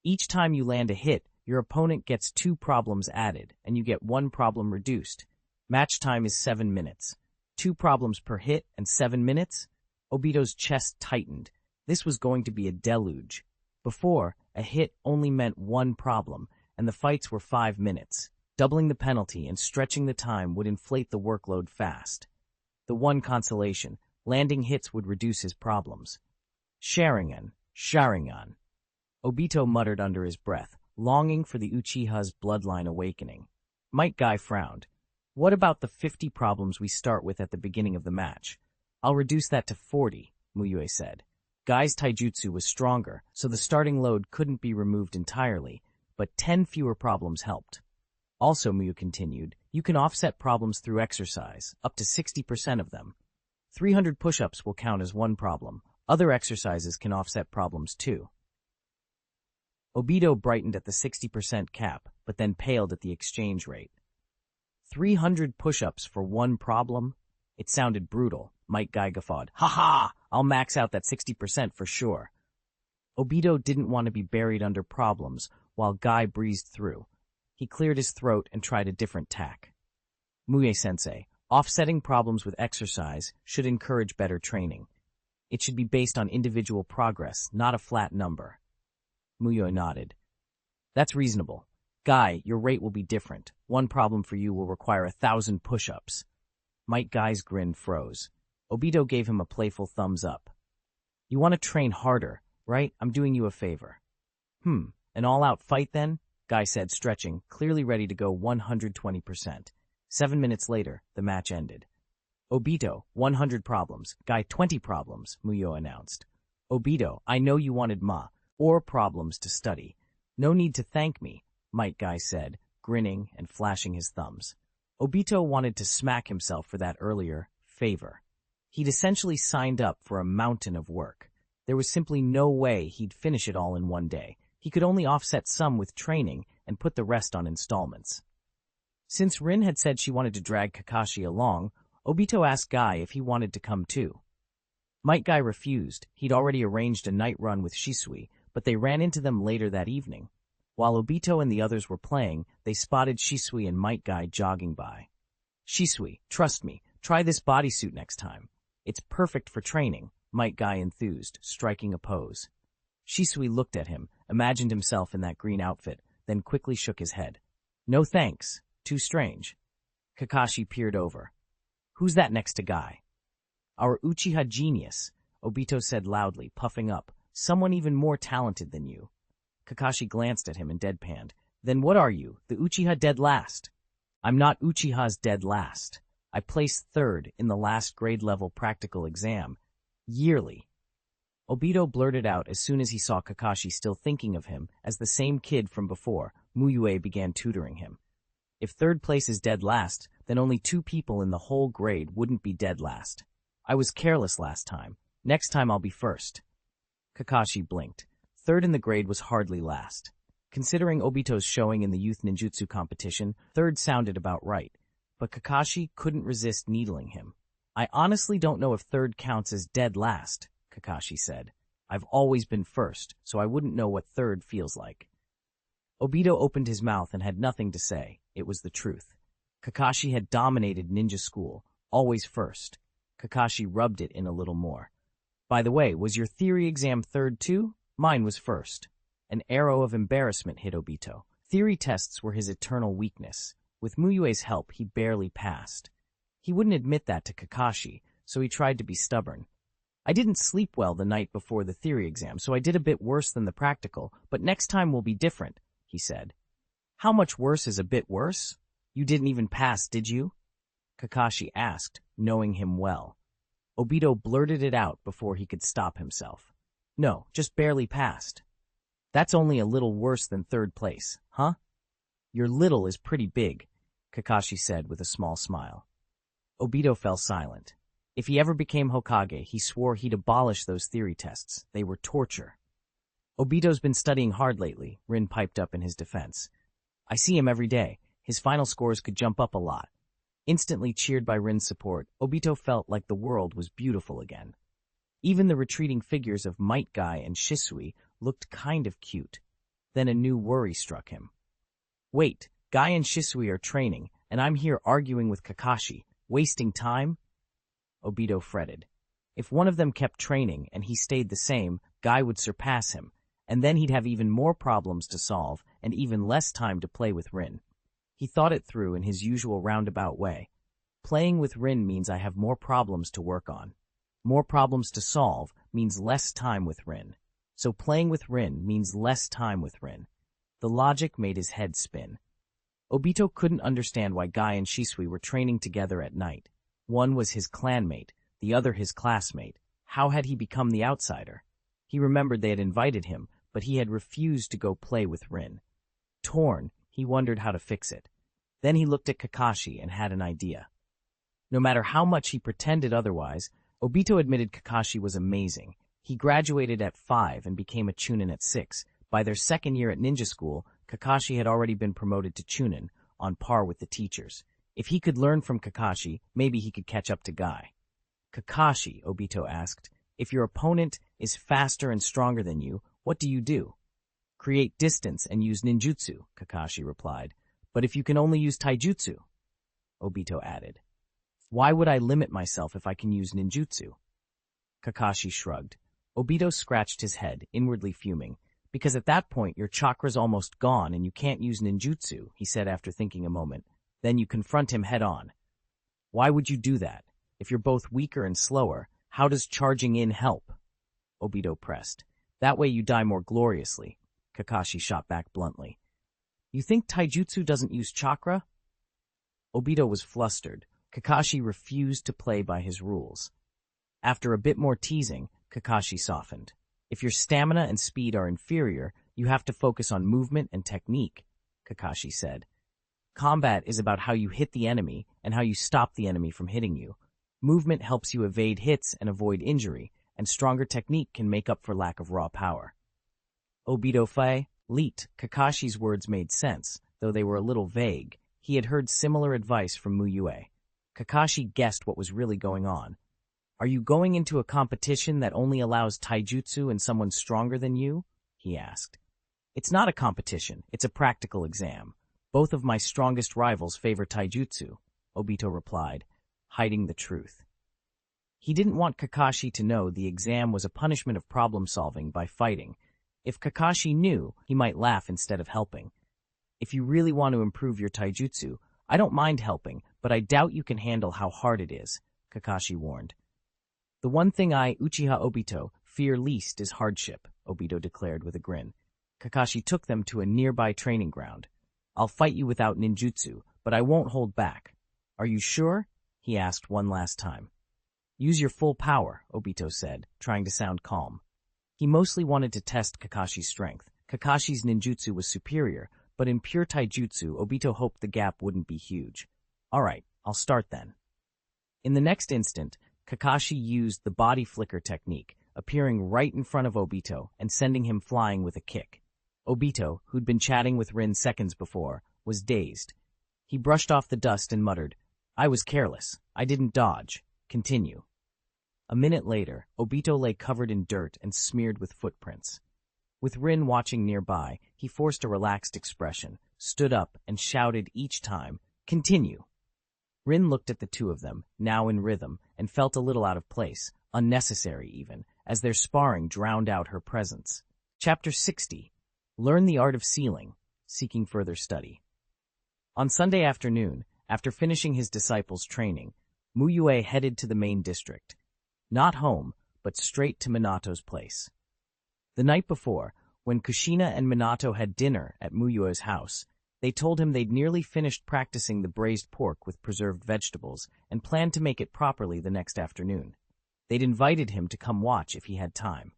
Each time you land a hit, your opponent gets 2 problems added, and you get 1 problem reduced. Match time is 7 minutes. 2 problems per hit and 7 minutes? Obito's chest tightened. This was going to be a deluge. Before, a hit only meant 1 problem, and the fights were 5 minutes. Doubling the penalty and stretching the time would inflate the workload fast. The one consolation, landing hits would reduce his problems. Sharingan. Obito muttered under his breath, longing for the Uchiha's bloodline awakening. Metkai frowned. What about the 50 problems we start with at the beginning of the match? I'll reduce that to 40, Mu Yue said. Guy's taijutsu was stronger, so the starting load couldn't be removed entirely, but 10 fewer problems helped. Also, Mu Yue continued, you can offset problems through exercise, up to 60% of them. 300 push-ups will count as 1 problem. Other exercises can offset problems too. Obito brightened at the 60% cap, but then paled at the exchange rate. 300 push-ups for one problem? It sounded brutal. Metkai guffawed. Ha ha! I'll max out that 60% for sure. Obito didn't want to be buried under problems while Guy breezed through. He cleared his throat and tried a different tack. Mu Yue-sensei, offsetting problems with exercise should encourage better training. It should be based on individual progress, not a flat number. Mu Yue nodded. That's reasonable. Guy, your rate will be different. One problem for you will require 1,000 push-ups. Guy's grin froze. Obito gave him a playful thumbs up. You want to train harder, right? I'm doing you a favor. An all-out fight then? Guy said, stretching, clearly ready to go 120%. 7 minutes later, the match ended. Obito, 100 problems. Guy, 20 problems, Mu Yue announced. Obito, I know you wanted or problems to study. No need to thank me, Guy said, grinning and flashing his thumbs. Obito wanted to smack himself for that earlier favor. He'd essentially signed up for a mountain of work. There was simply no way he'd finish it all in one day. He could only offset some with training and put the rest on installments. Since Rin had said she wanted to drag Kakashi along, Obito asked Guy if he wanted to come too. Guy refused. He'd already arranged a night run with Shisui, but they ran into them later that evening. While Obito and the others were playing, they spotted Shisui and Guy jogging by. Shisui, trust me, try this bodysuit next time. It's perfect for training, Guy enthused, striking a pose. Shisui looked at him, imagined himself in that green outfit, then quickly shook his head. No thanks, too strange. Kakashi peered over. Who's that next to Guy? Our Uchiha genius, Obito said loudly, puffing up. Someone even more talented than you. Kakashi glanced at him and deadpanned. Then what are you, the Uchiha dead last? I'm not Uchiha's dead last. I placed third in the last grade-level practical exam. Yearly. Obito blurted out as soon as he saw Kakashi still thinking of him as the same kid from before. Mu Yue began tutoring him. If third place is dead last, then only 2 people in the whole grade wouldn't be dead last. I was careless last time. Next time I'll be first. Kakashi blinked. Third in the grade was hardly last. Considering Obito's showing in the youth ninjutsu competition, third sounded about right. But Kakashi couldn't resist needling him. I honestly don't know if third counts as dead last, Kakashi said. I've always been first, so I wouldn't know what third feels like. Obito opened his mouth and had nothing to say. It was the truth. Kakashi had dominated ninja school, always first. Kakashi rubbed it in a little more. By the way, was your theory exam third too? Mine was first. An arrow of embarrassment hit Obito. Theory tests were his eternal weakness. With Mu Yue's help, he barely passed. He wouldn't admit that to Kakashi, so he tried to be stubborn. I didn't sleep well the night before the theory exam, so I did a bit worse than the practical, but next time will be different, he said. How much worse is a bit worse? You didn't even pass, did you? Kakashi asked, knowing him well. Obito blurted it out before he could stop himself. No, just barely passed. That's only a little worse than third place, huh? Your little is pretty big, Kakashi said with a small smile. Obito fell silent. If he ever became Hokage, he swore he'd abolish those theory tests. They were torture. Obito's been studying hard lately, Rin piped up in his defense. I see him every day. His final scores could jump up a lot. Instantly cheered by Rin's support, Obito felt like the world was beautiful again. Even the retreating figures of Metkai and Shisui looked kind of cute. Then a new worry struck him. Wait, Guy and Shisui are training, and I'm here arguing with Kakashi, wasting time? Obito fretted. If one of them kept training and he stayed the same, Guy would surpass him, and then he'd have even more problems to solve and even less time to play with Rin. He thought it through in his usual roundabout way. Playing with Rin means I have more problems to work on. More problems to solve means less time with Rin. So playing with Rin means less time with Rin. The logic made his head spin. Obito couldn't understand why Guy and Shisui were training together at night. One was his clanmate, the other his classmate. How had he become the outsider? He remembered they had invited him, but he had refused to go play with Rin. Torn, he wondered how to fix it. Then he looked at Kakashi and had an idea. No matter how much he pretended otherwise, Obito admitted Kakashi was amazing. He graduated at 5 and became a chuunin at 6. By their second year at ninja school, Kakashi had already been promoted to chuunin, on par with the teachers. If he could learn from Kakashi, maybe he could catch up to Guy. Kakashi, Obito asked, if your opponent is faster and stronger than you, what do you do? Create distance and use ninjutsu, Kakashi replied. But if you can only use taijutsu, Obito added. Why would I limit myself if I can use ninjutsu? Kakashi shrugged. Obito scratched his head, inwardly fuming. Because at that point your chakra's almost gone and you can't use ninjutsu, he said after thinking a moment. Then you confront him head on. Why would you do that? If you're both weaker and slower, how does charging in help? Obito pressed. That way you die more gloriously. Kakashi shot back bluntly. You think taijutsu doesn't use chakra? Obito was flustered. Kakashi refused to play by his rules. After a bit more teasing, Kakashi softened. If your stamina and speed are inferior, you have to focus on movement and technique, Kakashi said. Combat is about how you hit the enemy and how you stop the enemy from hitting you. Movement helps you evade hits and avoid injury, and stronger technique can make up for lack of raw power. Obito Fei, Leet, Kakashi's words made sense, though they were a little vague. He had heard similar advice from Mu Yue. Kakashi guessed what was really going on. Are you going into a competition that only allows taijutsu and someone stronger than you? He asked. It's not a competition, it's a practical exam. Both of my strongest rivals favor taijutsu, Obito replied, hiding the truth. He didn't want Kakashi to know the exam was a punishment of problem-solving by fighting. If Kakashi knew, he might laugh instead of helping. If you really want to improve your taijutsu, I don't mind helping, but I doubt you can handle how hard it is, Kakashi warned. The one thing I, Uchiha Obito, fear least is hardship, Obito declared with a grin. Kakashi took them to a nearby training ground. I'll fight you without ninjutsu, but I won't hold back. Are you sure? He asked one last time. Use your full power, Obito said, trying to sound calm. He mostly wanted to test Kakashi's strength. Kakashi's ninjutsu was superior, but in pure taijutsu, Obito hoped the gap wouldn't be huge. All right, I'll start then. In the next instant, Kakashi used the body flicker technique, appearing right in front of Obito and sending him flying with a kick. Obito, who'd been chatting with Rin seconds before, was dazed. He brushed off the dust and muttered, I was careless. I didn't dodge. Continue. A minute later, Obito lay covered in dirt and smeared with footprints. With Rin watching nearby, he forced a relaxed expression, stood up, and shouted each time, Continue. Rin looked at the two of them, now in rhythm, and felt a little out of place, unnecessary even, as their sparring drowned out her presence. Chapter 60. Learn the Art of Sealing, Seeking Further Study. On Sunday afternoon, after finishing his disciples' training, Mu Yue headed to the main district. Not home, but straight to Minato's place. The night before, when Kushina and Minato had dinner at Mu Yue's house, they told him they'd nearly finished practicing the braised pork with preserved vegetables and planned to make it properly the next afternoon. They'd invited him to come watch if he had time.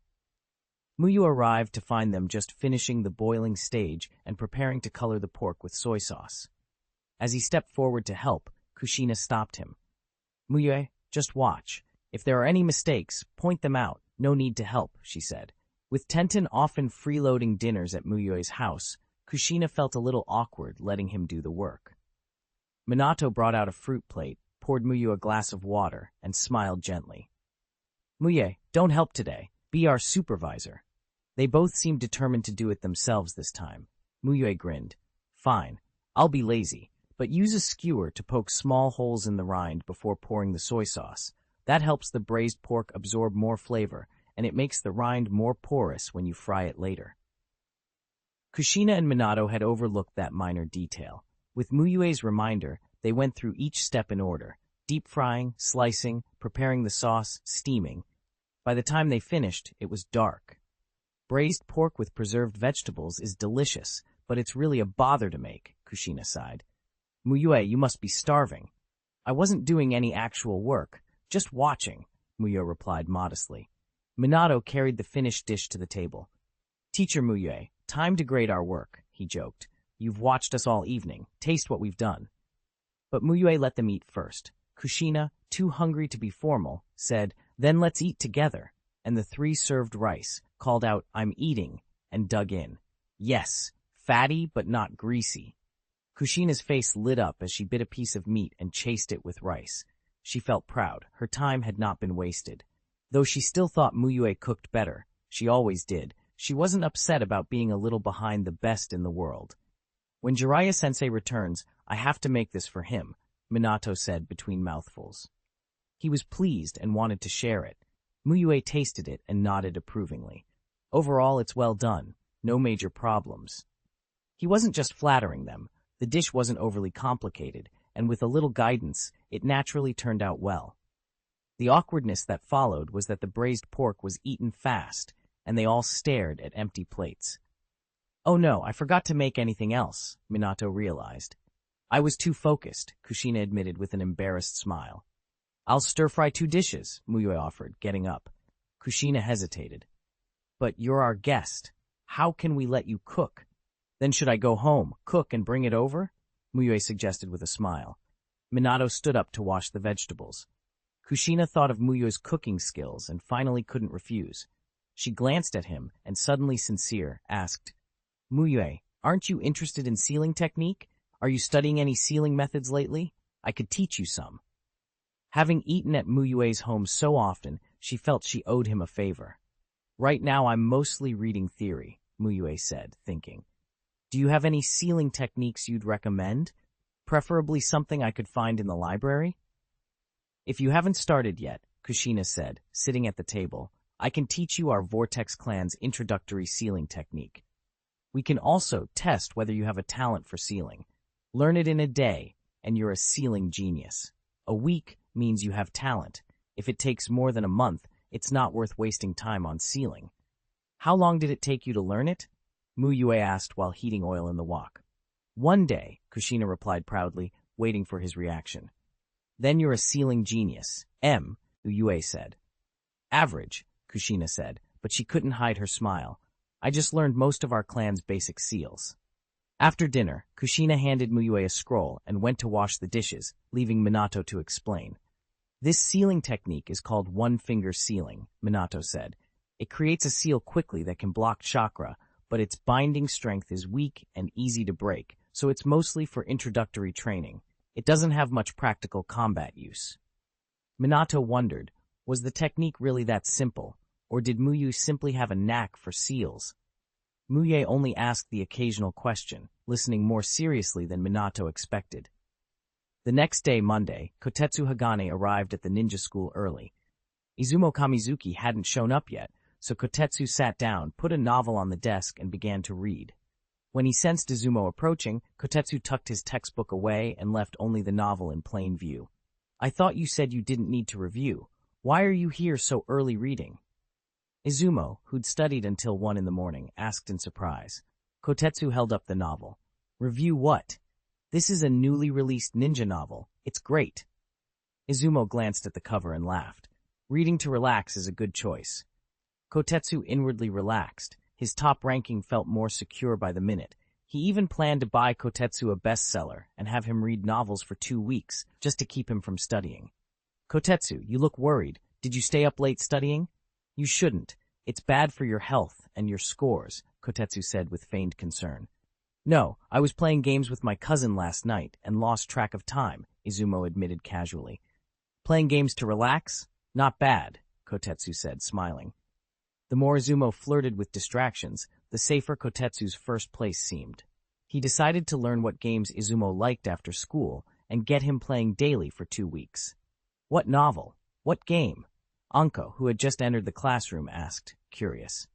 Mu Yue arrived to find them just finishing the boiling stage and preparing to color the pork with soy sauce. As he stepped forward to help, Kushina stopped him. Mu Yue, just watch. If there are any mistakes, point them out. No need to help, she said. With Tenten often freeloading dinners at Mu Yue's house, Kushina felt a little awkward letting him do the work. Minato brought out a fruit plate, poured Mu Yue a glass of water, and smiled gently. Mu Yue, don't help today. Be our supervisor. They both seemed determined to do it themselves this time. Mu Yue grinned. Fine, I'll be lazy, but use a skewer to poke small holes in the rind before pouring the soy sauce. That helps the braised pork absorb more flavor, and it makes the rind more porous when you fry it later. Kushina and Minato had overlooked that minor detail. With Mu Yue's reminder, they went through each step in order, deep frying, slicing, preparing the sauce, steaming. By the time they finished, it was dark. Braised pork with preserved vegetables is delicious, but it's really a bother to make, Kushina sighed. Mu Yue, you must be starving. I wasn't doing any actual work, just watching, Mu Yue replied modestly. Minato carried the finished dish to the table. Teacher Mu Yue, time to grade our work, he joked. You've watched us all evening. Taste what we've done. But Mu Yue let them eat first. Kushina, too hungry to be formal, said, Then let's eat together. And the three served rice, called out, I'm eating, and dug in. Yes, fatty but not greasy. Kushina's face lit up as she bit a piece of meat and chased it with rice. She felt proud. Her time had not been wasted. Though she still thought Mu Yue cooked better, she always did, she wasn't upset about being a little behind the best in the world. When Jiraiya-sensei returns, I have to make this for him, Minato said between mouthfuls. He was pleased and wanted to share it. Mu Yue tasted it and nodded approvingly. Overall, it's well done. No major problems. He wasn't just flattering them. The dish wasn't overly complicated, and with a little guidance, it naturally turned out well. The awkwardness that followed was that the braised pork was eaten fast, and they all stared at empty plates. Oh no, I forgot to make anything else, Minato realized. I was too focused, Kushina admitted with an embarrassed smile. I'll stir-fry 2 dishes, Mu Yue offered, getting up. Kushina hesitated. But you're our guest. How can we let you cook? Then should I go home, cook, and bring it over? Mu Yue suggested with a smile. Minato stood up to wash the vegetables. Kushina thought of Mu Yue's cooking skills and finally couldn't refuse. She glanced at him and, suddenly sincere, asked, Mu Yue, aren't you interested in sealing technique? Are you studying any sealing methods lately? I could teach you some. Having eaten at Mu Yue's home so often, she felt she owed him a favor. Right now I'm mostly reading theory, Mu Yue said, thinking. Do you have any sealing techniques you'd recommend? Preferably something I could find in the library? If you haven't started yet, Kushina said, sitting at the table, I can teach you our Vortex clan's introductory sealing technique. We can also test whether you have a talent for sealing. Learn it in a day, and you're a sealing genius. A week means you have talent. If it takes more than a month, it's not worth wasting time on sealing. How long did it take you to learn it? Mu Yue asked while heating oil in the wok. 1 day, Kushina replied proudly, waiting for his reaction. Then you're a sealing genius, Mu Yue said. Average, Kushina said, but she couldn't hide her smile. I just learned most of our clan's basic seals. After dinner, Kushina handed Mu Yue a scroll and went to wash the dishes, leaving Minato to explain. This sealing technique is called one-finger sealing, Minato said. It creates a seal quickly that can block chakra, but its binding strength is weak and easy to break, so it's mostly for introductory training. It doesn't have much practical combat use. Minato wondered, was the technique really that simple, or did Mu Yue simply have a knack for seals? Mu Yue only asked the occasional question, listening more seriously than Minato expected. The next day, Monday, Kotetsu Hagane arrived at the ninja school early. Izumo Kamizuki hadn't shown up yet, so Kotetsu sat down, put a novel on the desk, and began to read. When he sensed Izumo approaching, Kotetsu tucked his textbook away and left only the novel in plain view. I thought you said you didn't need to review. Why are you here so early reading? Izumo, who'd studied until 1 in the morning, asked in surprise. Kotetsu held up the novel. Review what? This is a newly released ninja novel. It's great. Izumo glanced at the cover and laughed. Reading to relax is a good choice. Kotetsu inwardly relaxed. His top ranking felt more secure by the minute. He even planned to buy Kotetsu a bestseller and have him read novels for 2 weeks, just to keep him from studying. Kotetsu, you look worried. Did you stay up late studying? You shouldn't. It's bad for your health and your scores, Kotetsu said with feigned concern. No, I was playing games with my cousin last night and lost track of time, Izumo admitted casually. Playing games to relax? Not bad, Kotetsu said, smiling. The more Izumo flirted with distractions, the safer Kotetsu's first place seemed. He decided to learn what games Izumo liked after school and get him playing daily for 2 weeks. What novel? What game? Anko, who had just entered the classroom, asked, curious.